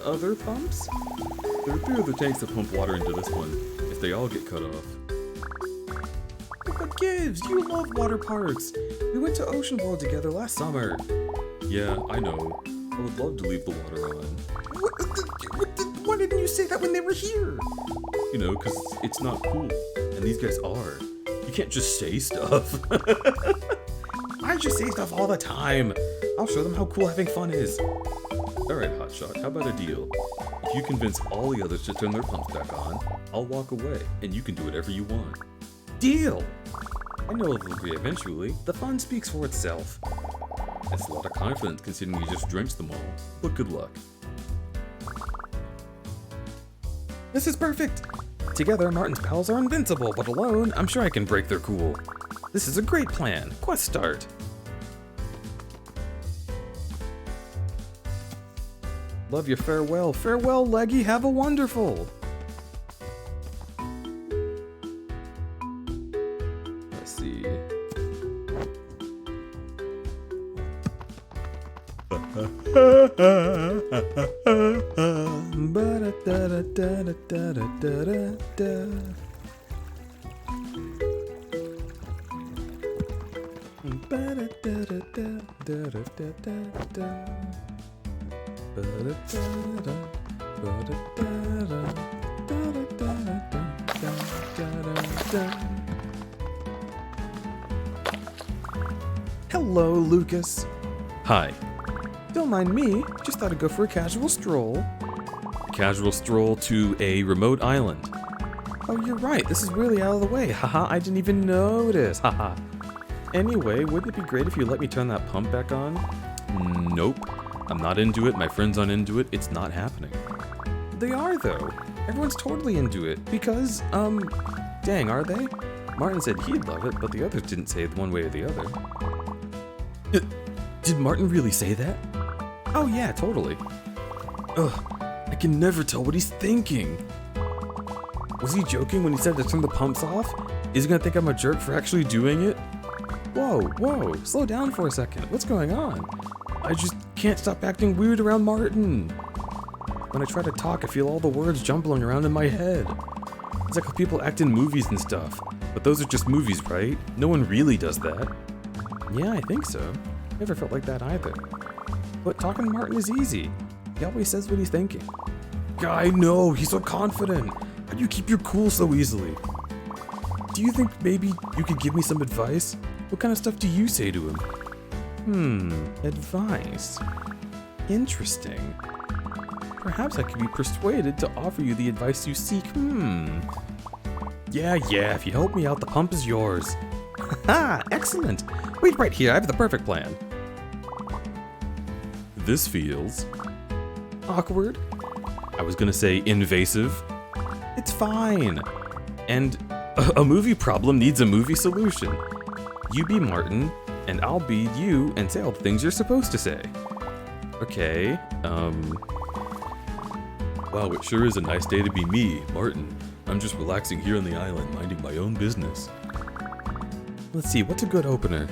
Other pumps? There are 3 other tanks that pump water into this one, if they all get cut off. What gives? You love water parks! We went to Ocean World together last summer. Yeah, I know. I would love to leave the water on. Why didn't you say that when they were here? You know, because it's not cool. And these guys are. You can't just say stuff. I just say stuff all the time. I'll show them how cool having fun is. Alright, Hotshot, how about a deal? If you convince all the others to turn their pumps back on, I'll walk away, and you can do whatever you want. Deal! I know it'll agree eventually. The fun speaks for itself. That's a lot of confidence considering you just drenched them all, but good luck. This is perfect! Together, Martin's pals are invincible, but alone, I'm sure I can break their cool. This is a great plan. Quest start. Love your farewell. Farewell, Leggy. Have a wonderful. Let's see. Hello, Lucas. Hi. Don't mind me, just thought I'd go for a casual stroll. A casual stroll to a remote island. Oh, you're right, this is really out of the way. Haha, I didn't even notice. Haha. Anyway, wouldn't it be great if you let me turn that pump back on? Nope. I'm not into it, my friends aren't into it, it's not happening. They are, though. Everyone's totally into it, because, dang, are they? Martin said he'd love it, but the others didn't say it one way or the other. Did Martin really say that? Oh yeah, totally. Ugh, I can never tell what he's thinking. Was he joking when he said to turn the pumps off? Is he gonna think I'm a jerk for actually doing it? Whoa, slow down for a second. What's going on? I just can't stop acting weird around Martin. When I try to talk, I feel all the words jumbling around in my head. It's like how people act in movies and stuff, but those are just movies, right? No one really does that. Yeah, I think so. Never felt like that either. But talking to Martin is easy. He always says what he's thinking. I know, he's so confident. How do you keep your cool so easily? Do you think maybe you could give me some advice? What kind of stuff do you say to him? Advice. Interesting. Perhaps I could be persuaded to offer you the advice you seek. Yeah, if you help me out, the pump is yours. Haha, excellent. Wait right here, I have the perfect plan. This feels awkward. I was gonna say invasive. It's fine. And a movie problem needs a movie solution. You be Martin, and I'll be you and say all the things you're supposed to say. Okay, wow, it sure is a nice day to be me, Martin. I'm just relaxing here on the island, minding my own business. Let's see, what's a good opener?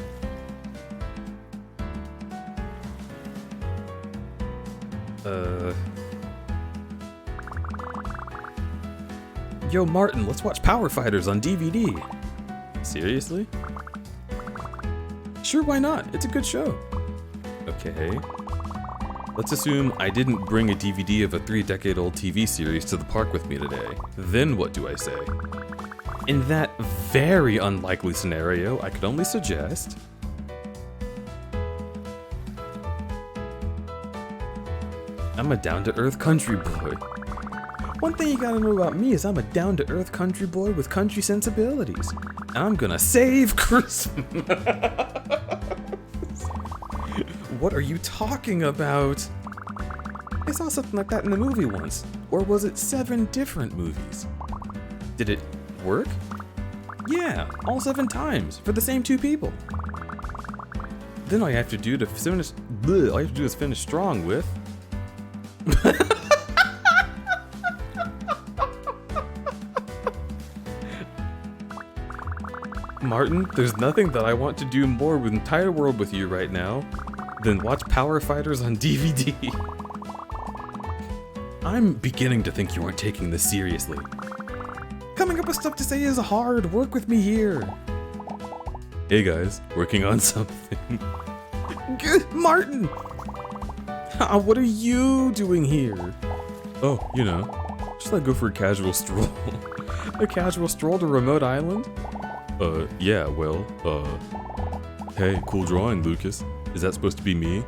Yo, Martin, let's watch Power Fighters on DVD. Seriously? Sure, why not? It's a good show. Okay. Let's assume I didn't bring a DVD of a 3-decade-old TV series to the park with me today. Then what do I say? In that very unlikely scenario, I could only suggest... I'm a down-to-earth country boy. One thing you gotta know about me is I'm a down-to-earth country boy with country sensibilities. And I'm gonna save Christmas. What are you talking about? I saw something like that in the movie once. Or was it 7 different movies? Did it work? Yeah, all 7 times for the same 2 people. Then all you have to do to finish, all you have to do is finish strong with. Martin, there's nothing that I want to do more with the entire world with you right now than watch Power Fighters on DVD. I'm beginning to think you aren't taking this seriously. Coming up with stuff to say is hard. Work with me here. Hey guys, working on something. Martin! What are you doing here? Oh, you know, just let go for a casual stroll. A casual stroll to a remote island? Yeah, well, hey, cool drawing, Lucas. Is that supposed to be me?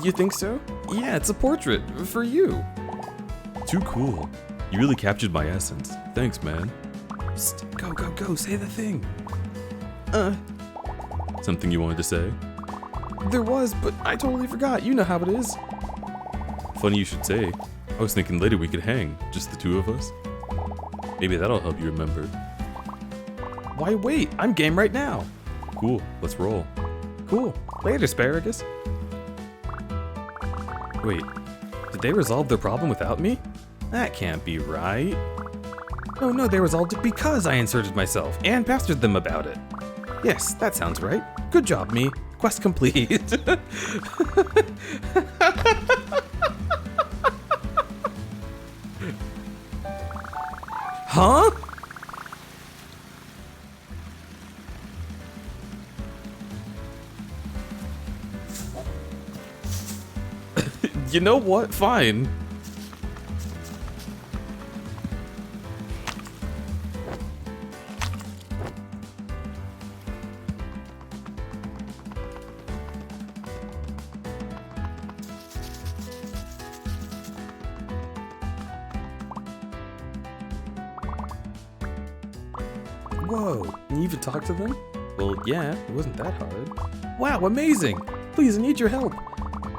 You think so? Yeah, it's a portrait, for you. Too cool. You really captured my essence. Thanks, man. Psst, go, say the thing. Something you wanted to say? There was, but I totally forgot. You know how it is. Funny you should say. I was thinking later we could hang, just the 2 of us. Maybe that'll help you remember. Why wait? I'm game right now. Cool, let's roll. Cool. Later, asparagus. Wait, did they resolve their problem without me? That can't be right. Oh no, they resolved it because I inserted myself and pestered them about it. Yes, that sounds right. Good job, me. Quest complete. Huh? You know what? Fine. Whoa, you even talk to them? Well, yeah, it wasn't that hard. Wow, amazing! Please, I need your help.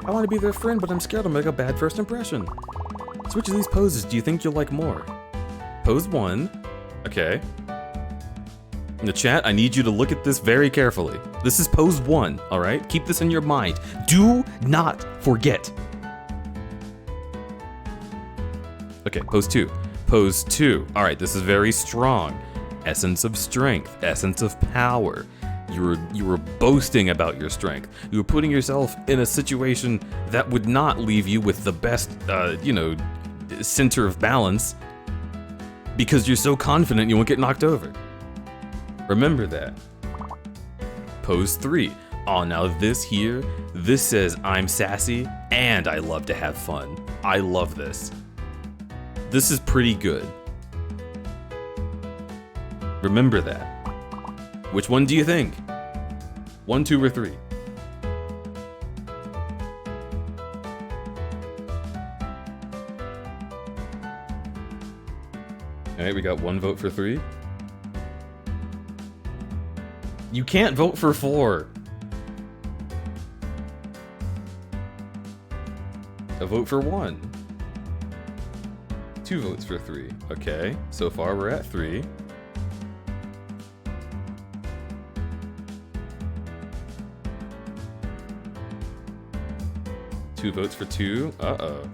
I want to be their friend, but I'm scared I'll make a bad first impression. Which of these poses do you think you'll like more? Pose 1. Okay. In the chat, I need you to look at this very carefully. This is pose 1, alright? Keep this in your mind. Do not forget. Okay, pose 2. Pose 2. Alright, this is very strong. Essence of strength, essence of power. You were boasting about your strength. You were putting yourself in a situation that would not leave you with the best, center of balance because you're so confident you won't get knocked over. Remember that. Pose 3. Oh, now this here, this says I'm sassy and I love to have fun. I love this. This is pretty good. Remember that. Which one do you think? 1, 2, or 3? Alright, we got 1 vote for 3. You can't vote for 4. A vote for 1. 2 votes for 3. Okay, so far we're at 3. Two votes for 2. Uh-oh.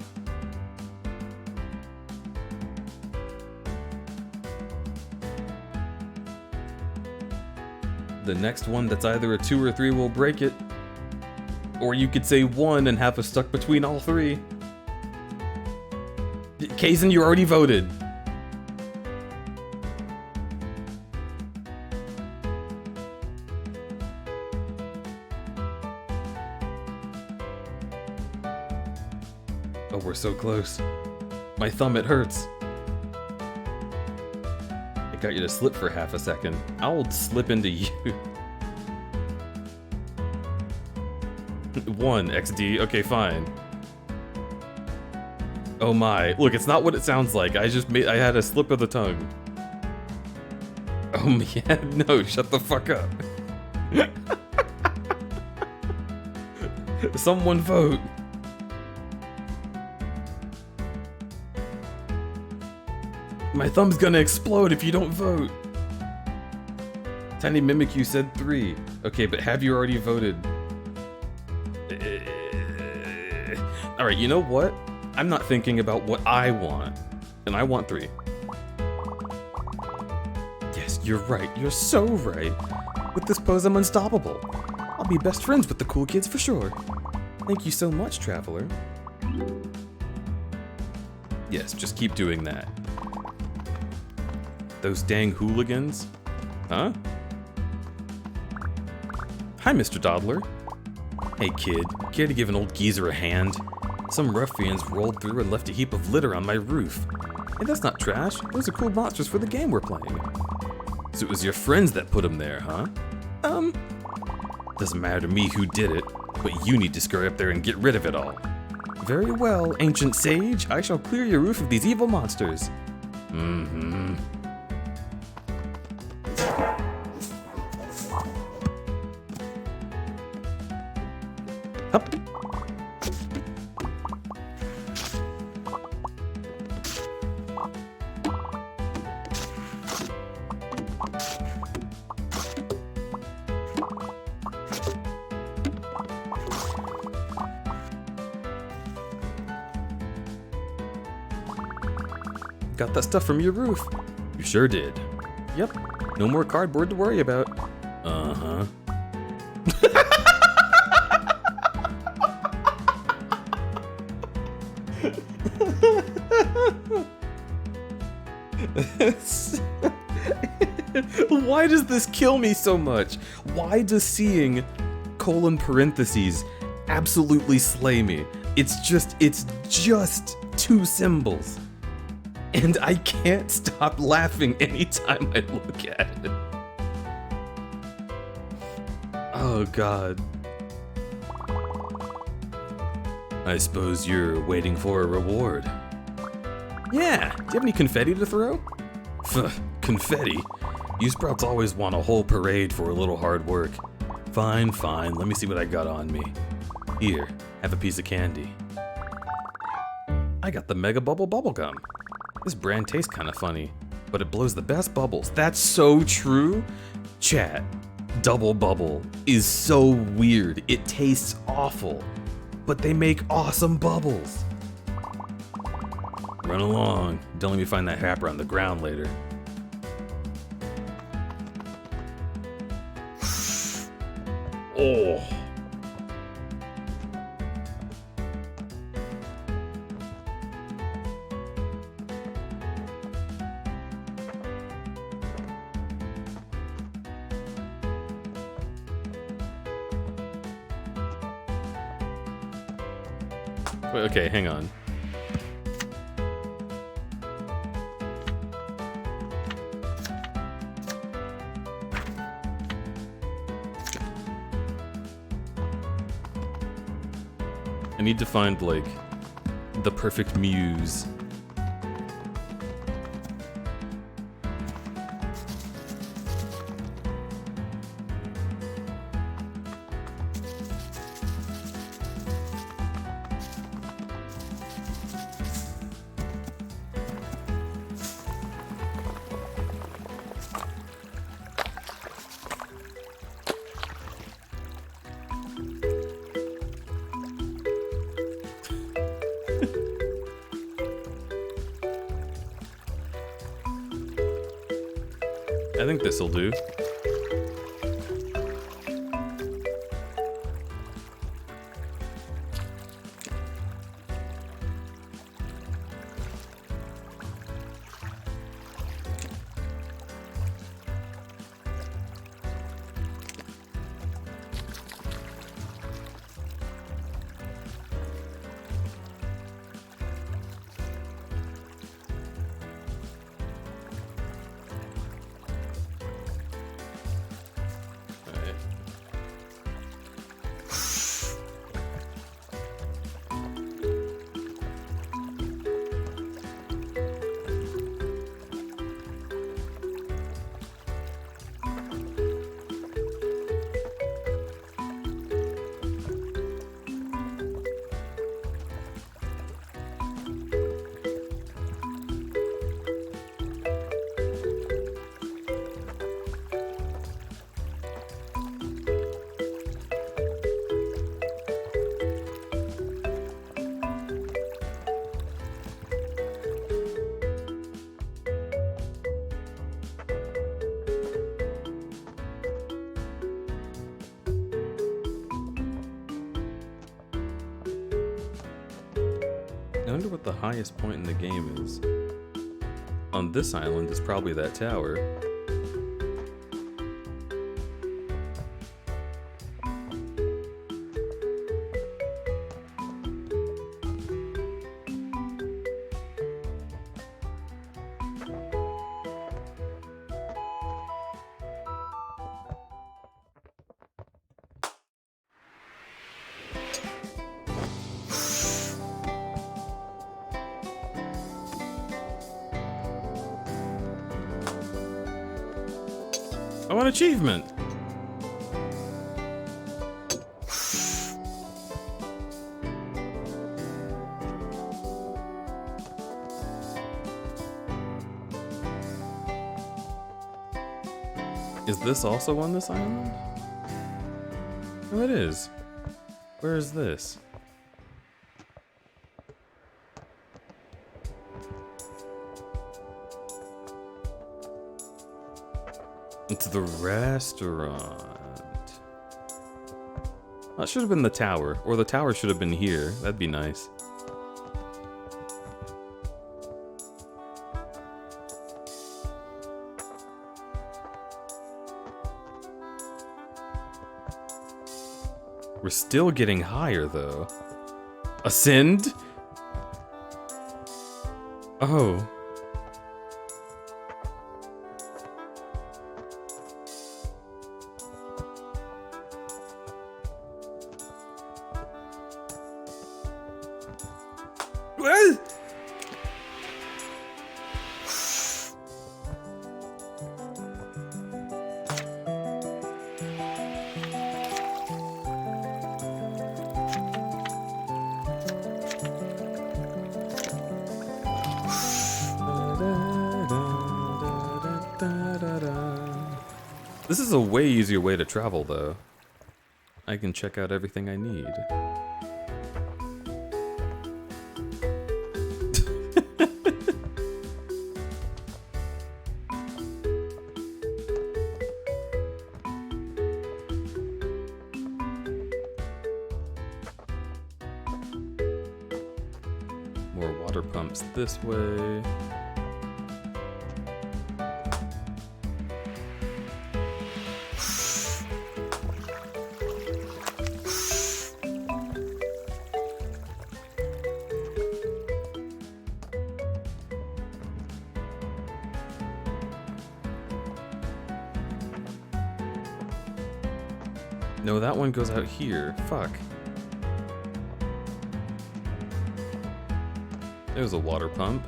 The next one that's either a 2 or 3 will break it. Or you could say 1 and have us stuck between all 3. Kaizen, you already voted. Oh, we're so close. My thumb, it hurts. I got you to slip for half a second. I'll slip into you. 1 XD. Okay, fine. Oh my. Look, it's not what it sounds like. I had a slip of the tongue. Oh man, no, shut the fuck up. Someone vote. My thumb's gonna explode if you don't vote. Tiny Mimic, you said 3. Okay, but have you already voted? Alright, you know what? I'm not thinking about what I want. And I want 3. Yes, you're right. You're so right. With this pose, I'm unstoppable. I'll be best friends with the cool kids for sure. Thank you so much, Traveler. Yes, just keep doing that. Those dang hooligans? Huh? Hi, Mr. Dawdler. Hey, kid. Care to give an old geezer a hand? Some ruffians rolled through and left a heap of litter on my roof. Hey, that's not trash. Those are cool monsters for the game we're playing. So it was your friends that put them there, huh? Doesn't matter to me who did it, but you need to scurry up there and get rid of it all. Very well, ancient sage. I shall clear your roof of these evil monsters. Mm-hmm. Hup. Got that stuff from your roof. You sure did. Yep. No more cardboard to worry about. Uh-huh. Why does this kill me so much? Why does seeing colon parentheses absolutely slay me? It's just 2 symbols. And I can't stop laughing anytime I look at it. Oh god. I suppose you're waiting for a reward. Yeah, do you have any confetti to throw? Confetti? You sprouts always want a whole parade for a little hard work. Fine, let me see what I got on me. Here, have a piece of candy. I got the Mega Bubble Bubblegum. This brand tastes kinda funny, but it blows the best bubbles. That's so true. Chat, Double Bubble is so weird. It tastes awful, but they make awesome bubbles. Run along. Don't let me find that happer on the ground later. Oh. Wait, okay, hang on. I need to find, like, the perfect muse. I think this'll do. wonder what the highest point in the game is. On this island is probably that tower. I want achievement! Is this also on this island? Oh, it is. Where is this? It's the restaurant. That should have been the tower, or the tower should have been here. That'd be nice. We're still getting higher, though. Ascend? Oh. Well. This is a way easier way to travel, though. I can check out everything I need. More water pumps this way. No, that one goes out here. Fuck. There's a water pump.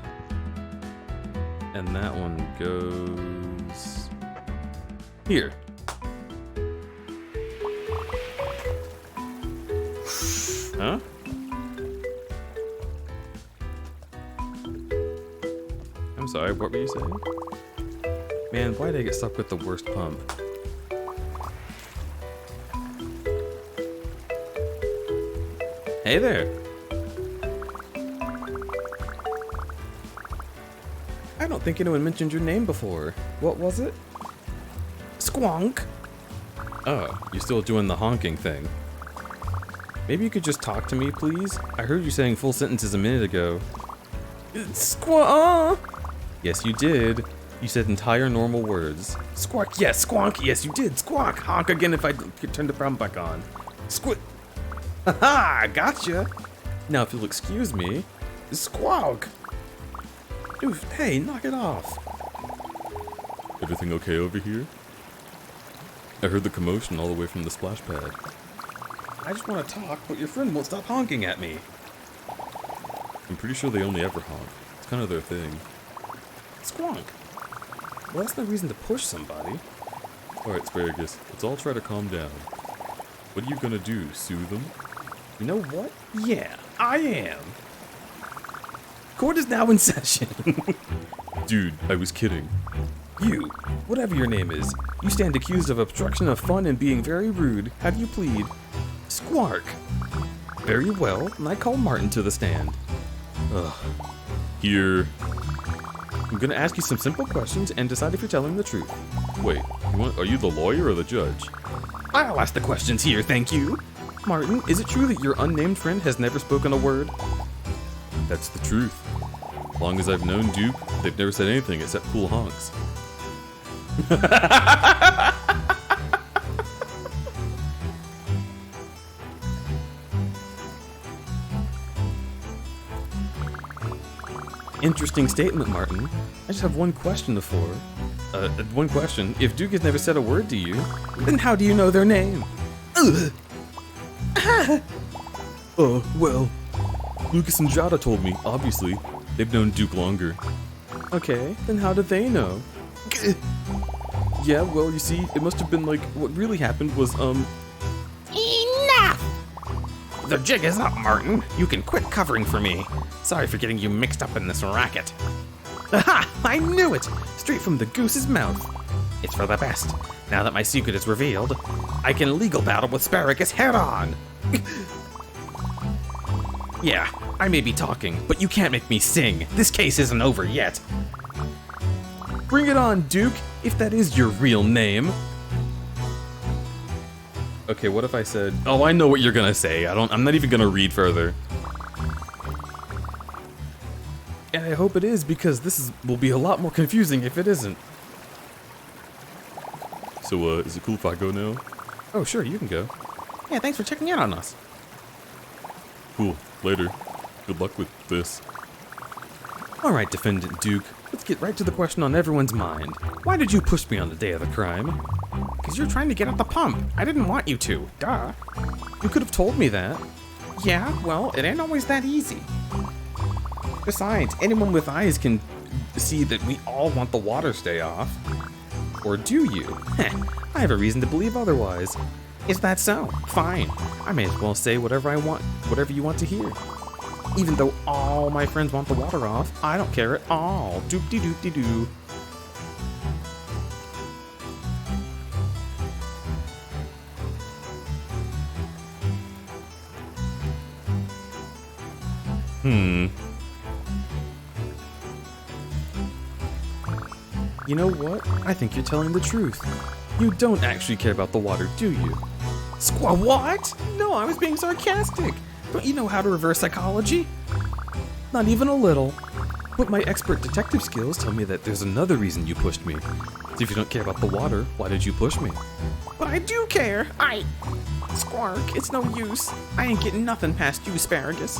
And that one goes here. Huh? I'm sorry, what were you saying? Man, why did I get stuck with the worst pump? Hey there. I don't think anyone mentioned your name before. What was it? Squonk. Oh, you're still doing the honking thing. Maybe you could just talk to me, please? I heard you saying full sentences a minute ago. Squonk. Yes, you did. You said entire normal words. Squawk, yes, squonk, yes, you did. Squawk, honk again if I turn the prom back on. Squid. Haha, gotcha! Now if you'll excuse me, squawk! Dude, hey, knock it off! Everything okay over here? I heard the commotion all the way from the splash pad. I just want to talk, but your friend won't stop honking at me. I'm pretty sure they only ever honk. It's kind of their thing. Squonk! Well, that's no reason to push somebody. Alright, Asparagus, let's all try to calm down. What are you gonna do, soothe them? You know what? Yeah, I am. Court is now in session. Dude, I was kidding. You, whatever your name is, you stand accused of obstruction of fun and being very rude. How do you plead? Squark. Very well, and I call Martin to the stand. Ugh. Here. I'm gonna ask you some simple questions and decide if you're telling the truth. Wait, are you the lawyer or the judge? I'll ask the questions here, thank you. Martin, is it true that your unnamed friend has never spoken a word? That's the truth. As long as I've known Duke, they've never said anything except cool honks. Interesting statement, Martin. I just have one question before. One question. If Duke has never said a word to you, then how do you know their name? Ugh. Well, Lucas and Jada told me, obviously. They've known Duke longer. Okay, then how do they know? Yeah, well, you see, it must have been like, what really happened was, Enough! The jig is up, Martin. You can quit covering for me. Sorry for getting you mixed up in this racket. aha! I knew it! Straight from the goose's mouth. It's for the best. Now that my secret is revealed, I can legal battle with Asparagus head on. Yeah, I may be talking, but you can't make me sing. This case isn't over yet. Bring it on, Duke, if that is your real name. Okay, what if I said, oh, I know what you're gonna say. I'm not even gonna read further. And I hope it is, because will be a lot more confusing if it isn't. So, is it cool if I go now? Oh, sure, you can go. Yeah, thanks for checking in on us. Cool, later. Good luck with this. Alright, Defendant Duke, let's get right to the question on everyone's mind. Why did you push me on the day of the crime? Because you're trying to get at the pump. I didn't want you to. Duh. You could have told me that. Yeah, well, it ain't always that easy. Besides, anyone with eyes can see that we all want the water stay off. Or do you? I have a reason to believe otherwise. Is that so? Fine. I may as well say whatever I want, whatever you want to hear. Even though all my friends want the water off, I don't care at all. Doop-de-doop-de-doo. You know what? I think you're telling the truth. You don't actually care about the water, do you? What? No, I was being sarcastic. Don't you know how to reverse psychology? Not even a little. But my expert detective skills tell me that there's another reason you pushed me. If you don't care about the water, why did you push me? But I do care. Squark, it's no use. I ain't getting nothing past you, Asparagus.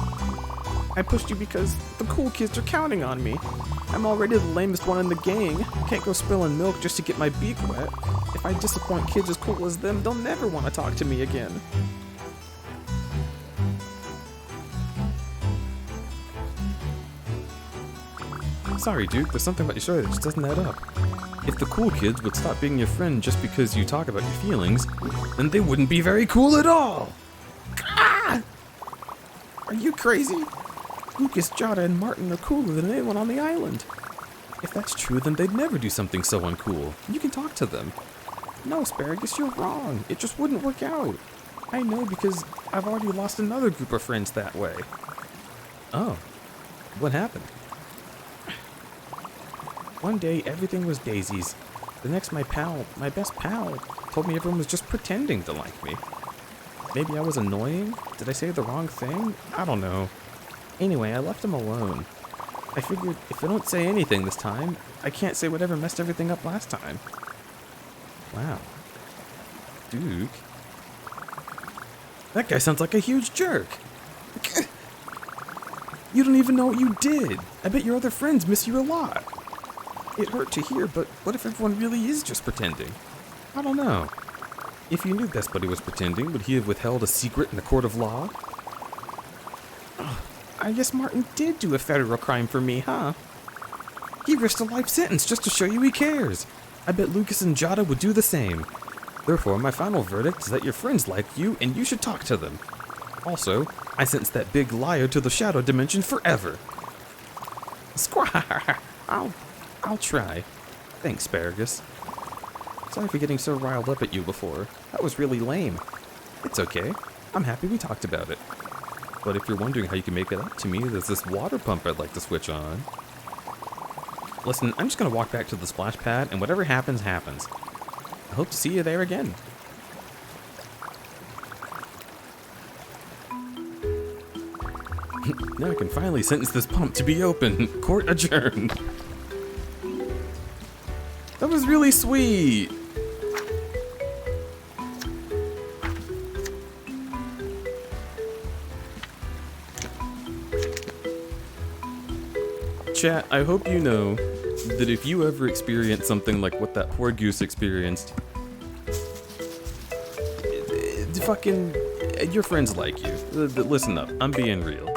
I pushed you because the cool kids are counting on me. I'm already the lamest one in the gang. Can't go spilling milk just to get my beak wet. If I disappoint kids as cool as them, they'll never want to talk to me again. Sorry, Duke, there's something about your story that just doesn't add up. If the cool kids would stop being your friend just because you talk about your feelings, then they wouldn't be very cool at all! Ah! Are you crazy? Lucas, Jada, and Martin are cooler than anyone on the island. If that's true, then they'd never do something so uncool. You can talk to them. No, Asparagus, you're wrong. It just wouldn't work out. I know because I've already lost another group of friends that way. Oh. What happened? One day, everything was daisies. The next, my best pal, told me everyone was just pretending to like me. Maybe I was annoying? Did I say the wrong thing? I don't know. Anyway, I left him alone. I figured if I don't say anything this time, I can't say whatever messed everything up last time. Wow. Duke? That guy sounds like a huge jerk. You don't even know what you did. I bet your other friends miss you a lot. It hurt to hear, but what if everyone really is just pretending? I don't know. If you knew that's what he was pretending, would he have withheld a secret in the court of law? I guess Martin did do a federal crime for me, huh? He risked a life sentence just to show you he cares. I bet Lucas and Jada would do the same. Therefore, my final verdict is that your friends like you and you should talk to them. Also, I sentence that big liar to the shadow dimension forever. Squire, I'll try. Thanks, Asparagus. Sorry for getting so riled up at you before. That was really lame. It's okay. I'm happy we talked about it. But if you're wondering how you can make it up to me, there's this water pump I'd like to switch on. Listen, I'm just gonna walk back to the splash pad, and whatever happens, happens. I hope to see you there again. Now I can finally sentence this pump to be open. Court adjourned. That was really sweet. Chat, I hope you know that if you ever experience something like what that poor goose experienced, fucking, your friends like you. Listen up, I'm being real.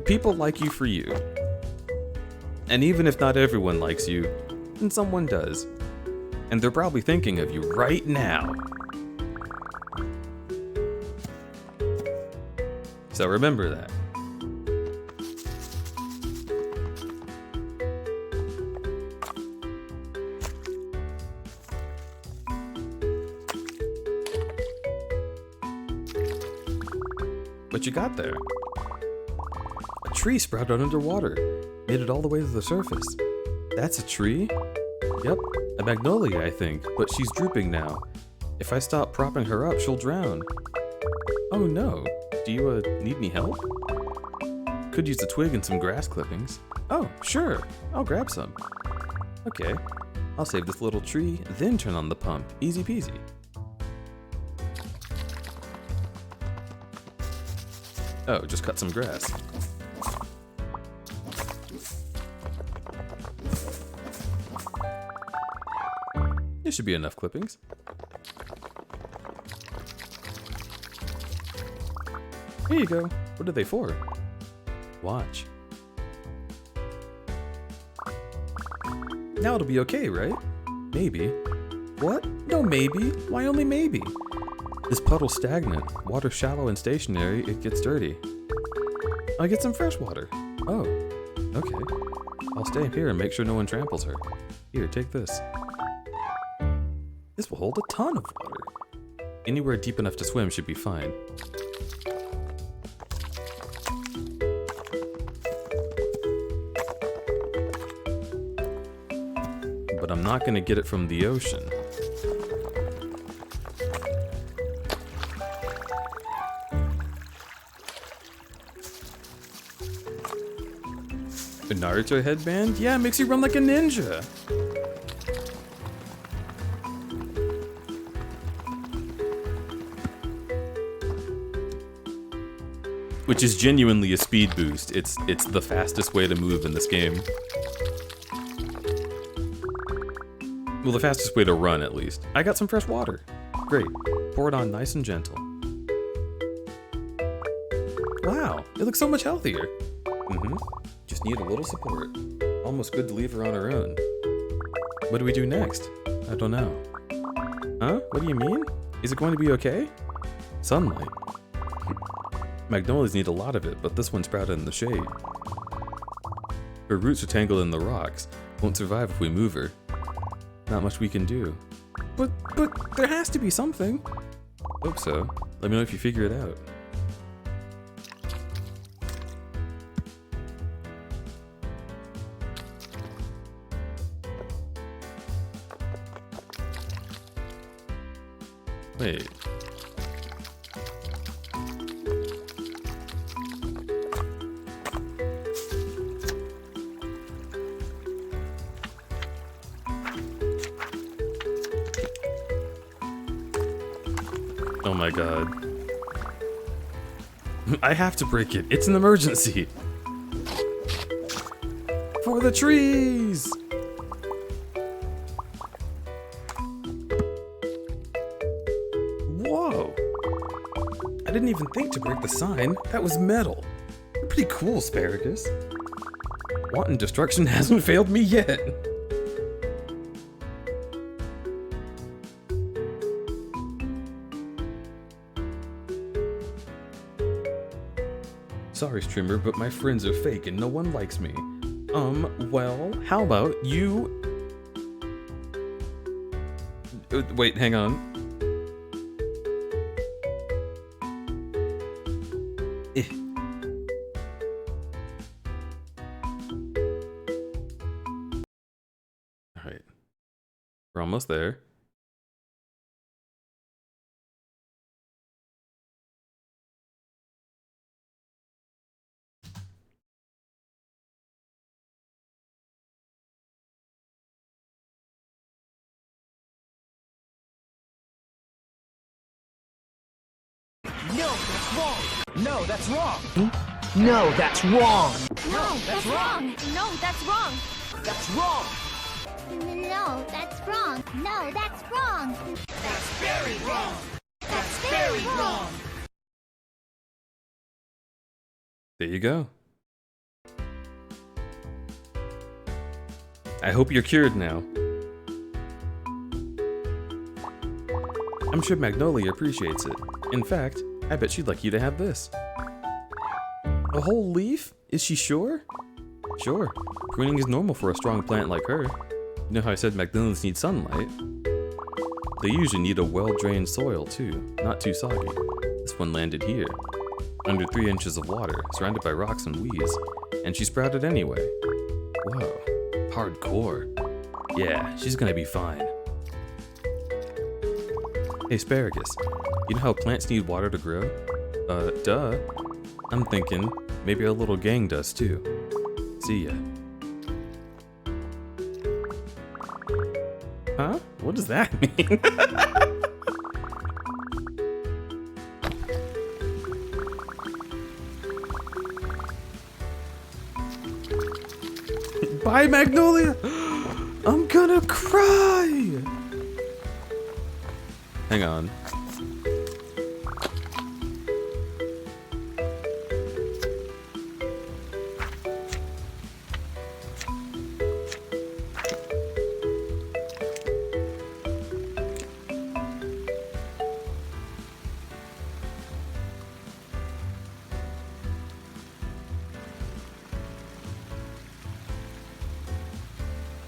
People like you for you. And even if not everyone likes you, then someone does. And they're probably thinking of you right now. So remember that. What you got there? A tree sprouted underwater. Made it all the way to the surface. That's a tree? Yep, a magnolia, I think, but she's drooping now. If I stop propping her up, she'll drown. Oh no. Do you, need any help? Could use a twig and some grass clippings. Oh, sure. I'll grab some. Okay. I'll save this little tree, then turn on the pump. Easy peasy. Oh, just cut some grass. There should be enough clippings. Here you go. What are they for? Watch. Now it'll be okay, right? Maybe. What? No maybe. Why only maybe? This puddle's stagnant. Water shallow and stationary, it gets dirty. I'll get some fresh water. Oh, okay. I'll stay here and make sure no one tramples her. Here, take this. This will hold a ton of water. Anywhere deep enough to swim should be fine. But I'm not gonna get it from the ocean. A Naruto headband? Yeah, it makes you run like a ninja. Which is genuinely a speed boost. It's the fastest way to move in this game. Well, the fastest way to run, at least. I got some fresh water. Great. Pour it on nice and gentle. Wow, it looks so much healthier. Mm-hmm. Just need a little support. Almost good to leave her on her own. What do we do next? I don't know. Huh? What do you mean? Is it going to be okay? Sunlight. Magnolias need a lot of it, but this one sprouted in the shade. Her roots are tangled in the rocks. Won't survive if we move her. Not much we can do. But there has to be something. Hope so. Let me know if you figure it out. Wait. Oh my god. I have to break it. It's an emergency. For the trees! Whoa! I didn't even think to break the sign. That was metal. Pretty cool, Asparagus. Wanton destruction hasn't failed me yet. Sorry, streamer, but my friends are fake and no one likes me. Well, how about you... Wait, hang on. Eh. Alright. We're almost there. No, that's wrong. No, that's wrong. No, that's wrong. No, that's wrong. That's wrong. No, that's wrong. No, that's wrong. That's very wrong. That's very wrong. There you go. I hope you're cured now. I'm sure Magnolia appreciates it. In fact, I bet she'd like you to have this. A whole leaf? Is she sure? Sure. Pruning is normal for a strong plant like her. You know how I said magnolias need sunlight? They usually need a well-drained soil too, not too soggy. This one landed here, under 3 inches of water, surrounded by rocks and weeds, and she sprouted anyway. Whoa, hardcore. Yeah, she's gonna be fine. Hey, Asparagus, you know how plants need water to grow? Duh. I'm thinking, maybe our little gang does too. See ya. Huh? What does that mean? Bye, Magnolia! I'm gonna cry! Hang on.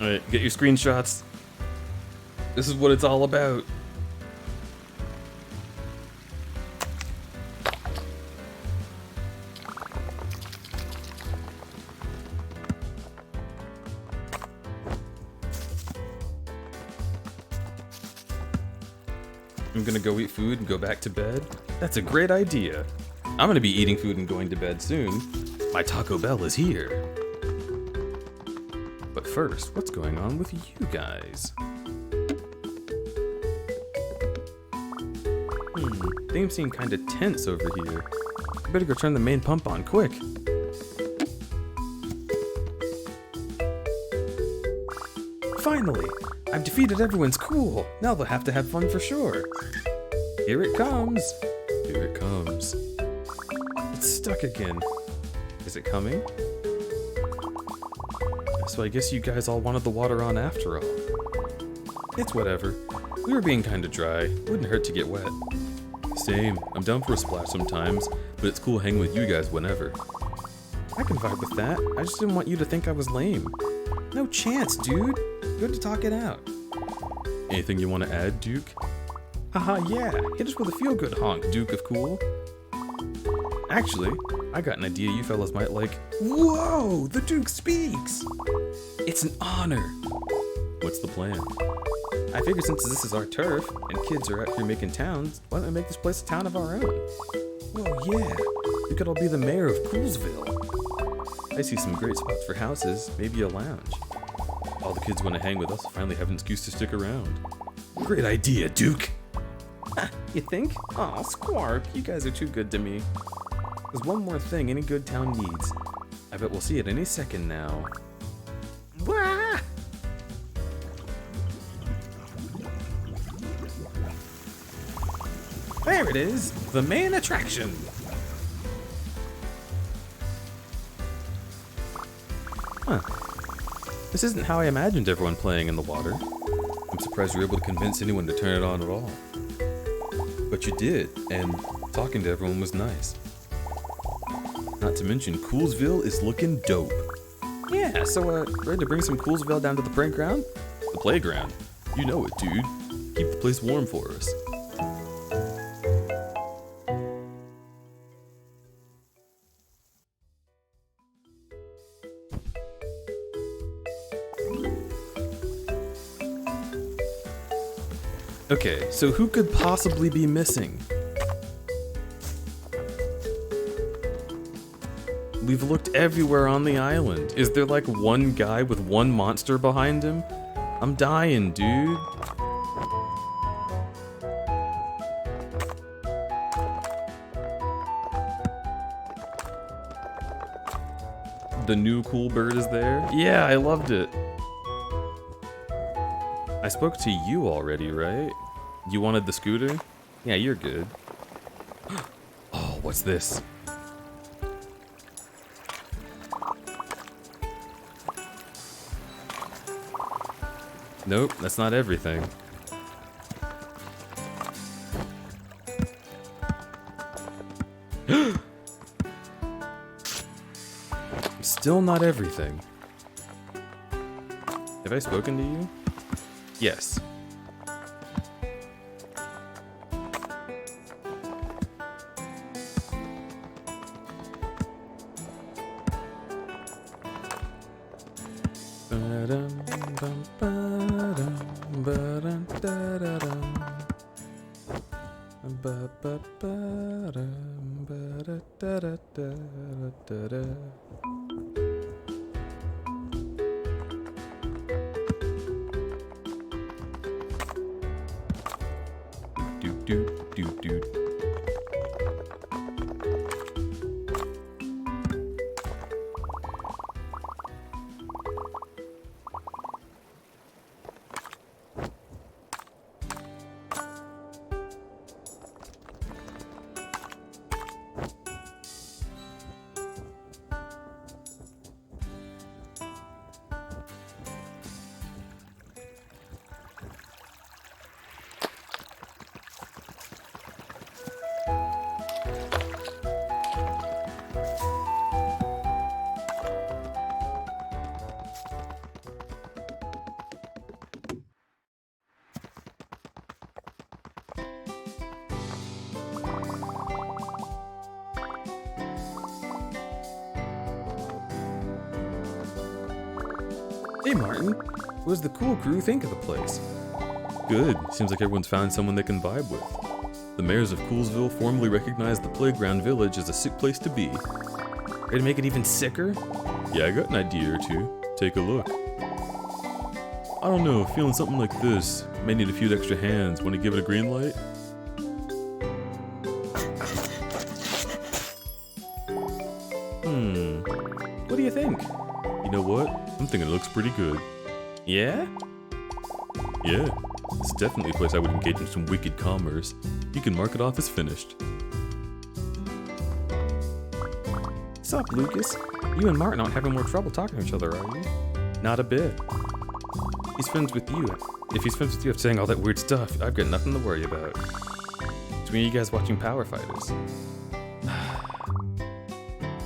Alright, get your screenshots. This is what it's all about. I'm gonna go eat food and go back to bed. That's a great idea. I'm gonna be eating food and going to bed soon. My Taco Bell is here. But first, what's going on with you guys? Things seem kinda tense over here. I better go turn the main pump on, quick. Finally! I've defeated everyone's cool. Now they'll have to have fun for sure. Here it comes. Here it comes. It's stuck again. Is it coming? So I guess you guys all wanted the water on after all. It's whatever. We were being kinda dry. Wouldn't hurt to get wet. Same. I'm down for a splash sometimes, but it's cool hanging with you guys whenever. I can vibe with that. I just didn't want you to think I was lame. No chance, dude. Good to talk it out. Anything you want to add, Duke? Haha, yeah. Hit us with a feel-good honk, Duke of Cool. Actually, I got an idea you fellas might like. Whoa! The Duke speaks! It's an honor. What's the plan? I figured since this is our turf, and kids are out here making towns, why don't we make this place a town of our own? Well, yeah. We could all be the mayor of Coolsville. I see some great spots for houses, maybe a lounge. All the kids want to hang with us, finally have an excuse to stick around. Great idea, Duke! You think? Aw, Squark, you guys are too good to me. There's one more thing any good town needs. I bet we'll see it any second now. Wah! There it is, the main attraction! Huh. This isn't how I imagined everyone playing in the water. I'm surprised you were able to convince anyone to turn it on at all. But you did, and talking to everyone was nice. Not to mention, Coolsville is looking dope. Yeah, so, ready to bring some Coolsville down to the playground? The playground? You know it, dude. Keep the place warm for us. Okay, so who could possibly be missing? We've looked everywhere on the island. Is there like one guy with one monster behind him? I'm dying, dude. The new cool bird is there? Yeah, I loved it. I spoke to you already, right? You wanted the scooter? Yeah, you're good. Oh, what's this? Nope, that's not everything. Still not everything. Have I spoken to you? Yes. Do. Hey Martin, what does the cool crew think of the place? Good, seems like everyone's found someone they can vibe with. The mayors of Coolsville formally recognized the Playground Village as a sick place to be. Ready to make it even sicker? Yeah, I got an idea or two. Take a look. I don't know, feeling something like this. May need a few extra hands. Want to give it a green light? What do you think? You know what? I'm thinking it looks pretty good. Yeah? Yeah. It's definitely a place I would engage in some wicked commerce. You can mark it off as finished. Sup, Lucas? You and Martin aren't having more trouble talking to each other, are you? Not a bit. He's friends with you. If he's friends with you after saying all that weird stuff, I've got nothing to worry about. Between you guys watching Power Fighters.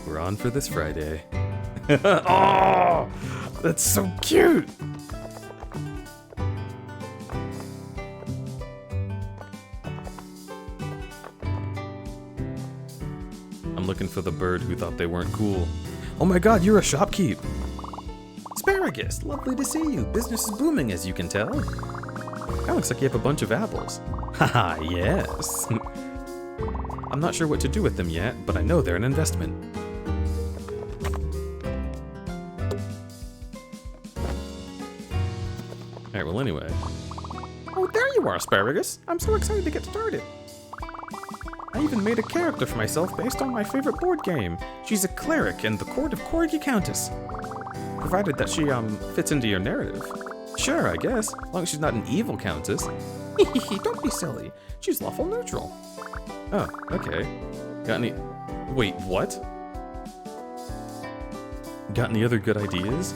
We're on for this Friday. Oh, that's so cute! I'm looking for the bird who thought they weren't cool. Oh my god, you're a shopkeep! Asparagus, lovely to see you. Business is booming, as you can tell. That looks like you have a bunch of apples. Haha, yes. I'm not sure what to do with them yet, but I know they're an investment. Alright, well anyway. Oh, there you are, Asparagus! I'm so excited to get started. I even made a character for myself based on my favorite board game. She's a cleric in the court of Corgi Countess. Provided that she, fits into your narrative. Sure, I guess, as long as she's not an evil countess. Hehehe, don't be silly. She's lawful neutral. Oh, okay. Got any... Wait, what? Got any other good ideas?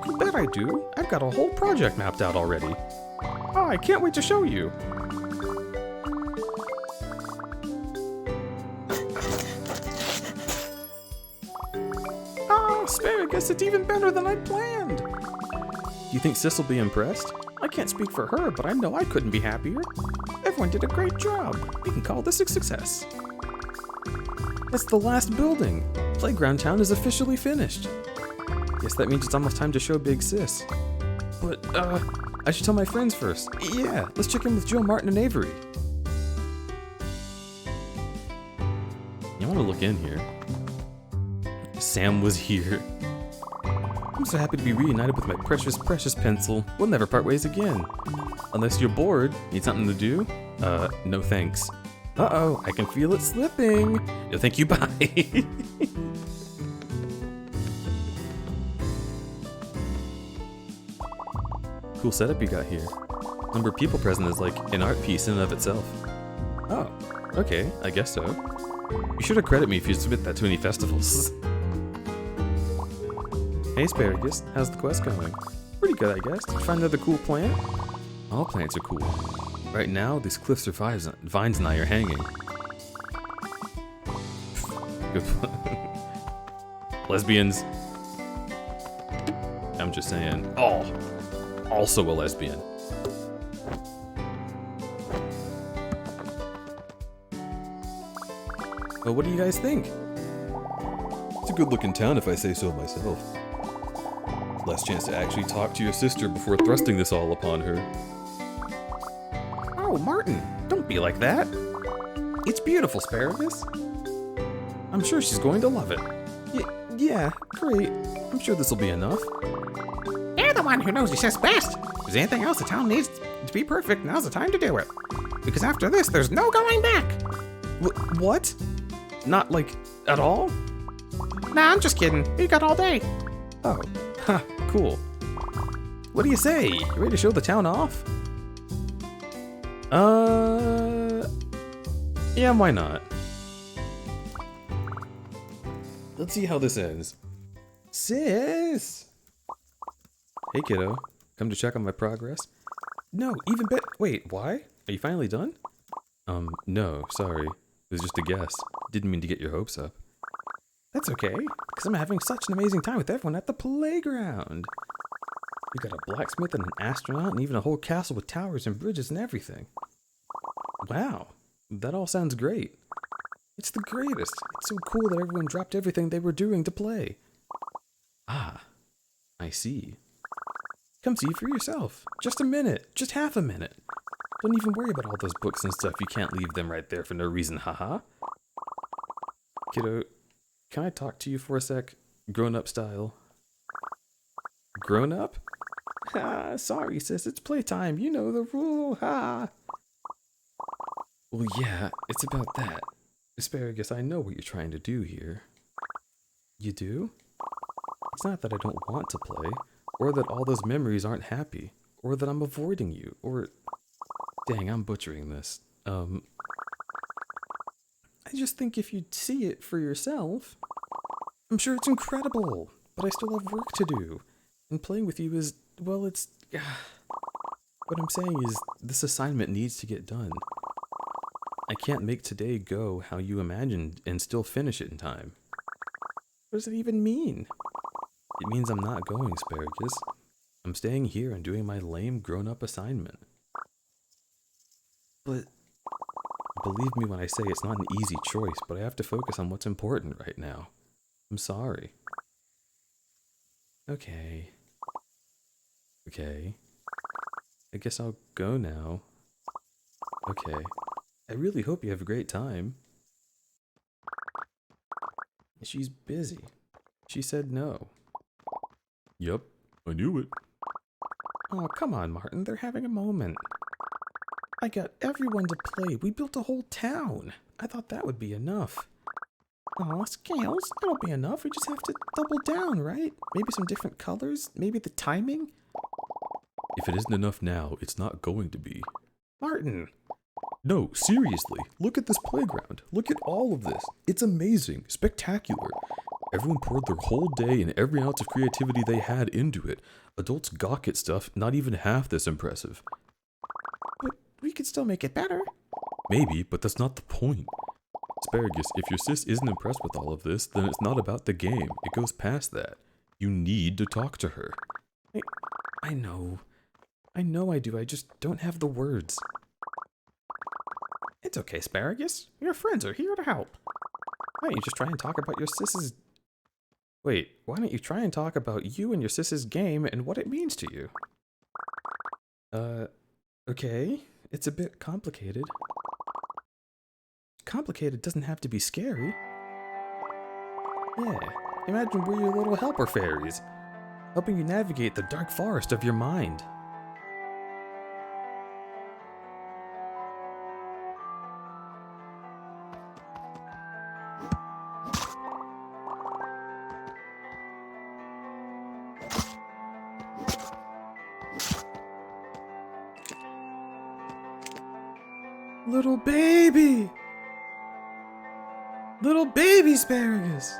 You bet I do. I've got a whole project mapped out already. Oh, I can't wait to show you. Oh, Asparagus, it's even better than I'd planned. Do you think Sis will be impressed? I can't speak for her, but I know I couldn't be happier. Everyone did a great job. We can call this a success. That's the last building. Playground Town is officially finished. Guess that means it's almost time to show Big Sis. But, I should tell my friends first. Yeah, let's check in with Jill, Martin, and Avery. You want to look in here. Sam was here. I'm so happy to be reunited with my precious, precious pencil. We'll never part ways again. Unless you're bored. Need something to do? No thanks. Uh-oh, I can feel it slipping. No thank you, bye. Cool setup you got here. Number of people present is like an art piece in and of itself. Oh, okay, I guess so. Be sure to credit me if you submit that to any festivals. Hey Asparagus, how's the quest going? Pretty good, I guess. Did you find another cool plant? All plants are cool. Right now, these cliffs are vines and I are hanging. Good. Lesbians. I'm just saying. Oh, also a lesbian. Well, what do you guys think? It's a good-looking town if I say so myself. Last chance to actually talk to your sister before thrusting this all upon her. Oh, Martin, don't be like that. It's beautiful, Asparagus. I'm sure she's going to love it. Yeah, great. I'm sure this will be enough. You're the one who knows your sis best. If there's anything else the town needs to be perfect, now's the time to do it. Because after this, there's no going back. What? Not like, at all? Nah, I'm just kidding. You got all day. Oh, ha, cool. What do you say? You ready to show the town off? Yeah, why not? Let's see how this ends. Sis! Hey kiddo, come to check on my progress? No, even bet- wait, why? Are you finally done? No, sorry. It was just a guess. Didn't mean to get your hopes up. That's okay, because I'm having such an amazing time with everyone at the playground. We got a blacksmith and an astronaut and even a whole castle with towers and bridges and everything. Wow, that all sounds great. It's the greatest. It's so cool that everyone dropped everything they were doing to play. Ah, I see. Come see for yourself. Just a minute. Just half a minute. Don't even worry about all those books and stuff. You can't leave them right there for no reason, haha. Kiddo, can I talk to you for a sec? Grown-up style. Grown-up? Ah, sorry, sis. It's playtime. You know the rule, ha. Well, yeah, it's about that. Asparagus, I know what you're trying to do here. You do? It's not that I don't want to play, or that all those memories aren't happy, or that I'm avoiding you, or... Dang, I'm butchering this. I just think if you'd see it for yourself... I'm sure it's incredible, but I still have work to do. And playing with you is, well, it's... What I'm saying is, this assignment needs to get done. I can't make today go how you imagined and still finish it in time. What does it even mean? It means I'm not going, Asparagus. I'm staying here and doing my lame grown-up assignment. But believe me when I say it's not an easy choice, but I have to focus on what's important right now. I'm sorry. Okay. Okay. I guess I'll go now. Okay. I really hope you have a great time. She's busy. She said no. Yup, I knew it. Oh, come on, Martin. They're having a moment. I got everyone to play. We built a whole town. I thought that would be enough. Aw, Scales, that'll be enough. We just have to double down, right? Maybe some different colors? Maybe the timing? If it isn't enough now, it's not going to be. Martin! No, seriously. Look at this playground. Look at all of this. It's amazing. Spectacular. Everyone poured their whole day and every ounce of creativity they had into it. Adults gawk at stuff not even half this impressive. But we could still make it better. Maybe, but that's not the point. Asparagus, if your sis isn't impressed with all of this, then it's not about the game. It goes past that. You need to talk to her. I know. I know I do. I just don't have the words. It's okay, Asparagus. Your friends are here to help. Why don't you just try and talk about your sis's... Wait, why don't you try and talk about you and your sis's game and what it means to you? Okay. It's a bit complicated. Complicated doesn't have to be scary. Yeah, imagine we're your little helper fairies, helping you navigate the dark forest of your mind. Little baby! Little baby asparagus!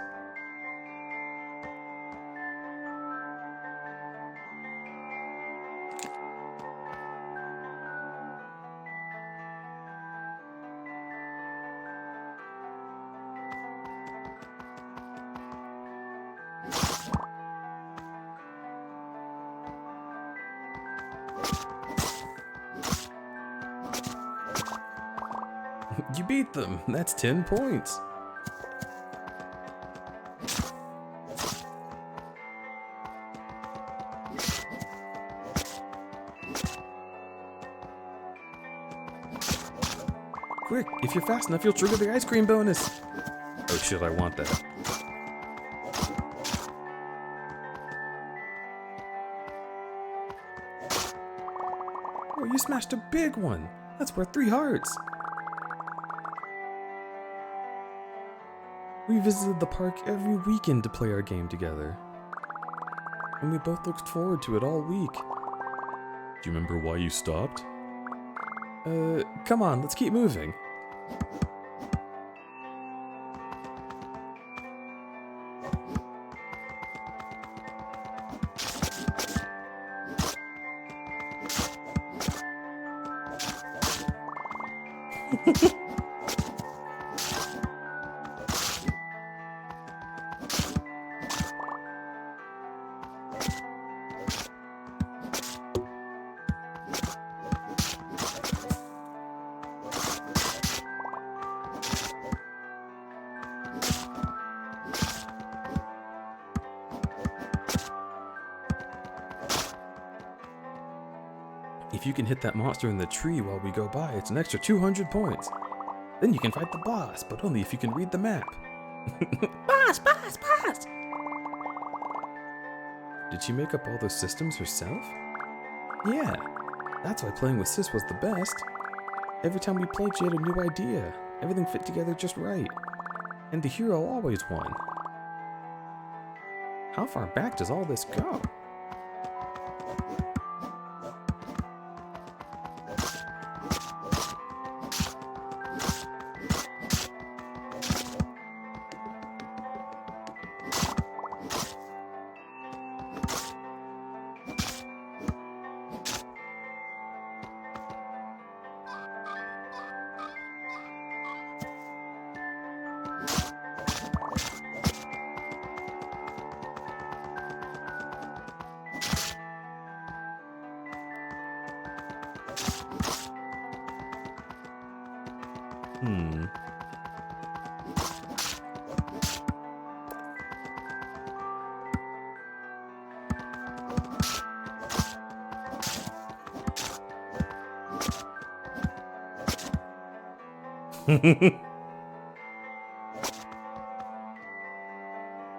You beat them. That's 10 points. Quick, if you're fast enough, you'll trigger the ice cream bonus. Oh shit, I want that. Oh, you smashed a big one. That's worth 3 hearts. We visited the park every weekend to play our game together. And we both looked forward to it all week. Do you remember why you stopped? Come on, let's keep moving. If you can hit that monster in the tree while we go by, it's an extra 200 points. Then you can fight the boss, but only if you can read the map. Boss, boss, boss! Did she make up all those systems herself? Yeah, that's why playing with Sis was the best. Every time we played, she had a new idea. Everything fit together just right. And the hero always won. How far back does all this go?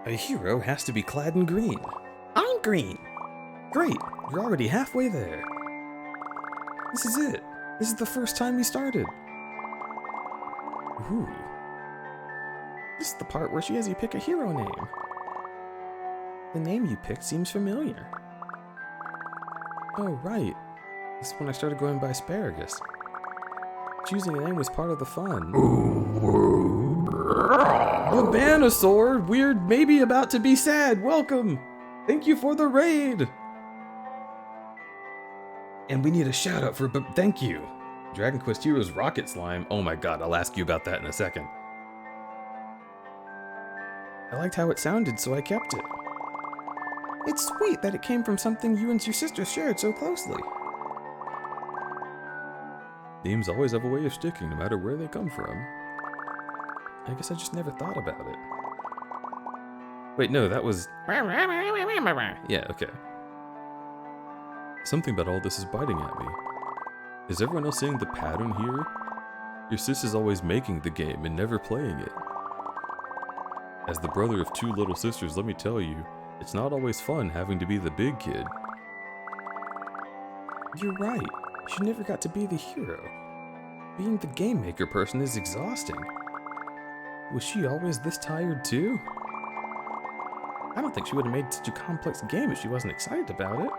A hero has to be clad in green. I'm green. Great, you're already halfway there. This is it. This is the first time we started. Ooh. This is the part where she has you pick a hero name. The name you picked seems familiar. Oh, right. This is when I started going by Asparagus. Choosing a name was part of the fun. A Banosaur, weird, maybe about to be sad. Welcome. Thank you for the raid. And we need a shout out for thank you. Dragon Quest Heroes Rocket Slime. Oh my god, I'll ask you about that in a second. I liked how it sounded, so I kept it. It's sweet that it came from something you and your sister shared so closely. Names always have a way of sticking, no matter where they come from. I guess I just never thought about it. Wait, no, that was... Yeah, okay. Something about all this is biting at me. Is everyone else seeing the pattern here? Your sis is always making the game and never playing it. As the brother of 2 little sisters, let me tell you, it's not always fun having to be the big kid. You're right. She never got to be the hero. Being the game maker person is exhausting. Was she always this tired too? I don't think she would have made such a complex game if she wasn't excited about it.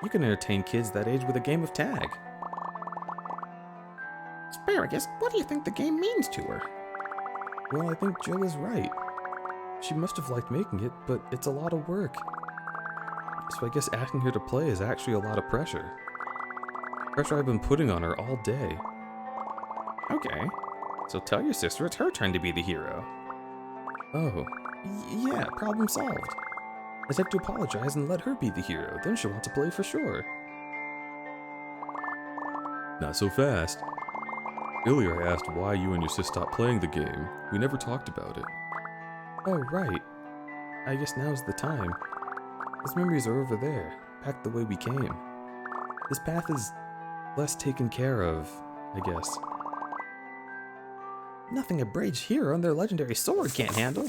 You can entertain kids that age with a game of tag. Asparagus, what do you think the game means to her? Well, I think Jill is right. She must have liked making it, but it's a lot of work. So I guess asking her to play is actually a lot of pressure. Pressure I've been putting on her all day. Okay, so tell your sister it's her turn to be the hero. Oh, yeah, problem solved. I just have to apologize and let her be the hero, then she'll want to play for sure. Not so fast. Earlier I asked why you and your sis stopped playing the game. We never talked about it. Oh, right. I guess now's the time. Those memories are over there, packed the way we came. This path is less taken care of, I guess. Nothing a Braid's hero and their legendary sword can't handle.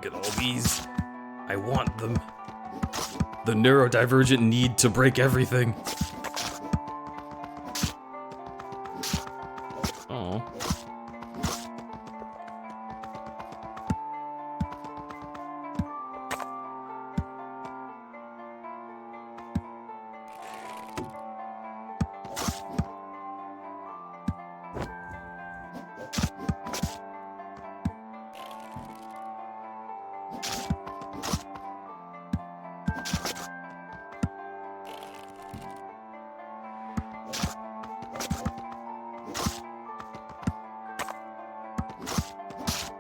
Get all these. I want them. The neurodivergent need to break everything. Oh.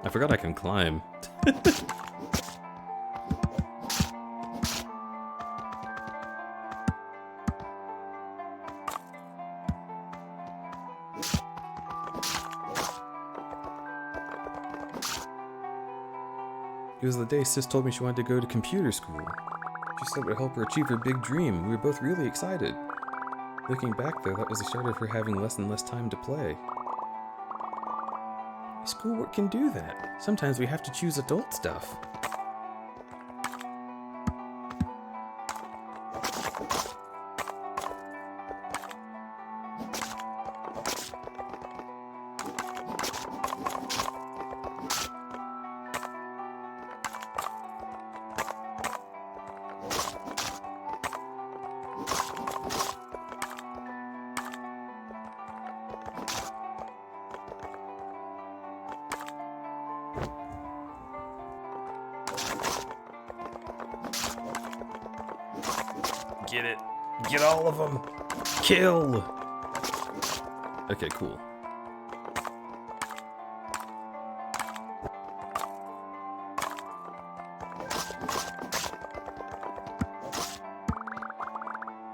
I forgot I can climb. It was the day Sis told me she wanted to go to computer school. She said it would help her achieve her big dream. We were both really excited. Looking back though, that was the start of her having less and less time to play. Schoolwork can do that. Sometimes we have to choose adult stuff. Get it. Get all of them. Kill. Okay, cool.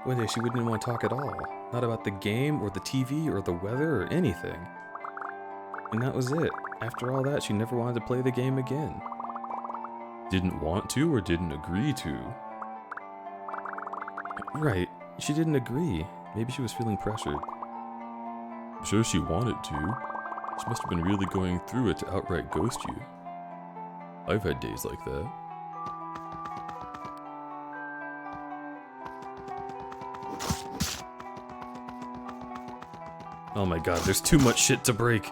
One day she wouldn't want to talk at all. Not about the game or the TV or the weather or anything. And that was it. After all that, she never wanted to play the game again. Didn't want to or didn't agree to? Right. She didn't agree. Maybe she was feeling pressured. I'm sure she wanted to. She must have been really going through it to outright ghost you. I've had days like that. Oh my god, there's too much shit to break.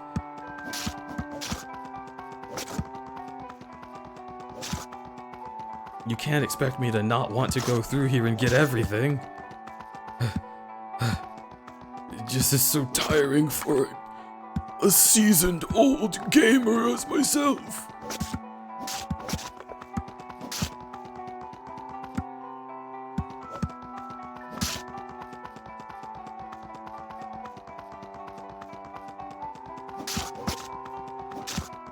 You can't expect me to not want to go through here and get everything. It just is so tiring for a seasoned old gamer as myself.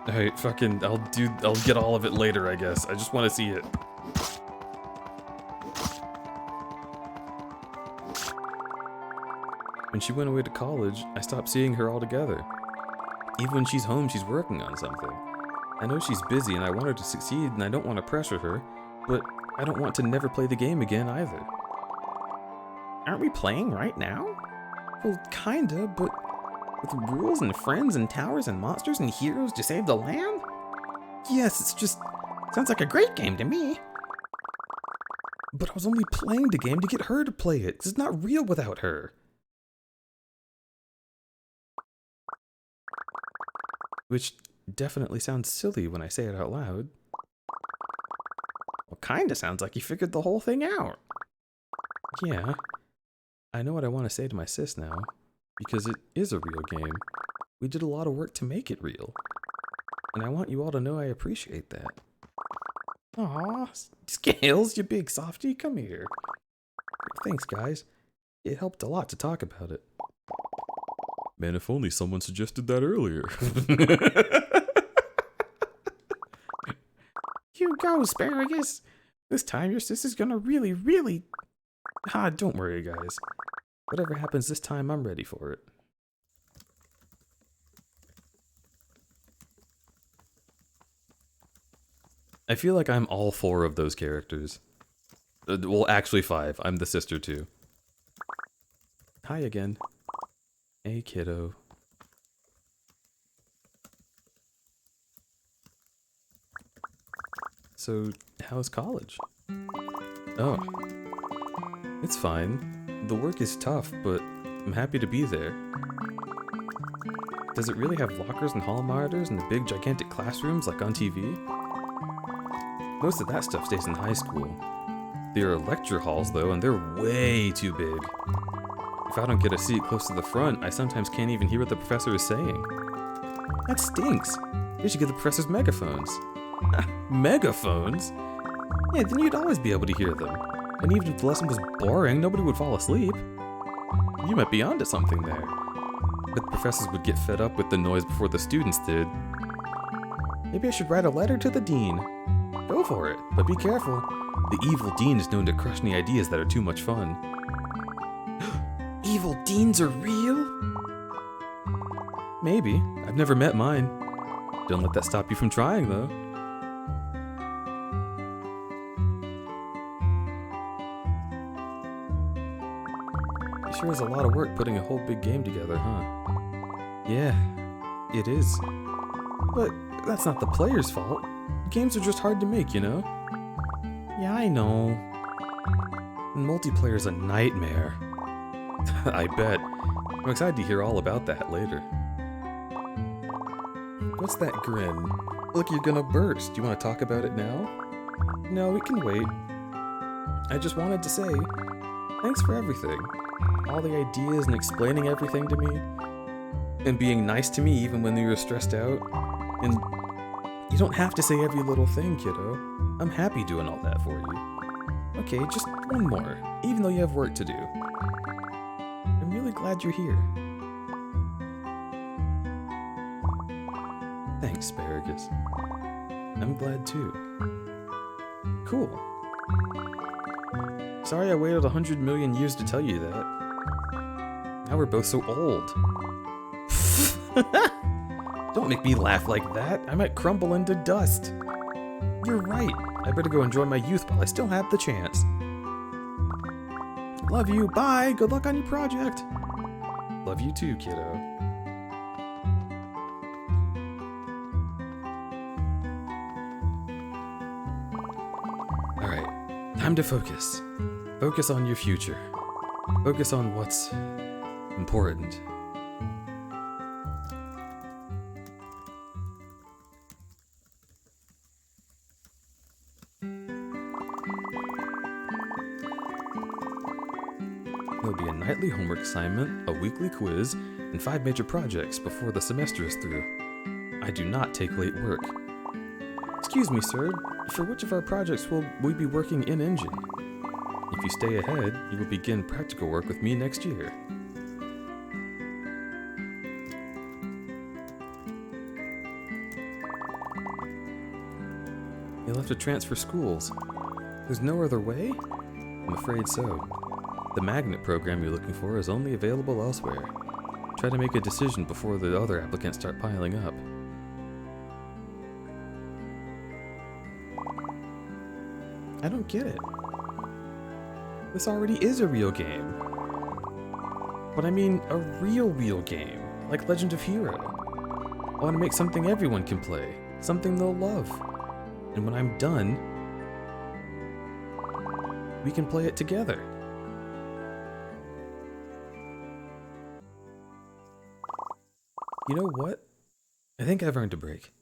Alright, fucking, I'll get all of it later, I guess. I just want to see it. When she went away to college, I stopped seeing her altogether. Even when she's home, she's working on something. I know she's busy and I want her to succeed and I don't want to pressure her, but I don't want to never play the game again either. Aren't we playing right now? Well, kinda, but with rules and friends and towers and monsters and heroes to save the land? Yes, it's just... Sounds like a great game to me. But I was only playing the game to get her to play it, 'cause it's not real without her. Which definitely sounds silly when I say it out loud. Well, kinda sounds like you figured the whole thing out. Yeah. I know what I want to say to my sis now, because it is a real game. We did a lot of work to make it real. And I want you all to know I appreciate that. Aw, Scales, you big softy, come here. Thanks, guys. It helped a lot to talk about it. Man, if only someone suggested that earlier. You go, Asparagus. This time your sis is gonna really... Ah, don't worry, guys. Whatever happens this time, I'm ready for it. I feel like I'm all 4 of those characters. Well, actually 5. I'm the sister too. Hi again. Hey, kiddo. So, how's college? Oh. It's fine. The work is tough, but I'm happy to be there. Does it really have lockers and hall monitors and the big gigantic classrooms like on TV? Most of that stuff stays in high school. There are lecture halls though, and they're way too big. If I don't get a seat close to the front, I sometimes can't even hear what the professor is saying. That stinks. They should get the professors megaphones. Megaphones? Yeah, then you'd always be able to hear them. And even if the lesson was boring, nobody would fall asleep. You might be onto something there. But the professors would get fed up with the noise before the students did. Maybe I should write a letter to the dean. Go for it, but be careful. The evil dean is known to crush any ideas that are too much fun. Evil deans are real? Maybe. I've never met mine. Don't let that stop you from trying, though. It sure is a lot of work putting a whole big game together, huh? Yeah, it is. But that's not the player's fault. Games are just hard to make, you know? Yeah, I know. And multiplayer's a nightmare. I bet. I'm excited to hear all about that later. What's that grin? Look, you're gonna burst. Do you want to talk about it now? No, we can wait. I just wanted to say, thanks for everything. All the ideas and explaining everything to me. And being nice to me even when you were stressed out. And you don't have to say every little thing, kiddo. I'm happy doing all that for you. Okay, just one more, even though you have work to do. I'm really glad you're here. Thanks, Asparagus. I'm glad too. Cool. Sorry I waited 100 million years to tell you that. Now we're both so old. Don't make me laugh like that. I might crumble into dust. You're right. I better go enjoy my youth while I still have the chance. Love you. Bye. Good luck on your project. Love you too, kiddo. Alright. Time to focus. Focus on your future. Focus on what's important. There'll be a nightly homework assignment, a weekly quiz, and 5 major projects before the semester is through. I do not take late work. Excuse me, sir, for which of our projects will we be working in engine? If you stay ahead, you will begin practical work with me next year. You'll have to transfer schools. There's no other way? I'm afraid so. The magnet program you're looking for is only available elsewhere. Try to make a decision before the other applicants start piling up. I don't get it. This already is a real game. But I mean a real game, like Legend of Hero. I want to make something everyone can play, something they'll love. And when I'm done, we can play it together. You know what? I think I've earned a break.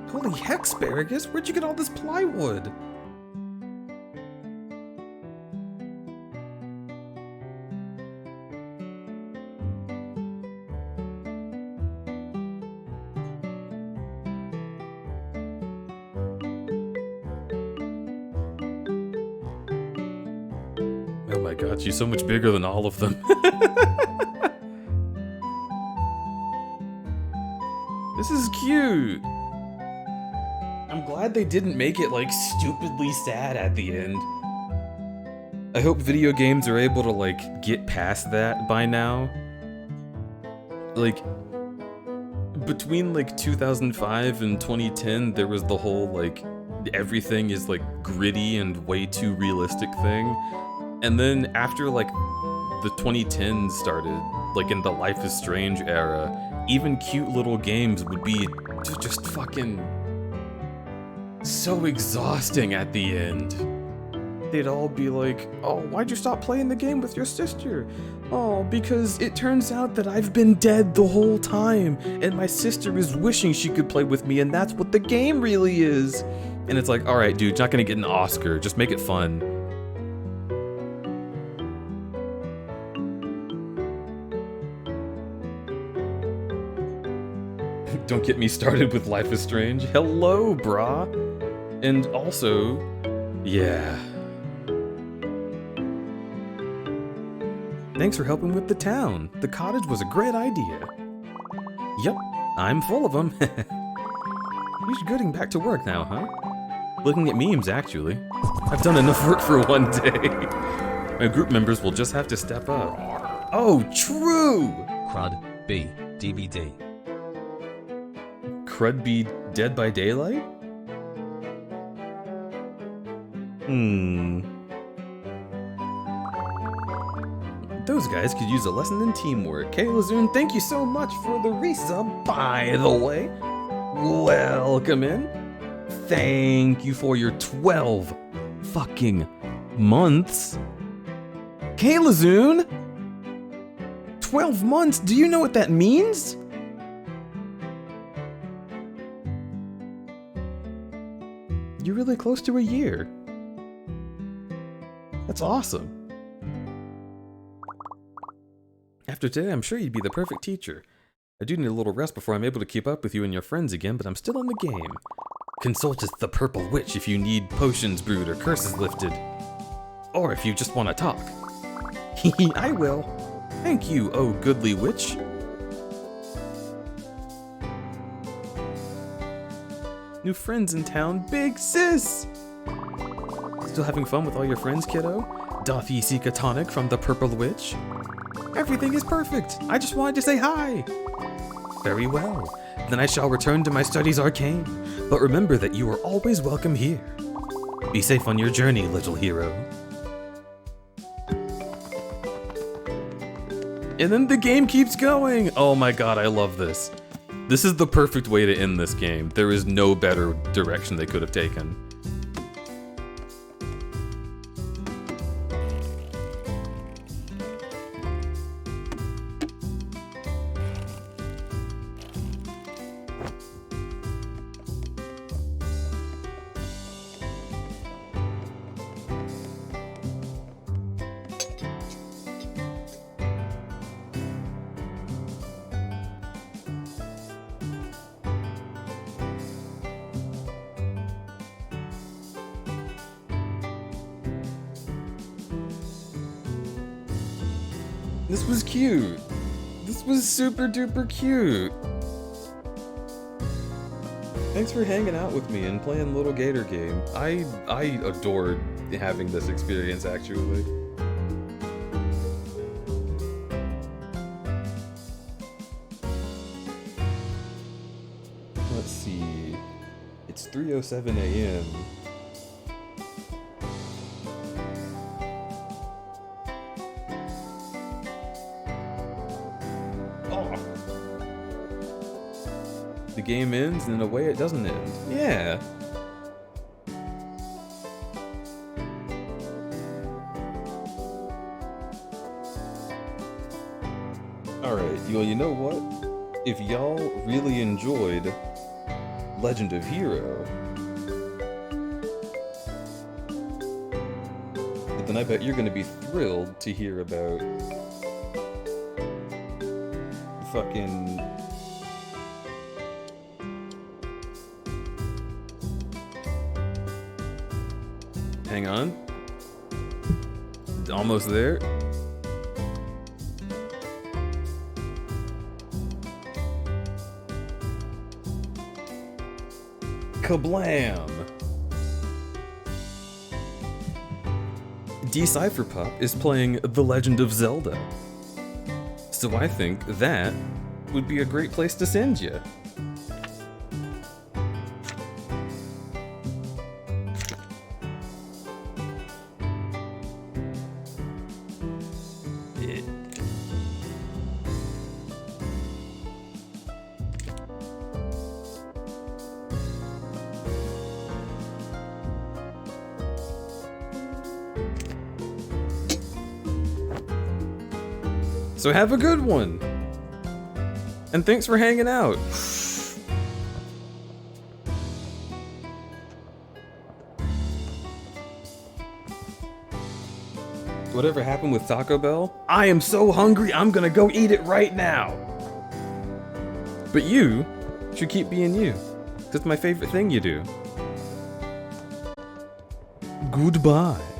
Holy heck, Asparagus! Where'd you get all this plywood? Oh my god, she's so much bigger than all of them. This is cute! I'm glad they didn't make it, like, stupidly sad at the end. I hope video games are able to, like, get past that by now. Like, between, like, 2005 and 2010, there was the whole, like, everything is, like, gritty and way too realistic thing. And then after, like, the 2010s started, like, in the Life is Strange era, even cute little games would be just fucking so exhausting at the end. They'd all be like, oh, why'd you stop playing the game with your sister? Oh, because it turns out that I've been dead the whole time, and my sister is wishing she could play with me, and that's what the game really is. And it's like, alright, dude, you're not gonna get an Oscar, just make it fun. Don't get me started with Life is Strange. Hello, brah. And also, yeah. Thanks for helping with the town. The cottage was a great idea. Yep, I'm full of them. You should getting back to work now, huh? Looking at memes, actually. I've done enough work for one day. My group members will just have to step up. Oh, true! Crud B DVD. Crud be Dead by Daylight? Those guys could use a lesson in teamwork. Hey, Lazoon, thank you so much for the resub, by the way. Welcome in. Thank you for your 12 fucking months. Hey, Lazoon! 12 months? Do you know what that means? You're really close to a year. That's awesome. After today, I'm sure you'd be the perfect teacher. I do need a little rest before I'm able to keep up with you and your friends again, but I'm still in the game. Consult the Purple Witch if you need potions brewed or curses lifted. Or if you just want to talk. I will. Thank you, oh goodly witch. New friends in town, big sis! Still having fun with all your friends, kiddo? Doth ye seek a tonic from the Purple Witch? Everything is perfect. I just wanted to say hi. Very well. Then I shall return to my studies arcane. But remember that you are always welcome here. Be safe on your journey, little hero. And then the game keeps going. Oh my god, I love this. This is the perfect way to end this game. There is no better direction they could have taken. This was cute. This This was super duper cute. Thanks for hanging out with me and playing Little Gator Game. I adored having this experience, actually. Let's see. It's 3:07 a.m. The game ends, and in a way it doesn't end. Yeah. Alright, well, you know what? If y'all really enjoyed Legend of Hero, then I bet you're gonna be thrilled to hear about fucking... Hang on. Almost there. Kablam! Decipher Pup is playing The Legend of Zelda. So I think that would be a great place to send you. So have a good one. And thanks for hanging out. Whatever happened with Taco Bell? I am so hungry, I'm gonna go eat it right now. But you should keep being you. That's my favorite thing you do. Goodbye.